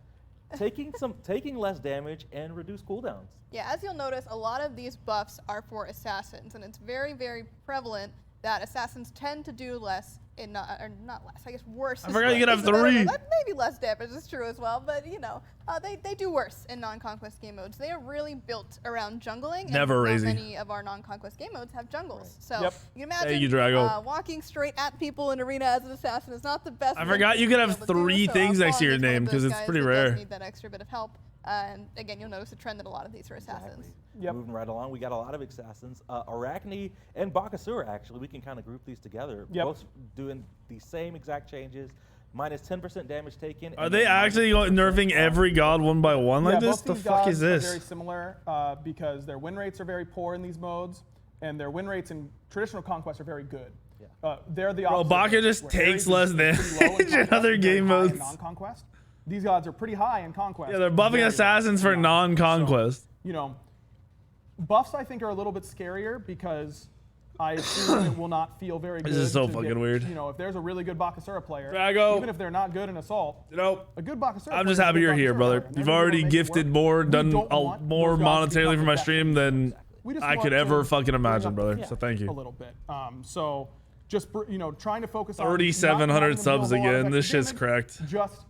taking less damage and reduce cooldowns. Yeah, as you'll notice, a lot of these buffs are for assassins, and it's very, very prevalent that assassins tend to do less not less, I guess worse. I forgot you could have 3. Maybe less damage is true as well, but they do worse in non-conquest game modes. They are really built around jungling. Never and Razy. Many of our non-conquest game modes have jungles. Right. So Yep. you can imagine Thank you, Drago. walking straight at people in arena as an assassin is not the best. I forgot you could have 3 things next to your name because it's pretty rare. Need that extra bit of help. And again, you'll notice a trend that a lot of these are assassins. Yep. Moving right along, we got a lot of assassins. Arachne and Bakasura, actually, we can kind of group these together. Yep. Both doing the same exact changes. Minus 10% damage taken. Are they actually nerfing every god one by one like this? Both The these fuck gods is this? Are very similar because their win rates are very poor in these modes, and their win rates in traditional conquest are very good. Yeah. They're the Bro, opposite. Baka just where takes Ares less is pretty low damage in conquest other and game very high in modes. non-conquest. These gods are pretty high in conquest. Yeah, they're buffing very assassins low for in non-conquest. So, buffs I think are a little bit scarier because I assume it will not feel very good. This is so to fucking get, weird. If there's a really good Bakasura player, Drago. even if they're not good in assault, a good Bakasura I'm player just is a happy good you're here, Bakasura brother. player, and You've they're already gonna make it gifted work. more, We done don't want more those gods to monetarily become for my the best stream in than Exactly. We just I want could to ever fucking bring imagine, up brother. the So thank a you. little bit. So just trying to focus on 3,700 not subs having them do a whole lot again. of This extra shit's damage, cracked. Just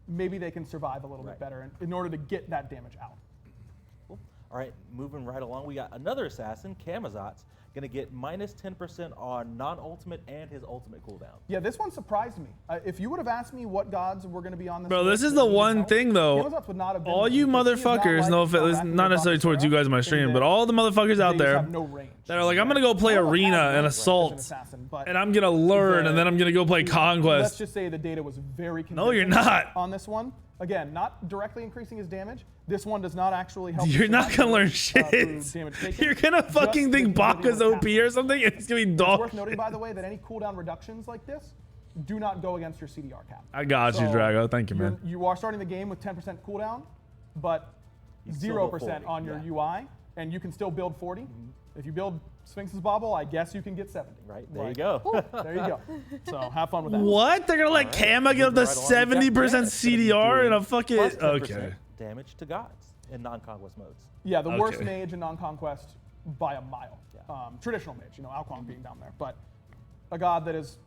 maybe they can survive a little bit better in order to get that damage out. Cool. All right, moving right along, we got another assassin, Camazotz, going to get minus 10% on non-ultimate and his ultimate cooldown. Yeah, this one surprised me. If you would have asked me what gods were going to be on this Bro, list this is that the needed one help, thing though. Camazotz would not have been All there you because he is not motherfuckers, like no offense, Arachne not or necessarily towards you Bakasura, guys in my in stream, that but all the motherfuckers out they just there have no range. that are like, I'm gonna go play I don't arena have and range as an assault, assassin, but and I'm gonna learn, and then I'm gonna go play let's conquest. just say the data was very convincing. No, you're not. On this one. Again, not directly increasing his damage. This one does not actually help. You're not gonna learn shit. Damage taken. You're gonna fucking think Baka's OP or something, and it's gonna be It's dog. worth noting, by the way, that any cooldown reductions like this do not go against your CDR cap. I got you, So Drago. Thank you, man. You are starting the game with 10% cooldown, but still 0% build 40, on your yeah. UI, and you can still build 40. If you build Sphinx's Bobble, I guess you can get 70. Right, there you go. There you go. So have fun with that. What? They're gonna let Kama get up to Moving right along, we got 70% Granite's gonna be CDR doing in a fucking plus 10% okay. damage to gods in non-conquest modes. Yeah, the worst Okay. mage in non-conquest by a mile. Traditional mage, Alquang being down there, but a god that is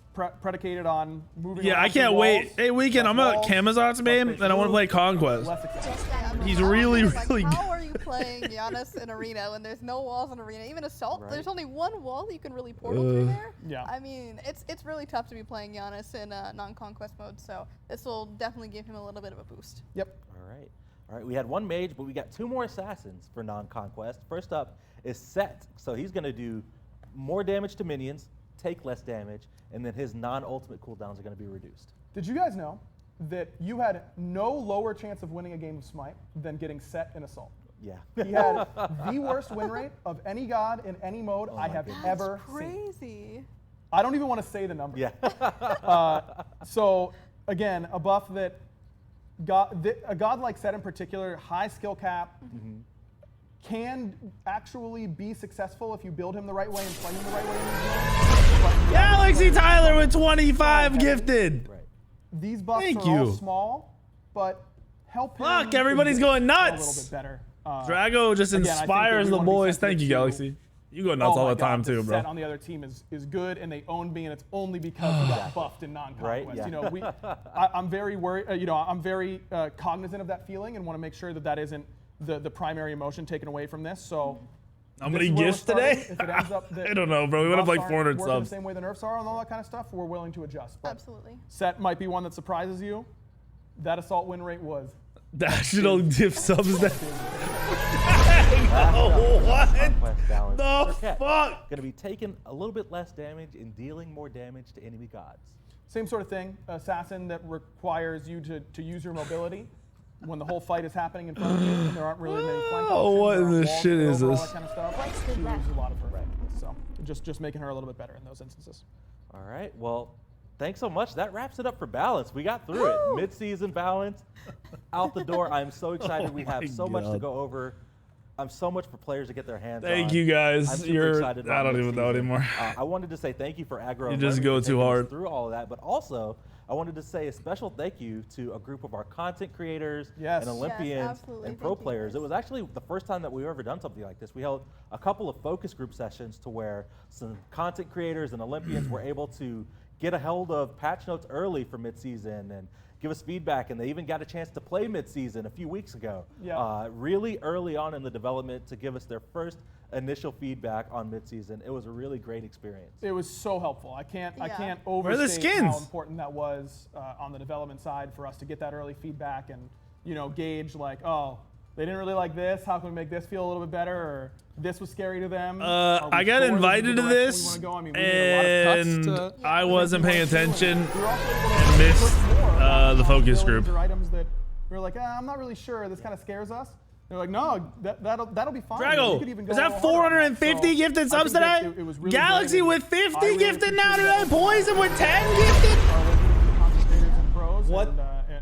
predicated on moving. Yeah, around I can't through wait. walls, Hey, weekend, I'm less a walls, Camazotz main, less and I want to play space conquest. less accessible. He's really, Like, really good. how are you playing Giannis in arena when there's no walls in arena? Even assault, Right. there's only one wall that you can really portal through there. Yeah. I mean, it's really tough to be playing Giannis in non-conquest mode, so this will definitely give him a little bit of a boost. Yep. All right, we had one mage, but we got 2 more assassins for non-conquest. First up is Set. So he's going to do more damage to minions, take less damage, and then his non-ultimate cooldowns are going to be reduced. Did you guys know that you had no lower chance of winning a game of Smite than getting Set in Assault? Yeah. He had the worst win rate of any god in any mode I have goodness. ever seen. Crazy. I don't even want to say the number. Yeah. So again, a buff that a god like Set in particular, high skill cap, can actually be successful if you build him the right way and play him the right way in these modes. Galaxy Tyler with 25 gifted. Right. These buffs Thank are all you. small, but help him. Fuck, everybody's to get going A nuts. little bit better. Drago just again, I think that inspires we the wanna be boys. Thank you, sensitive to- Galaxy. You go nuts Oh all my the time God, too, this bro. Set on the other team is good, and they owned me, and it's only because we got buffed in non-conquest. Right, yeah. You know, I'm very worried. I'm very cognizant of that feeling, and want to make sure that that isn't the primary emotion taken away from this. So. How this many is where we're gifts starting. today? If it ends up that I don't know, bro. We went up buffs like aren't 400 working subs. the same way the nerfs are and all that kind of stuff, we're willing to adjust. But Absolutely. Set might be one that surprises you. That assault win rate was. National gift subs. That Oh, what? Conquest balance. The Cirquette, fuck? Going to be taking a little bit less damage and dealing more damage to enemy gods. Same sort of thing. Assassin that requires you to use your mobility when the whole fight is happening in front of you and there aren't really many flank options. Oh, what there in aren't the walls shit to is over, all this? that kind of stuff. She uses a lot of her. So just making her a little bit better in those instances. All right, well, thanks so much. That wraps it up for balance. We got through it. Mid-season balance, out the door. I'm so excited. We have so much to go over. I'm so much for players to get their hands on. Thank you guys. I'm super You're. excited I about don't even know mid-season. anymore. I wanted to say thank you for Aggro. You just Running go for too taking us hard. through all of that, but also I wanted to say a special thank you to a group of our content creators Yes. and Olympians absolutely. and pro Thank you, players. guys. It was actually the first time that we've ever done something like this. We held a couple of focus group sessions to where some content creators and Olympians were able to get a hold of patch notes early for midseason and give us feedback, and they even got a chance to play midseason a few weeks ago. Yeah. Really early on in the development to give us their first initial feedback on midseason. It was a really great experience. It was so helpful. I can't Where overstate are the skins? how important that was on the development side for us to get that early feedback and gauge like, oh, they didn't really like this. How can we make this feel a little bit better? Or this was scary to them. I got invited to this, and I wasn't paying attention and missed the focus group. Items that we were like, I'm not really sure. This kind of scares us. They're like, no, that'll be fine. Drago, is that 450 gifted subs today? Really Galaxy with 50 gifted now today. Poison with 10 gifted. What?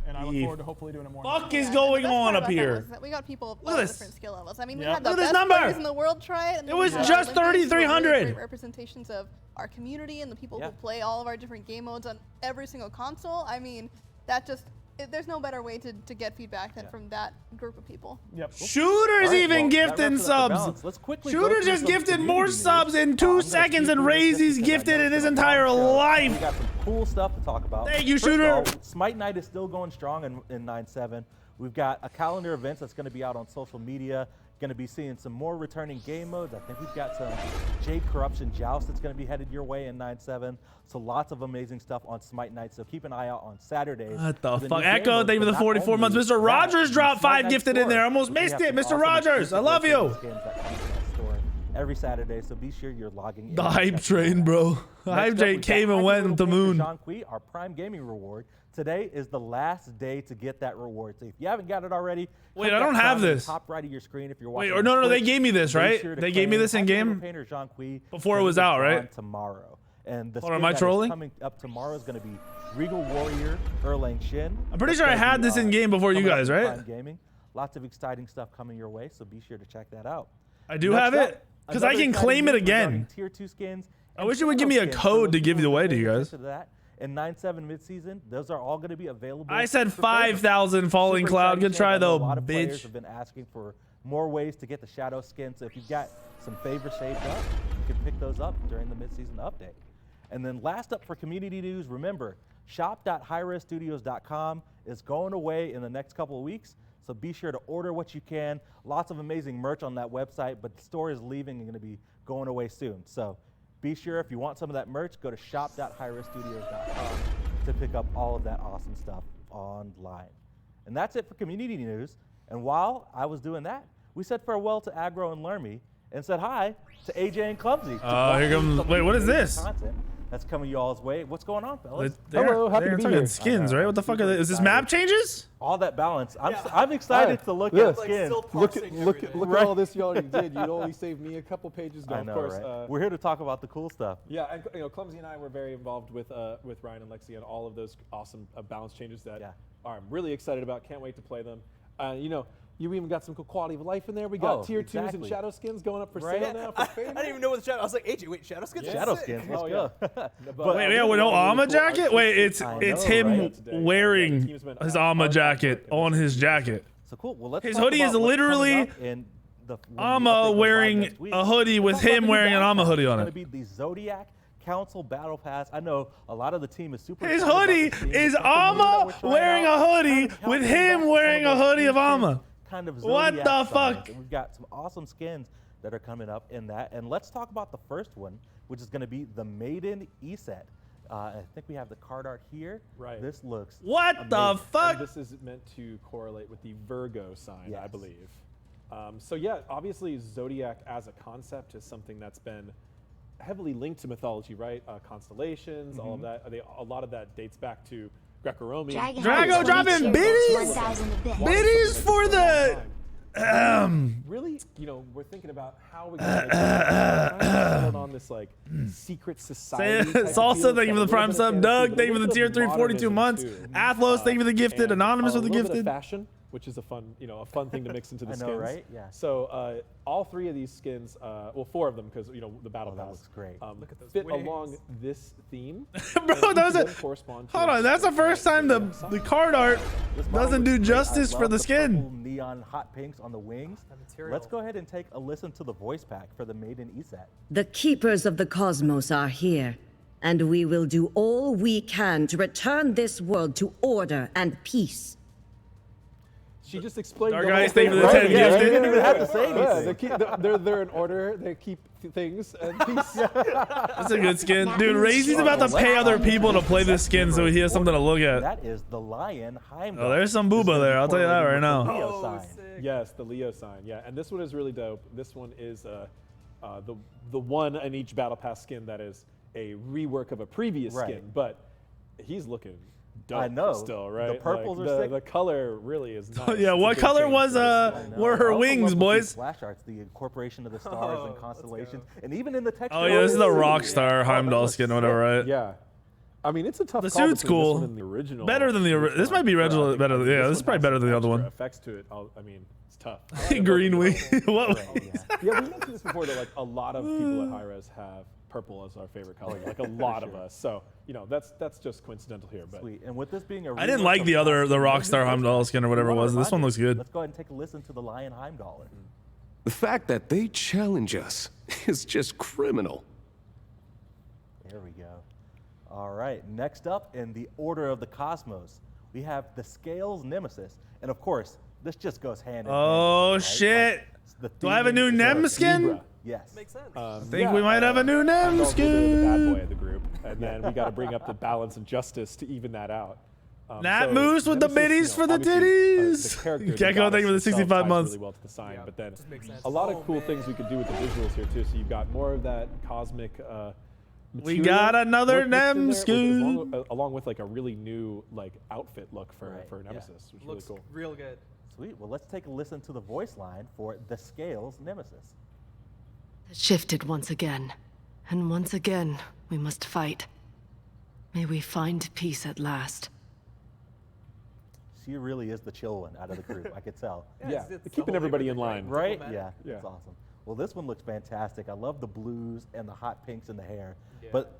And I look forward to hopefully doing it more. Fuck is going on up here? We got people of Look all at this. different skill levels. I mean, we had the Look at this best number. players in the world try it. And It was we had just Olympians who were really 3,300. great representations of our community and the people who play all of our different game modes on every single console. I mean, that just there's no better way to get feedback than from that group of people. Yep. Shooters even gifting subs. Shooter just gifted more subs in 2 seconds and Razy's gifted in his entire life. We got some cool stuff to talk about. Thank you, First of Shooter. all, Smite Night is still going strong in 9-7. We've got a calendar of events that's going to be out on social media. Going to be seeing some more returning game modes. I think we've got some Jade Corruption Joust that's going to be headed your way in 9-7. So lots of amazing stuff on Smite Night. So keep an eye out on Saturdays. What the fuck? Echo, thank you for the 44 months. Mr. Rogers dropped 5 gifted in there. Almost missed it. Mr. Rogers, I love you. Every Saturday, so be sure you're logging in. The hype train, bro. The hype train came and went into the moon. Our Prime Gaming reward. Today is the last day to get that reward. So if you haven't got it already, wait, I don't have this. Top right of your screen if you're watching. Wait, or no, they gave me this, right? They gave me this in game before it was out, right? Tomorrow. And the Hold on, am I trolling? Coming up tomorrow is going to be Regal Warrior Erlang Shin. I'm pretty sure I had this in game before you guys, right? Prime Gaming. Lots of exciting stuff coming your way, so be sure to check that out. I do have it because I can claim it again. Tier 2 skins. I wish it would give me a code to give it away to you guys. In 9-7 midseason, those are all going to be available. I said 5,000 Falling Cloud. Good try though, a lot of players bitch. have been asking for more ways to get the Shadow skin. So if you've got some favors saved up, you can pick those up during the midseason update. And then last up for community news, remember, shop.highresstudios.com is going away in the next couple of weeks. So be sure to order what you can. Lots of amazing merch on that website, but the store is leaving and going to be going away soon. So be sure if you want some of that merch, go to shop.highresstudios.com to pick up all of that awesome stuff online. And that's it for community news. And while I was doing that, we said farewell to Aggro and Lermy and said hi to AJ and Clumsy. Here comes. Wait, what is this? Content that's coming y'all's way. What's going on, fellas? Hello, happy to be here. Skins, right? What the fuck are they? Is this map changes? All that balance. I'm excited to look at skins. Look at all this you already did. You only saved me a couple pages. No, I know, of course. right? We're here to talk about the cool stuff. Yeah, and Clumsy and I were very involved with Ryan and Lexi and all of those awesome balance changes that I'm really excited about. Can't wait to play them. You even got some cool quality of life in there. We got tier 2s and shadow skins going up for sale now. For I didn't even know what the shadow. I was like, AJ, wait, shadow skins? Shadow skins. Let's go. Wait, with no armor jacket? Wait, it's him wearing his armor jacket on his jacket. So cool. Well, let's his talk hoodie about is literally armor wearing a hoodie with him wearing an armor hoodie on it. It's going to be the Zodiac Council Battle Pass. I know a lot of the team is super. His hoodie is armor wearing a hoodie with him wearing a hoodie of armor. Kind of what the fuck? And we've got some awesome skins that are coming up in that. And let's talk about the first one, which is going to be the Maiden E-set. I think we have the card art here. Right. This looks what amazing. The fuck? And this is meant to correlate with the Virgo sign, I believe. So yeah, obviously Zodiac as a concept is something that's been heavily linked to mythology, right? Constellations, all of that. A lot of that dates back to Greco-Roman. Drago dropping biddies? Biddies for the... Really, we're thinking about how we can on this like secret society. Salsa, thank you for the prime sub. Doug, thank you for the tier 3, 42 months. Athlos, thank you for the gifted. Anonymous with the gifted. Fashion, which is a fun thing to mix into the skins. I know, right? Yeah. So all 3 of these skins, well, 4 of them, because the battle pass looks great. Look at those fit wings. Along this theme. Bro, that was it. Hold on, that's the first time the card art doesn't do justice for the skin. Neon hot pinks on the wings. Let's go ahead and take a listen to the voice pack for the Maiden E-set. The keepers of the cosmos are here. And we will do all we can to return this world to order and peace. She just explained. Dark the whole Eyes, thank you thing, for the right? 10 Yeah, gifts. they didn't even have to say anything. They keep, they're in order. They keep things and peace. That's a good skin. Dude, Razy's about to pay other people to play this skin so he has something to look at. That is the lion Heimdall. Oh, there's some booba there. I'll tell you that right now. Leo sign. Yes, the Leo sign. Yeah, and this one is really dope. This one is the one in each battle pass skin that is a rework of a previous skin, but he's looking dope. I know. Still, right? The purples are sick. The color really is nice. Yeah, what color was were her wings, boys? Flash arts, the incorporation of the stars and constellations, and even in the texture. Oh yeah, this is the Rockstar Heimdall skin, whatever, right? Yeah. I mean, it's a tough The call suit's between cool. This one and the original. Better than the original. This might be original better. Yeah, this is probably better than the other one. Effects to it. I mean, it's tough. Green wing. What? Yeah, we mentioned this before that like a lot of people at Hi-Res have purple as our favorite color. Like a lot of us. So that's just coincidental here. But Sweet. And with this being a I didn't like the Rockstar Heimdall skin or whatever it was. This one looks good. Let's go ahead and take a listen to the lion Heimdall. The fact that they challenge us is just criminal. There we go. All right, next up in the order of the cosmos, we have the Scales Nemesis. And of course, this just goes hand in hand. Oh right? shit. Like, Do I have a new Nem skin? Yes. Makes sense. I think we might have a new Nem The bad skin. boy of the group, and then we got to bring up the balance and justice to even that out. Nat Moose with the biddies for the titties. Gecko, thank you for the 65 months. Really well to the sign, but then makes sense. a lot of cool things we could do with the visuals here too. So you've got more of that cosmic. We material got another look mixed in Nem there, skin. along with like a really new like outfit look for Nemesis, which is really Looks cool. real good. Sweet. Well, let's take a listen to the voice line for the Scales Nemesis. It shifted once again, and once again we must fight. May we find peace at last. She really is the chill one out of the group. I could tell. Yeah, it's keeping everybody in line. Right? Diplomatic. Yeah, that's awesome. Well, this one looks fantastic. I love the blues and the hot pinks in the hair. But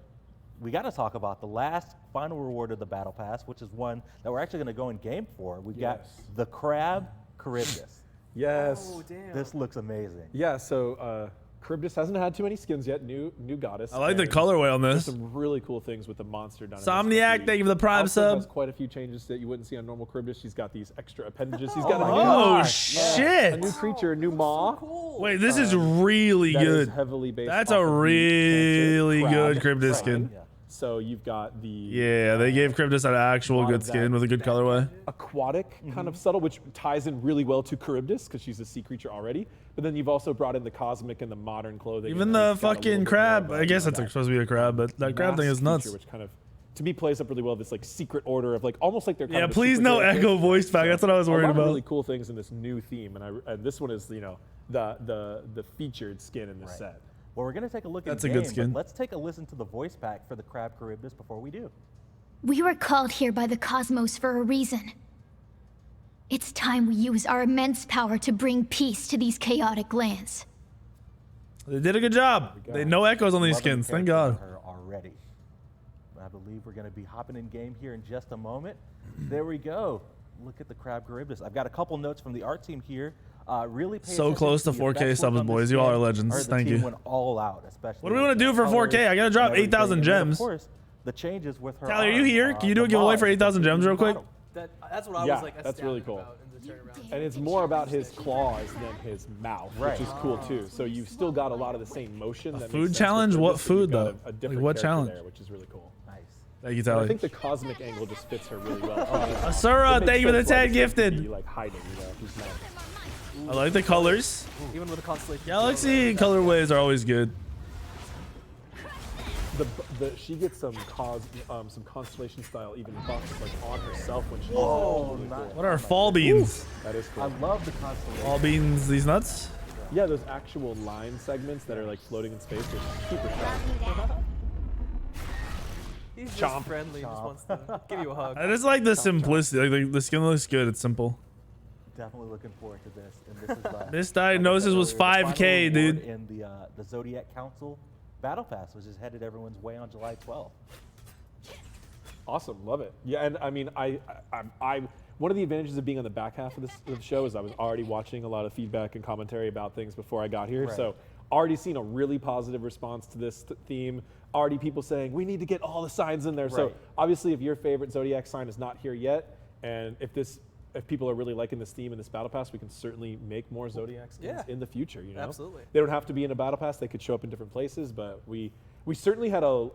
we got to talk about the last final reward of the Battle Pass, which is one that we're actually going to go in game for. We've got the Crab Charybdis. Yes. Oh damn. This looks amazing. Yeah. So Charybdis hasn't had too many skins yet. New goddess. I like the and colorway on there's this. some really cool things with the monster done. Somniac, thank you for the Prime also sub. has quite a few changes that you wouldn't see on normal Charybdis. She's got these extra appendages. She's got Oh a shit! new creature, a new maw. Cool. Wait, this is really That is good. heavily based. That's off a of the really cancer good crab Charybdis sign. skin. Yeah. So you've got the Yeah, they gave Charybdis an actual lot good of that- skin with a good colorway. aquatic kind of subtle, which ties in really well to Charybdis because she's a sea creature already. But then you've also brought in the cosmic and the modern clothing. Even and the it's got a little fucking bit crab. more of I guess a- that's supposed to be a crab, but that crab thing is mass nuts. feature, which kind of, to me, plays up really well. This like secret order of like almost like they're kind Yeah, of a please no superhero Echo thing. voice back. That's what I was A worried lot of about. really cool things in this new theme, and this one is the featured skin in this set. Well, we're going to take a look That's at a the good game, skin. but let's take a listen to the voice pack for the Crab Charybdis before we do. We were called here by the cosmos for a reason. It's time we use our immense power to bring peace to these chaotic lands. They did a good job. They no echoes on these Loving the skins. Thank character God. of her already. I believe we're going to be hopping in game here in just a moment. There we go. Look at the Crab Charybdis. I've got a couple notes from the art team here. Really pay So attention close to the 4K effects work subs, on this boys. You all game, are legends. or the Thank team you. went all out, especially. What do we with want to the do for colors 4K? I gotta drop and everything. 8,000 And then, of gems. course, the changes with her. Tally, are you arm, here? Can you do a the giveaway for mod, 8,000 gems real quick? That's what I Yeah, was like. that's really astounded cool. about in the turnaround. And it's more about his claws than his mouth, Right. which is cool too. So you've still got a lot of the same motion. that makes food sense challenge? with What this, but you've food, got though? A Like, different what character challenge? there, which is really cool. Nice. Thank you, And I Tally. think the cosmic angle just fits her really well. Asura, It makes thank you for the sense why 10 this would gifted. be, like hiding, he's not. I like the colors. Even with the constellation. Galaxy colorways are always good. She gets some constellation style even buffs like on herself when she's really cool. What are fall beans? That is I cool. love the constellation. Fall beans, these nuts? Yeah, those actual line segments that are like floating in space are super sharp. He's just friendly. Just wants to give you a hug. I just like the simplicity. Like the skin looks good. It's simple. Definitely looking forward to this. And this is Misdiagnosis was 5K, dude. In the Zodiac Council Battle Pass, which is headed everyone's way on July 12th. Awesome, love it. Yeah, and I mean, I one of the advantages of being on the back half of the show is I was already watching a lot of feedback and commentary about things before I got here. Right. So Already seen a really positive response to this theme. Already people saying, we need to get all the signs in there. Right. So obviously if your favorite Zodiac sign is not here yet, and if people are really liking this theme in this Battle Pass, we can certainly make more Zodiac skins in the future, you know? Absolutely. They don't have to be in a Battle Pass, they could show up in different places, but we certainly had a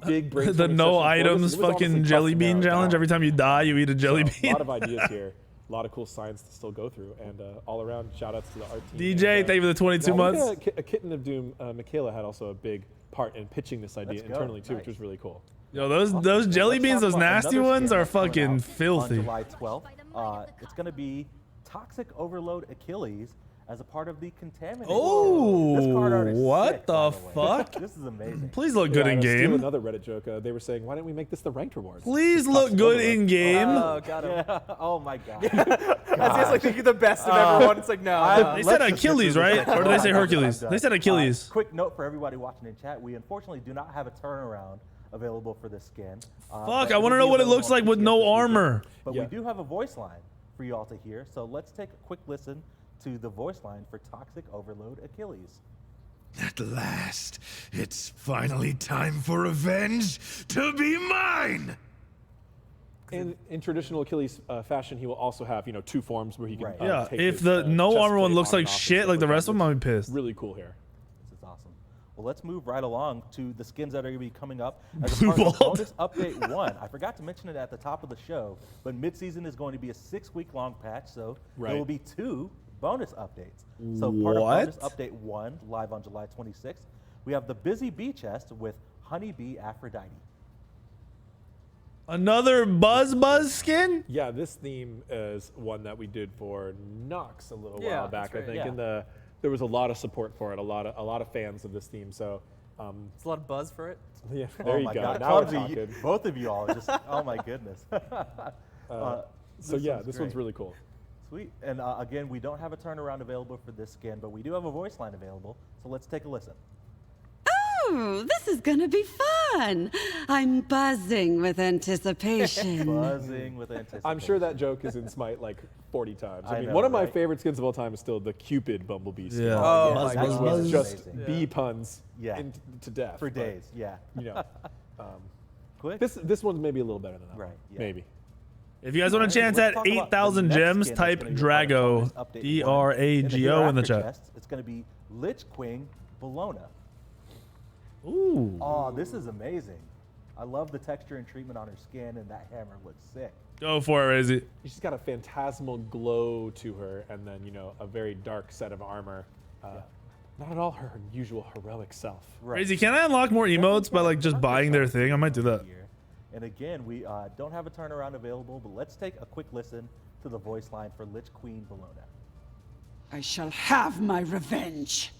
big brainstorming The no session for items this. It was fucking honestly jelly tough to bean narrow it challenge. down. Every time you die, you eat a jelly So, bean. a lot of ideas here. A lot of cool signs to still go through, and all around shout outs to the art team. DJ, thank you for the 22 months. A Kitten of Doom, Michaela had also a big part in pitching this idea internally too, which was really cool. Yo, those jelly beans, those nasty ones are fucking filthy. On July 12th, it's going to be Toxic Overload Achilles as a part of the Contaminated. Oh, this card art is what sick, the by way. fuck? This is amazing. Please look good in Steal game. Another Reddit joke. They were saying, why didn't we make this the ranked rewards? Please look good in game. Oh, got him. Yeah. Oh my god. That's just like thinking the best of everyone. It's like, no. They said Achilles, right? Or did they say Hercules? They said Achilles. Quick note for everybody watching in chat: we unfortunately do not have a turnaround available for this skin. Fuck, I want to know what it looks like with no armor. But we do have a voice line for you all to hear, so let's take a quick listen to the voice line for Toxic Overload Achilles. At last, it's finally time for revenge to be mine! In traditional Achilles fashion, he will also have, two forms where he can Yeah, take if his, the no chest armor one plate looks on like and off shit and like the stuff rest of them, I'll be pissed. Really cool here. This is awesome. Well, let's move right along to the skins that are going to be coming up as a Blue part of ball. bonus update 1. I forgot to mention it at the top of the show, but mid-season is going to be a 6-week-long patch, so there will be 2 bonus updates. So part of bonus update 1, live on July 26th, we have the Busy Bee chest with Honeybee Aphrodite. Another Buzz skin? Yeah, this theme is one that we did for Nox a little while back, I think, and there was a lot of support for it, a lot of fans of this theme. So it's a lot of buzz for it. Yeah, there you go. God. Now we're talking. Both of you all just, oh my goodness. So yeah, this one's really cool. Sweet. And again, we don't have a turnaround available for this skin, but we do have a voice line available. So let's take a listen. Oh, this is gonna be fun. I'm buzzing with anticipation. Buzzing with anticipation. I'm sure that joke is in Smite like 40 times. I mean, know, one of my favorite skins of all time is still the Cupid Bumblebee skin. Yeah. Oh, yes, my that God. was Just amazing. bee puns Yeah. to death. For but, days, yeah. Quick? This one's maybe a little better than that. Right, yeah. Maybe. If you guys want a chance Let's at talk about 8,000 the next gems, skin that's type gonna be a part of Drago, bonus update 1. D-R-A-G-O in the hereafter chat. chest, it's going to be Lich Queen Bologna. Ooh. Oh, this is amazing. I love the texture and treatment on her skin, and that hammer looks sick. Go for it, Rizzy. She's got a phantasmal glow to her, and then, a very dark set of armor. Not at all her usual heroic self. Right. Rizzy, can I unlock more emotes by just buying their thing? I might do that. And again, we don't have a turnaround available, but let's take a quick listen to the voice line for Lich Queen Bologna. I shall have my revenge.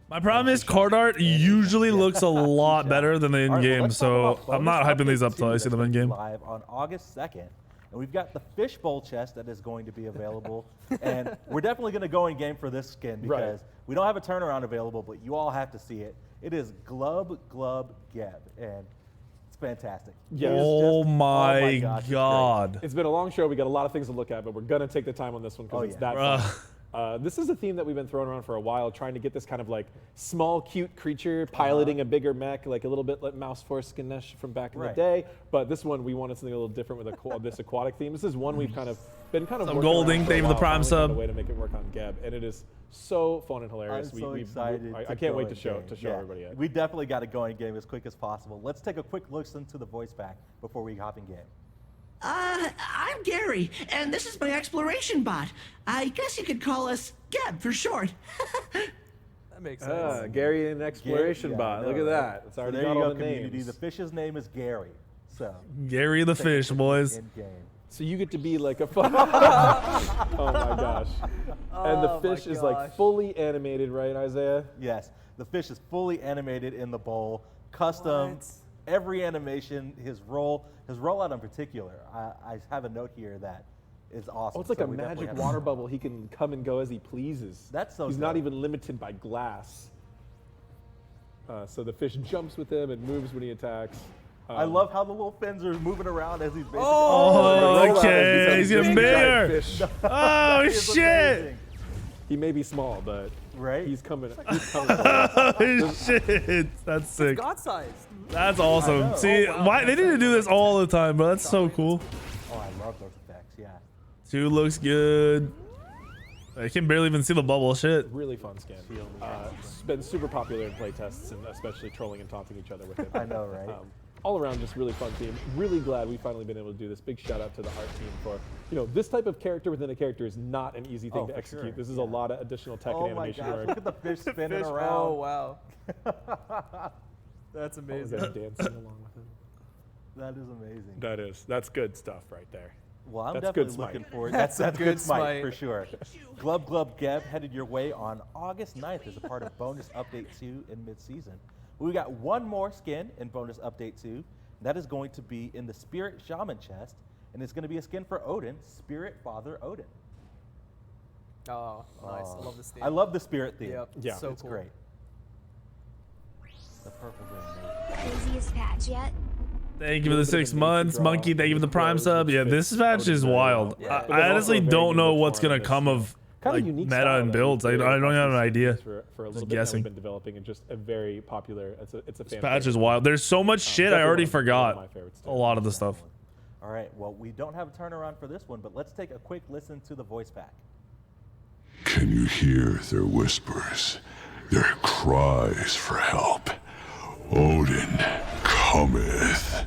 My problem is card art usually looks a lot better than the in-game, so I'm not hyping these up till I see them in-game. Live on August 2nd, and we've got the Fishbowl chest that is going to be available, and we're definitely going to go in-game for this skin because we don't have a turnaround available, but you all have to see it. It is Glub Geb, and it's fantastic. Yeah. Oh my gosh, it's god. It's been a long show. We got a lot of things to look at, but we're going to take the time on this one because it's that fun. This is a theme that we've been throwing around for a while, trying to get this kind of small, cute creature piloting a bigger mech, like a little bit like Mouse Force Ganesh from back in the day. But this one, we wanted something a little different with this aquatic theme. This is one we've been working Golding, around for a thank you for the while, Prime finally found sub. a way to make it work on Geb, and it is so fun and hilarious. I'm so excited. I can't wait to show everybody it. We definitely got to go in game as quick as possible. Let's take a quick listen to the voice back before we hop in game. I'm Gary, and this is my exploration bot. I guess you could call us Geb for short. That makes sense. Gary and Exploration Bot. Look at that. It's already got all the community. names. The fish's name is Gary. So Gary the fish, boys. in game. So you get to be like a fun. Oh my gosh. And the fish is fully animated, right, Isaiah? Yes. The fish is fully animated in the bowl, custom. Every animation, his rollout in particular. I have a note here that is awesome. Oh, it's like a magic water bubble. He can come and go as he pleases. That's so He's dope. not even limited by glass. So the fish jumps with him and moves when he attacks. I love how the little fins are moving around as he's basically. Oh, okay. He's getting bigger. Oh, It's shit. amazing. He may be small, but he's coming. He's coming. Oh, shit. That's sick. It's God-sized. That's awesome. See, why they need to do this all the time, bro. That's so cool. Oh, I love those effects. Yeah. 2 looks good. I can barely even see the bubble. Shit. Really fun skin. It's been super popular in playtests, and especially trolling and taunting each other with it. I know, right? All around, just really fun team. Really glad we finally been able to do this. Big shout out to the art team for, this type of character within a character is not an easy thing to execute. Sure. This is a lot of additional tech and animation my gosh, work. look at the fish spinning around. Oh, wow. That's amazing. Dancing along with it. That is amazing. That's good stuff right there. Well, I'm That's definitely good looking Smite. forward. That's good Smite Smite for sure. Glub Glub Geb headed your way on August 9th as a part of Bonus Update 2 in mid-season. We got one more skin in Bonus Update 2. That is going to be in the Spirit Shaman chest, and it's going to be a skin for Odin, Spirit Father Odin. Oh, nice. I love this theme. I love the Spirit theme. Yep. Yeah. So It's cool. great. The purples are amazing. Craziest patch yet? Thank you for the 6 months, Monkey. Thank you for the Prime sub. Yeah, this patch is wild. I honestly don't know what's gonna come of like meta and builds. I don't even have an idea. For a little Just bit now guessing. we've been developing, and just a very popular. It's a This patch is wild. There's so much shit I already forgot. A lot of the stuff. All right, well, we don't have a turnaround for this one, but let's take a quick listen to the voice pack. Can you hear their whispers, their cries for help? Odin cometh.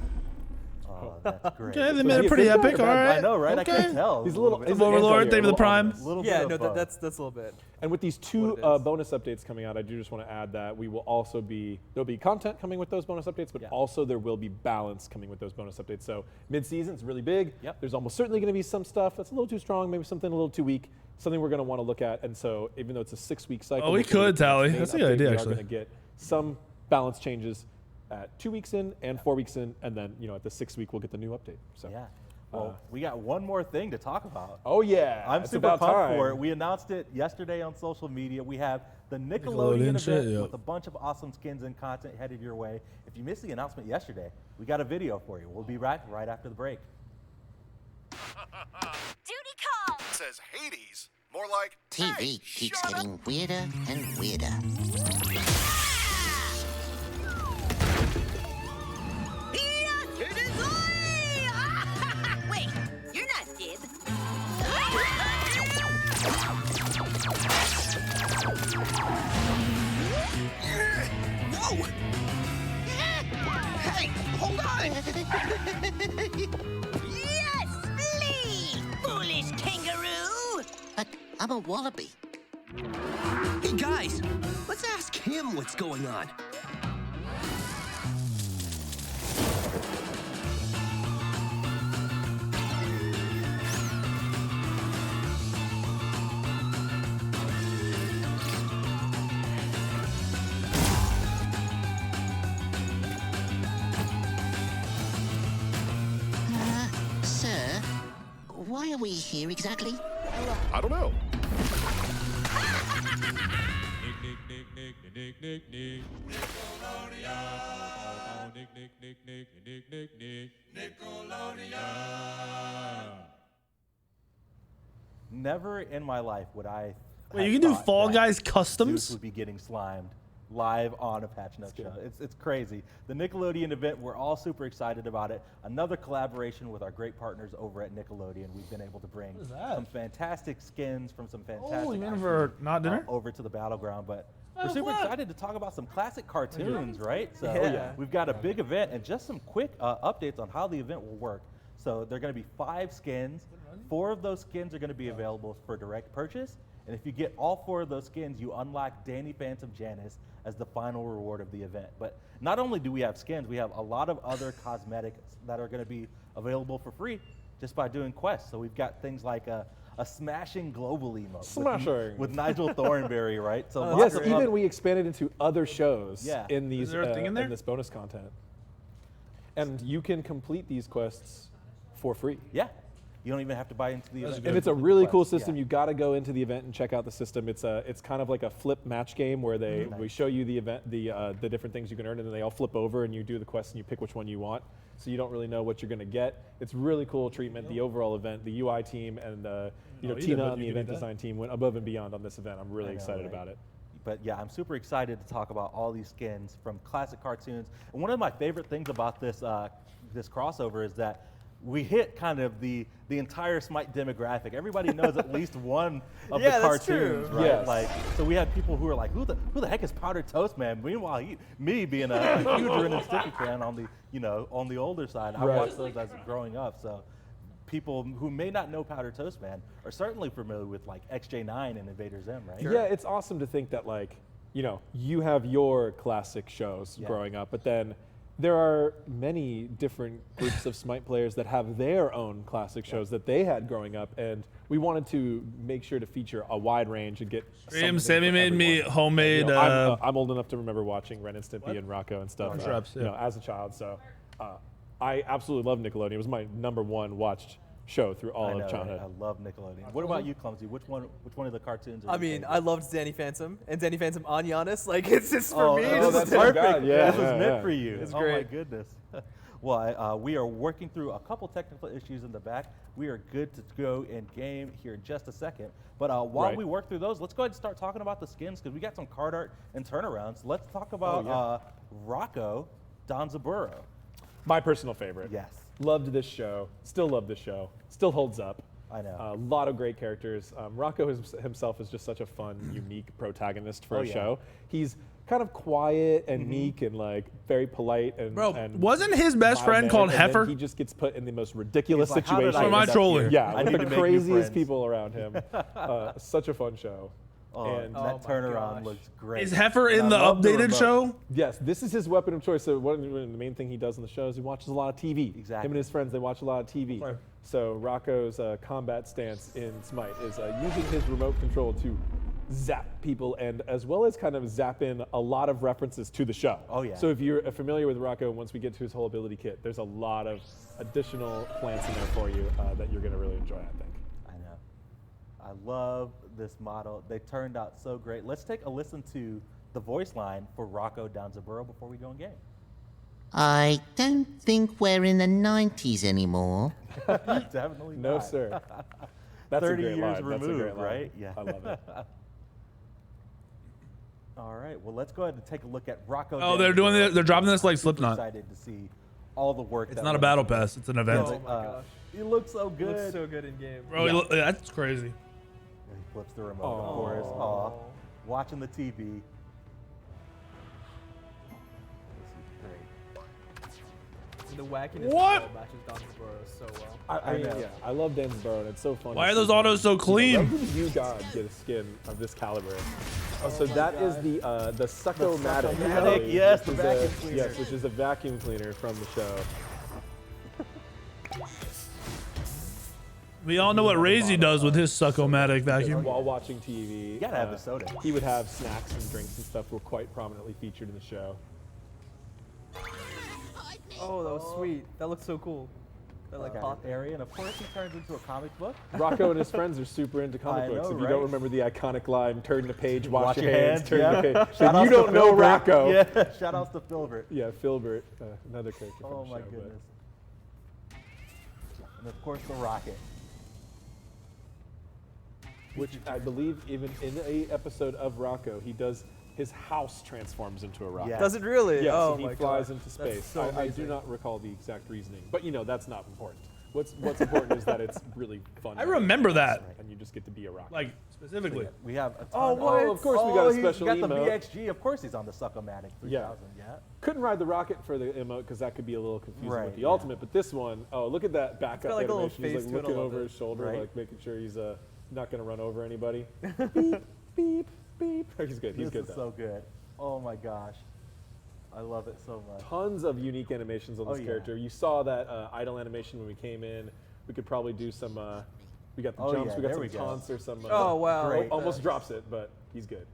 Oh, that's great. Okay, they made it pretty epic. All right. I know, right? Okay. I can tell. He's a little. He's Overlord. Thank you for the Prime. Yeah, no, that's a little bit. And with these 2 bonus updates coming out, I do just want to add that we will also there'll be content coming with those bonus updates, but also there will be balance coming with those bonus updates. So mid-season is really big. Yep. There's almost certainly going to be some stuff that's a little too strong, maybe something a little too weak, something we're going to want to look at. And so even though it's a 6-week cycle, We could, Tally. That's a good idea, we actually. are going to get some balance changes at 2 weeks in and 4 weeks in, and then at the 6th week we'll get the new update. So Yeah. Well, we got one more thing to talk about. Oh yeah, I'm it's super about pumped time. for it. We announced it yesterday on social media. We have the Nickelodeon event shit, yeah. with a bunch of awesome skins and content headed your way. If you missed the announcement yesterday, we got a video for you. We'll be right after the break. Duty call! Says Hades. More like TV keeps getting weirder and weirder. Wait, you're not dead. Whoa! Hey, hold on! Yes, flee, foolish kangaroo! But I'm a wallaby. Hey guys, let's ask him what's going on. Sir, why are we here exactly? I don't know. Never in my life would I. Wait, you have can do thought Fall that Guys customs? Zeus would be getting slimed live on a Patch Note show. It's crazy. The Nickelodeon event, we're all super excited about it. Another collaboration with our great partners over at Nickelodeon. We've been able to bring some fantastic skins from some fantastic you mean for not dinner? over to the battleground, but we're super excited to talk about some classic cartoons, right? So Yeah. we've got a big event and just some quick updates on how the event will work. So there are going to be 5 skins. 4 of those skins are going to be available for direct purchase. And if you get all 4 of those skins, you unlock Danny Phantom Janus as the final reward of the event. But not only do we have skins, we have a lot of other cosmetics that are going to be available for free just by doing quests. So we've got things like a smashing global emote with Nigel Thornberry, right? So yes, even we expanded into other shows in these Is there a thing in there? this bonus content. And you can complete these quests for free. Yeah. You don't even have to buy into the event. And it's a really cool system. You got to go into the event and check out the system. It's kind of like a flip match game where we show you the event, the different things you can earn, and then they all flip over, and you do the quest and you pick which one you want. so you don't really know what you're going to get. It's really cool treatment. The overall event, the UI team, and Tina and the event design team went above and beyond on this event. I'm really excited about it. But yeah, I'm super excited to talk about all these skins from classic cartoons. And one of my favorite things about this this crossover is that we hit kind of the entire Smite demographic. Everybody knows at least one of the cartoons, right? Yes. Like, so we had people who are like, who the heck is Powdered Toast Man? Meanwhile, me being a huge Ren and Stimpy fan on the older side, I watched those as growing up. So people who may not know Powdered Toast Man are certainly familiar with like XJ9 and Invader Zim, right? Yeah, it's awesome to think that like, you have your classic shows growing up, but then there are many different groups of Smite players that have their own classic shows that they had growing up, and we wanted to make sure to feature a wide range and get Sammy made me homemade. I'm old enough to remember watching Ren and Stimpy and Rocco and stuff, as a child. So I absolutely love Nickelodeon. It was my #1 watched show through all of childhood. I love Nickelodeon. What about you, Clumsy? Which one of the cartoons? I mean, I loved Danny Phantom and Danny Phantom on Giannis. Like, it's just for me. This is perfect. This was meant for you. It's great. Oh my goodness. Well, we are working through a couple technical issues in the back. We are good to go in game here in just a second. But while we work through those, let's go ahead and start talking about the skins because we got some card art and turnarounds. Let's talk about Rocco Danzaburo. My personal favorite. Yes. Loved this show. Still love this show. Still holds up. I know. A lot of great characters. Rocco himself is just such a fun, unique protagonist for a show. He's kind of quiet and meek and like very polite and wasn't his best friend called Heifer? He just gets put in the most ridiculous situations. Am I trolling? Yeah, one of the craziest people around him. Such a fun show. And that turnaround looks great. Is Heifer in the updated show? Yes, this is his weapon of choice. So the main thing he does in the show is he watches a lot of TV. Exactly. Him and his friends, they watch a lot of TV. Right. So Rocco's combat stance in Smite is using his remote control to zap people and as well as kind of zap in a lot of references to the show. Oh yeah. So if you're familiar with Rocco, once we get to his whole ability kit, there's a lot of additional plants in there for you that you're going to really enjoy, I think. I know. I love this model. They turned out so great. Let's take a listen to the voice line for Rocco Danzaburo before we go in game. I don't think we're in the 90s anymore. Definitely not. No, sir. That's 30 a great years line. removed, That's a great line. right? Yeah. I love it. All right. Well, let's go ahead and take a look at Rocco. Oh, they're dropping this like Slipknot. Excited to see all the work. It's not a battle pass. It's an event. Oh my gosh. He looks so good. He looks so good in game. Bro, that's crazy. He flips the remote, of course. Aw. Watching the TV. The wackiness matches Danzaburo so well. I love Danzaburo, and it's so fun. Why are those autos so clean? When did you God get a skin of this caliber? So that is the Sucko-Matic. Yes, the vacuum cleaner. Yes, which is a vacuum cleaner from the show. We all know what Razy does with his Sucko-Matic vacuum. While watching TV, you gotta have the soda. He would have snacks and drinks and stuff were quite prominently featured in the show. Oh, that was sweet. That looks so cool. That like pop area, and of course he turns into a comic book. Rocco and his friends are super into comic books. If you don't remember the iconic line, "Turn the page, wash your hands, turn the page." Then you don't know Rocco. Yeah. Shout outs to Filbert. Yeah, Filbert, another character from Oh the my show. goodness. And of course the rocket. Which I believe even in a episode of Rocco, he does. His house transforms into a rocket. Yeah. Does it really? Yes, Oh and he my flies gosh. into space. So I do not recall the exact reasoning, but that's not important. What's important is that it's really fun. I remember that. And you just get to be a rocket. Like, specifically. We have a ton Oh, of course we got a special got the emote. BXG. Of course he's on the Sucko-Matic 3000. Yeah. Couldn't ride the rocket for the emote because that could be a little confusing Right, with the yeah. ultimate. But this one, look at that backup got, like, a little animation. He's face like to it, I looking love over it. his shoulder, Right. like making sure he's not going to run over anybody. Beep, beep, beep. He's good. He's good This is though. so good. Oh my gosh. I love it so much. Tons of unique animations on this character. You saw that idle animation when we came in. We could probably do some. We got the jumps. We got some taunts or some. Oh wow! Great. Almost drops it, but he's good.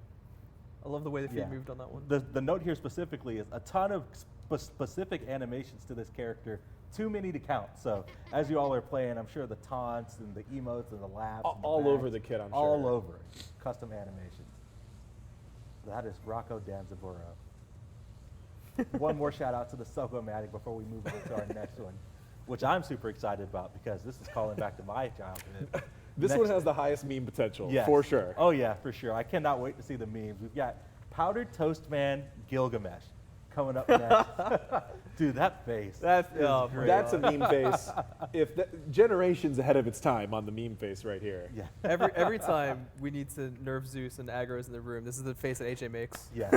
I love the way the feet moved on that one. The note here specifically is a ton of specific animations to this character. Too many to count. So as you all are playing, I'm sure the taunts and the emotes and the laughs. All over the kit, I'm sure. All over it. Custom animations. That is Rocco Danzaburo. one more shout out to the Sokomatic before we move on to our next one, which I'm super excited about because this is calling back to my childhood. This one has the highest meme potential, yes. for sure. Oh yeah, for sure. I cannot wait to see the memes. We've got Powdered Toast Man Gilgamesh coming up next. Dude, that face. That's a meme face. Generations ahead of its time on the meme face right here. Yeah. Every time we need to nerf Zeus and aggro's in the room, this is the face that AJ makes. Yeah.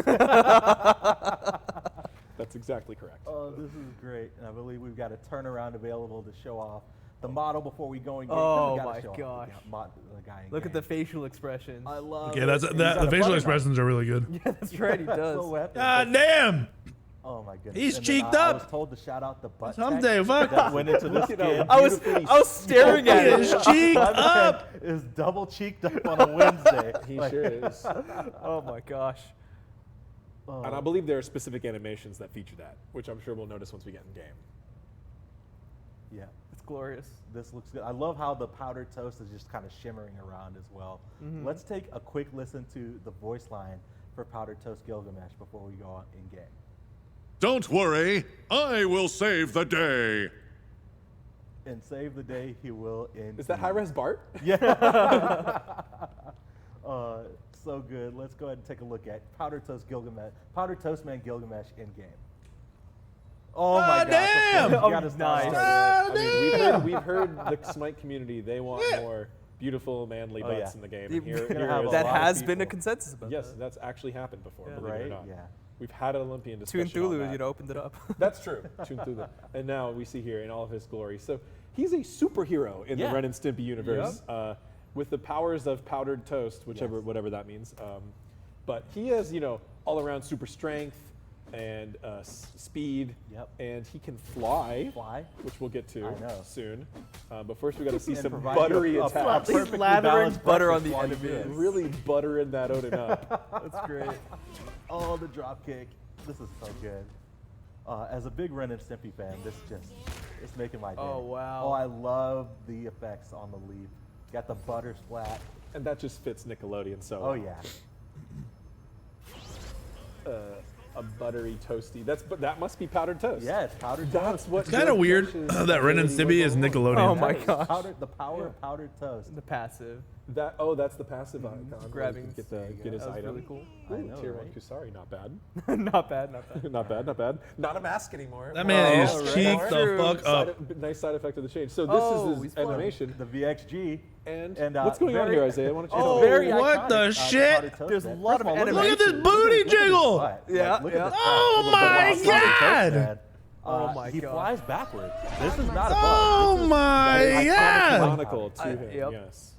That's exactly correct. Oh, this is great. And I believe we've got a turnaround available to show off the model before we go in game. Oh my gosh. Look at the facial expressions. I love it. The facial expressions are really good. Yeah, that's right, he does. God damn! Oh my goodness. He's and cheeked I up. was told to shout out the butt Someday, fuck. that went into this game. I was staring at it. He's cheeked up. Is double cheeked up on a Wednesday. He sure is. Oh my gosh. And I believe there are specific animations that feature that, which I'm sure we'll notice once we get in game. Yeah. It's glorious. This looks good. I love how the powdered toast is just kind of shimmering around as well. Mm-hmm. Let's take a quick listen to the voice line for Powdered Toast Gilgamesh before we go on in game. Don't worry, I will save the day. And save the day he will in. Is that high-res Bart? Yeah. So good. Let's go ahead and take a look at Powdered Toast Man Gilgamesh in game. Oh my gosh. Damn! We've heard the Smite community, they want more beautiful, manly butts in the game. And here that has been a consensus about Yes, that's actually happened before, believe it or not. Yeah. We've had an Olympian discussion Toon Thulu, opened it up. That's true, Toon Thulu. And now we see here in all of his glory. So he's a superhero in the Ren and Stimpy universe with the powers of powdered toast, whatever that means. But he has, all around super strength and speed, and he can fly, which we'll get to soon. But first we got to see some buttery attacks. He's lathering butter on the enemy. Really buttering that Odin up. That's great. Oh, the drop kick. This is so good. As a big Ren and Stimpy fan, it's making my day. Oh, wow. Oh, I love the effects on the leap. Got the butter splat. And that just fits Nickelodeon so well. Oh, yeah. A buttery toasty. That must be powdered toast. Yeah, it's powdered toast. It's kind of weird that Ren and Stimpy is Nickelodeon. Oh my gosh. The power of powdered toast. The passive. That's the passive icon. Grabbing. Get his item. Really cool. I know, Tier right? 1 Kusari, not bad. Not bad. Not bad. Not a mask anymore. That man is cheeked the fuck up. Nice side effect of the change. So this is his animation. The VXG. And what's going on here, Isaiah? Why don't you Oh, what the shit? There's a lot of animation. Look at this booty jiggle. Oh my god. Oh my god. He flies backwards. This is not a bug. Oh my god. Canonical to him, yes.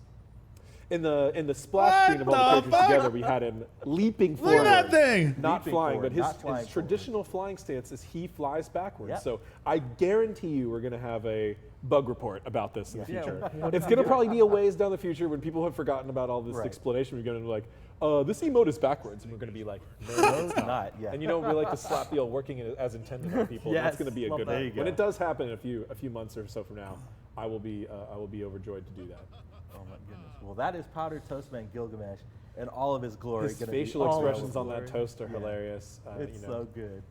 In the splash screen of all the characters together, we had him leaping forward. Look at that thing! Not flying, but his traditional flying stance is he flies backwards. Yep. So I guarantee you we're going to have a bug report about this in the future. It's going to probably be a ways down the future when people have forgotten about all this explanation. We're going to be like, this emote is backwards. And we're going to be like, no, it's not. Yeah. And we like to slap the old working as intended on people. That's going to be a good one. When it does happen in a few months or so from now, I will be overjoyed to do that. Oh my goodness. Well, that is Powdered Toast Man Gilgamesh in all of his glory. His facial expressions on that toast are hilarious. It's so good.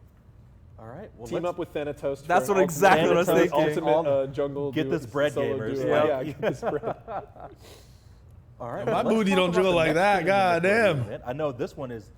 All right. Well, team up with Thanatos. That's what exactly what I was thinking. Ultimate jungle. Get this bread, gamers. Yeah, get this bread. All right. My booty don't jiggle like that. God damn. I know this one is.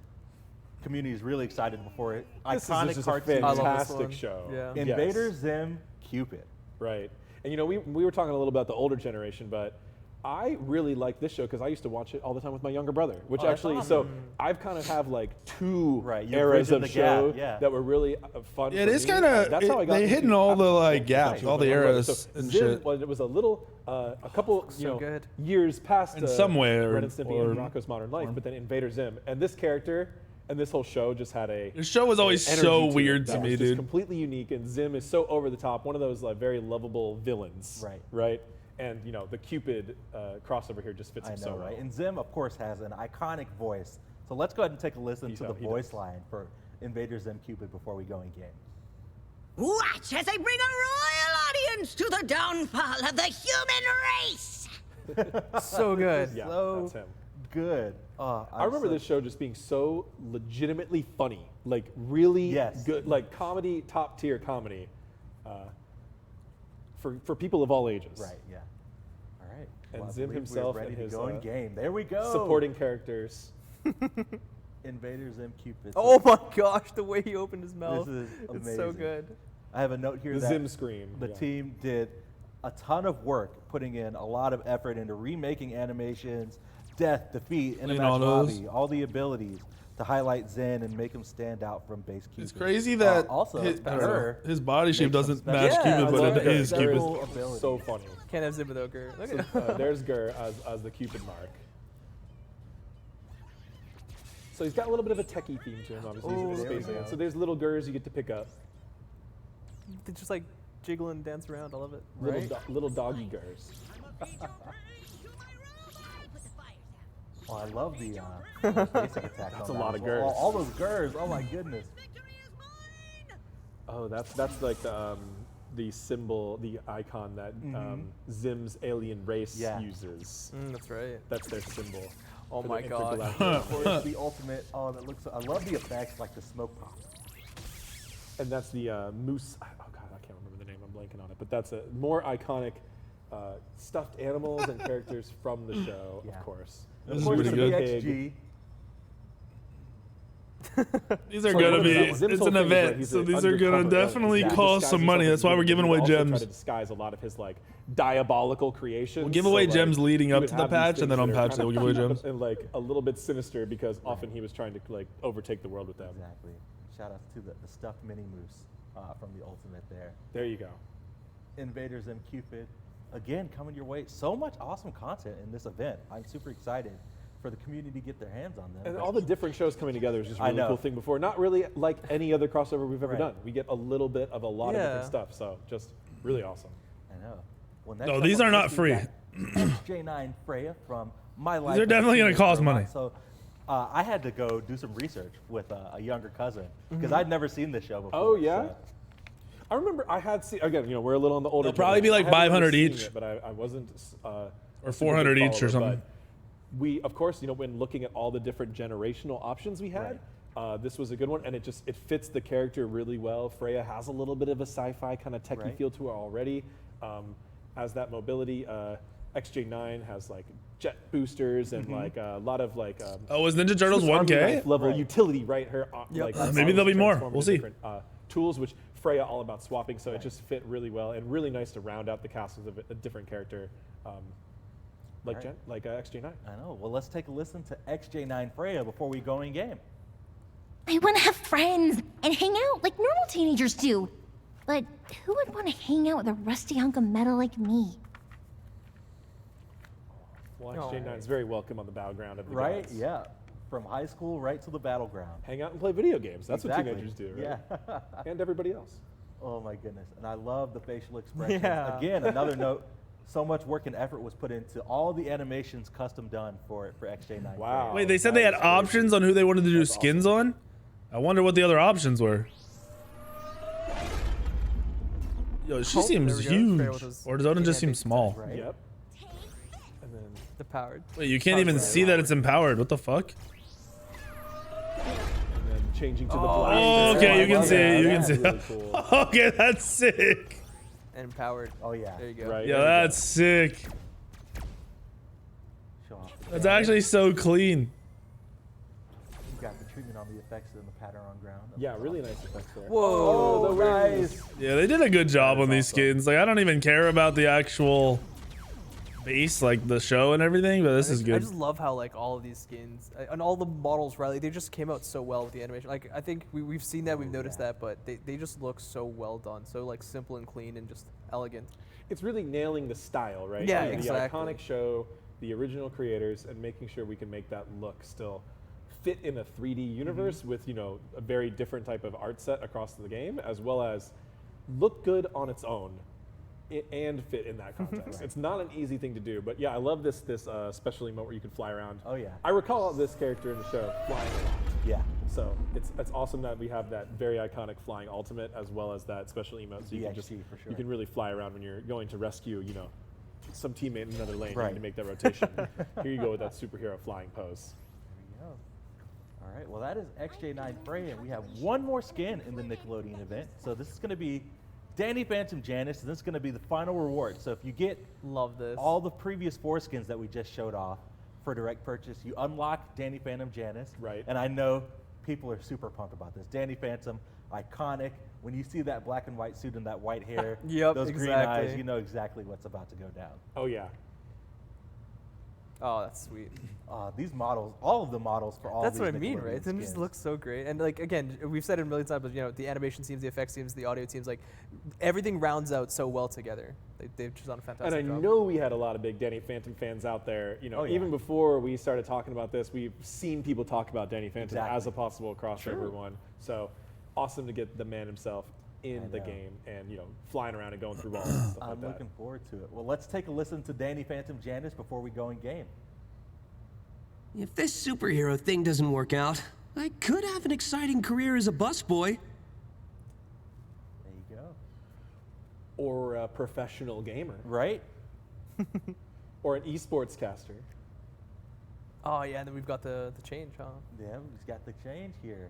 Community is really excited before it. This Iconic is just cartoon. a fantastic show. Yeah. Invader Zim Cupid. Right. And we were talking a little about the older generation, but I really like this show because I used to watch it all the time with my younger brother, which so I've kind of have like two eras of show that were really fun. Yeah, it's kind of, they hitting all the gaps, all the eras and shit. It was a couple years past in some way, Ren and Stimpy and Rocko's Modern Life, but then Invader Zim. And this character and this whole show just had the show was always so weird to me, dude. Completely unique, and Zim is so over the top, one of those very lovable villains. Right. And the Cupid crossover here just fits him so well. And Zim, of course, has an iconic voice. So let's go ahead and take a listen to the voice line for Invader Zim Cupid before we go in game. Watch as I bring a royal audience to the downfall of the human race. So good. Yeah, so that's him. good. I remember this show just being so legitimately funny, like really good, like comedy, top tier comedy, for people of all ages. Right. Yeah. All right. And Well, I Zim believe himself we're ready and to his go in game. There we go. supporting characters. Invaders and Cupid. Oh my gosh, the way he opened his mouth. This is amazing. It's so good. I have a note here The that Zim scream. the yeah. team did a ton of work, putting in a lot of effort into remaking animations, death, defeat, in the Clean all match those. lobby, all the abilities to highlight Zen and make him stand out from base Cupid. It's crazy that also his, Gur his body shape makes him doesn't special. match Yeah, Cupid, I but love it it. is Cupid. Several abilities. So funny. Can't have Zim without Gur. Look at So, there's Gur as the Cupid mark. So he's got a little bit of a techie theme to him, obviously. He's a there we space man. go. So there's little Gurs you get to pick up. They just like jiggle and dance around. I love it. Little, little doggy Gurs. Oh, I love the basic attack. That's on a that lot as of well. Gurs. All those Gurs. Oh my goodness. Oh, that's like the symbol, the icon that Zim's alien race uses. That's right. That's their symbol. Oh for my the god. intergalactic Of course, the ultimate. Oh, that looks. I love the effects, like the smoke pop. And that's the moose. Oh god, I can't remember the name. I'm blanking on it. But that's a more iconic stuffed animals and characters from the show, of course. This Of is course, pretty the good. pig. These are gonna be. It's an event, so these are gonna definitely cost some money. That's why we're giving away gems. Try to disguise a lot of his like diabolical creations. We'll give away So, gems like, leading he up would to the have these patch, and then things on that are patch kind day of we'll give away cute gems. and like a little bit sinister because often he was trying to like overtake the world with them. Exactly. Shout out to the stuffed mini moose from the ultimate there. There you go. Invaders and Cupid, again coming your way. So much awesome content in this event. I'm super excited for the community to get their hands on them. And all the different shows coming together is just a I really know. cool thing before. Not really like any other crossover we've ever Right. done. We get a little bit of a lot of Yeah. different stuff. So just really awesome. I know. Well, next No, up these on are the not list, free. we've got XJ9 Freya from My Life. are as a definitely gonna Teenage cost Robot. money. So I had to go do some research with a younger cousin because Mm-hmm. I'd never seen this show before. Oh yeah. so- I remember I had seen again. You know, we're a little on the older. They'll probably be generation. like I hadn't 500 really seen each. it, but I wasn't. Or a super 400 big each or follower, something. but we, of course, you know, when looking at all the different generational options we had, this was a good one, and it fits the character really well. Freya has a little bit of a sci-fi kind of techie Right. feel to her already. Has that mobility. XJ9 has like jet boosters and like a lot of like. Oh, is Ninja Turtles Swiss Army 1K? knife level utility, right? Her like Maybe there'll be more. transform We'll into see. different, tools, which Freya all about swapping, so it just fit really well and really nice to round out the cast of a different character, like Right. XJ9. I know. Well, let's take a listen to XJ9 Freya before we go in game. I want to have friends and hang out like normal teenagers do. But who would want to hang out with a rusty hunk of metal like me? Well, XJ9 is very welcome on the battleground of the Right? gods. Yeah. From high school right to the battleground. Hang out and play video games. That's Exactly. what teenagers do, right? Yeah. And everybody else. Oh my goodness. And I love the facial expressions. Yeah. Again, another note, so much work and effort was put into all the animations custom done for XJ9. Wow. Wait, they said they had options on who they wanted to do skins on? I wonder what the other options were. Yo, she Oh, seems there we go. Freya huge. with his Or does Odin just seem gigantic small? Right? Yep. And then The powered. Wait, you can't even see that it's empowered. What the fuck? changing to the Oh, blaster. okay, you can see it. You can That's see really it. cool. Okay, that's sick. And empowered. Oh yeah. There you go. Right. Yeah, that's sick. Show off the That's damage. actually so clean. You got the treatment on the effects and the pattern on ground. Yeah, really nice effects there. Whoa, the wings. Yeah, they did a good job on these skins. Like, I don't even care about the actual base, like the show and everything, but this is I good. just love how like all of these skins and all the models, right? Like, they just came out so well with the animation. Like I think we've seen that, we've noticed that, but they just look so well done, so like simple and clean and just elegant. It's really nailing the style, right? Yeah, I mean, exactly. The iconic show, the original creators, and making sure we can make that look still fit in a 3D universe with, you know, a very different type of art set across the game, as well as look good on its own and fit in that context. It's not an easy thing to do, but yeah, I love this special emote where you can fly around. Oh yeah. I recall this character in the show flying a lot. Yeah. So it's awesome that we have that very iconic flying ultimate as well as that special emote, so you can just DXG for sure. you can really fly around when you're going to rescue, you know, some teammate in another lane needing to make that rotation. Here you go with that superhero flying pose. There we go. All right, well that is XJ9 Frey, and we have one more skin in the Nickelodeon event. So this is going to be Danny Phantom Janice, and this is going to be the final reward. So if you get all the previous 4 skins that we just showed off for direct purchase, you unlock Danny Phantom Janice. Right. And I know people are super pumped about this. Danny Phantom, iconic. When you see that black and white suit and that white hair, those green eyes, you know exactly what's about to go down. Oh yeah. Oh, that's sweet. These models, all of the models for all That's these what I mean, Nickelodeon right? It just looks so great. And like again, we've said it a million times, but you know, the animation teams, the effects teams, the audio teams, like everything rounds out so well together. They've just done a fantastic job. And I know we had a lot of big Danny Phantom fans out there. You know, even before we started talking about this, we've seen people talk about Danny Phantom as a possible crossover one. So awesome to get the man himself in the game and, you know, flying around and going through walls and stuff like that. I'm looking forward to it. Well, let's take a listen to Danny Phantom Janice before we go in game. If this superhero thing doesn't work out, I could have an exciting career as a busboy. There you go. Or a professional gamer. Right? Or an esports caster. Oh yeah, and then we've got the change, huh? Yeah, we've got the change here.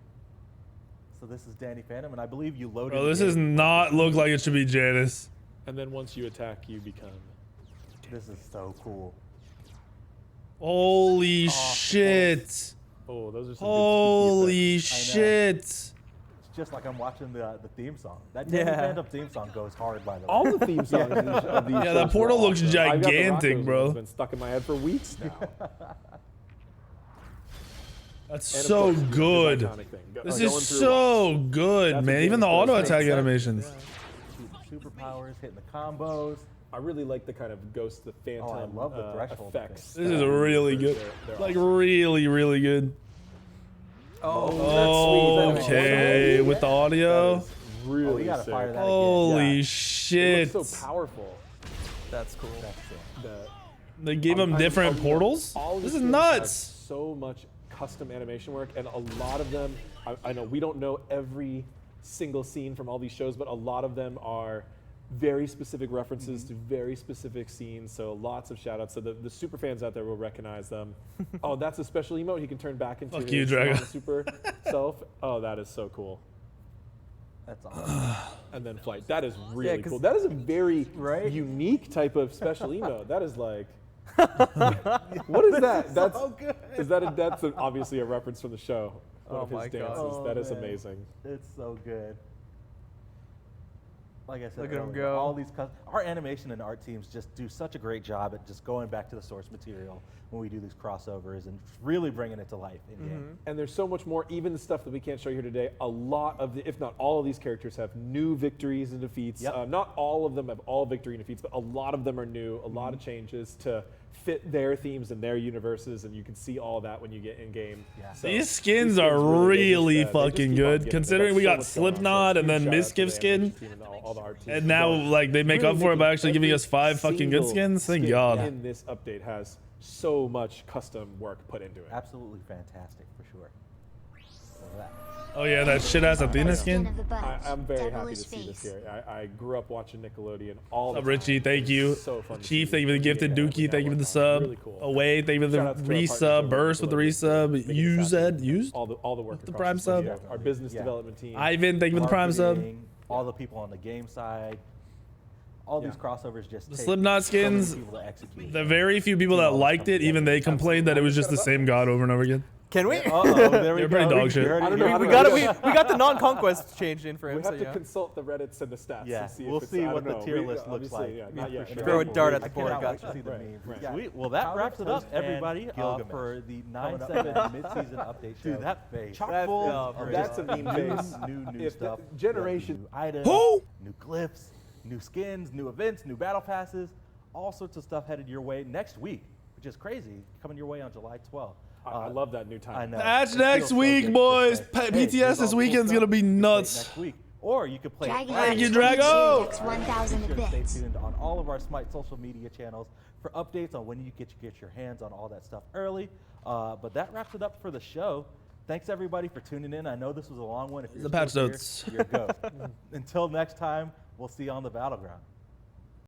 So this is Danny Phantom, and I believe you loaded. Bro, this does not look like it should be Janice. And then once you attack, you become. This is so cool. Holy shit! Oh, those are some holy shit! It's just like I'm watching the theme song. That Danny Phantom theme song goes hard, by the way. All the theme songs of these that portal looks gigantic, bro. It's been stuck in my head for weeks now. That's so good. This is so good, man. Even the auto attack animations. Superpowers, hitting the combos. I really like the kind of Ghost the Phantom I love the threshold effects. This is really good. Like really, really good. Oh, that's sweet. Okay, with the audio. Really gotta sick. fire that Holy shit. It looks so powerful. That's cool. They gave him different portals? This is nuts. So much custom animation work, and a lot of them, I know we don't know every single scene from all these shows, but a lot of them are very specific references to very specific scenes, so lots of shout outs. So the super fans out there will recognize them. Oh, that's a special emote he can turn back into his super self. Oh, that is so cool. That's awesome. And then flight. That is really cool. That is a very unique type of special emote. That is like, what is that? That's so good. That's obviously a reference from the show. One of his dances. Oh, that is man. amazing. It's so good. Like I said, Look at him earlier, go. all these our animation and art teams just do such a great job at just going back to the source material when we do these crossovers and really bringing it to life in game. And there's so much more, even the stuff that we can't show you here today. A lot of, if not all of these characters have new victories and defeats. Not all of them have all victory and defeats, but a lot of them are new, a lot of changes to fit their themes and their universes, and you can see all that when you get in game. So These skins are really fucking good, considering we got Slipknot and then Misgive skin, and now like they make up for it by actually giving us 5 fucking good skins. Thank God. And this update has so much custom work put into it. Absolutely fantastic for sure. Oh yeah, that shit ass Athena skin. I'm very happy to see this here. I grew up watching Nickelodeon all the time. Richie, thank you. So fun to Chief, see. thank you for the gifted. Dookie, thank you for the sub. Really cool. Away, thank you for the Shout out to our resub. partners Burst with the resub. Used all the work the across prime studio. sub. Our business development team. Ivan, thank you for the prime sub. Marketing, all the people on the game side. All these crossovers just The take Slipknot so many skins, people to execute. the very few people that liked it, even they complained that it was just the same god over and over again. Can we? There we They're go. pretty dog shit. I don't know. We got the non-conquest changed in for him. We have so to yeah. consult the Reddits and the stats. Yeah, and see we'll if see I what don't the know. tier We- list looks obviously, like. not yet. For sure. Throw a dart at the I board. cannot wait Gotcha. to see the memes. Sweet. Well, that wraps it up, everybody, Gilgamesh. for the 9/7 mid-season update show. Dude, that face. Chock That- full oh, of that's just a meme face. New If stuff. the generation- New items. New glyphs. New skins. New events. New battle passes. All sorts of stuff headed your way next week, which is crazy. Coming your way on July 12th. I love that new time. I know. That's It next feels so week, good to boys. say, hey, here's PTS all this the weekend's cool gonna be stuff you can play nuts. Next week. Or you could play it Dragon live. Thank you, Age Drago. 26, 1,000 Be sure to bits. stay tuned on all of our Smite social media channels for updates on when you get your hands on all that stuff early. But that wraps it up for the show. Thanks everybody for tuning in. I know this was a long one. If you're The patch still here, notes. you're go. Until next time, we'll see you on the battleground.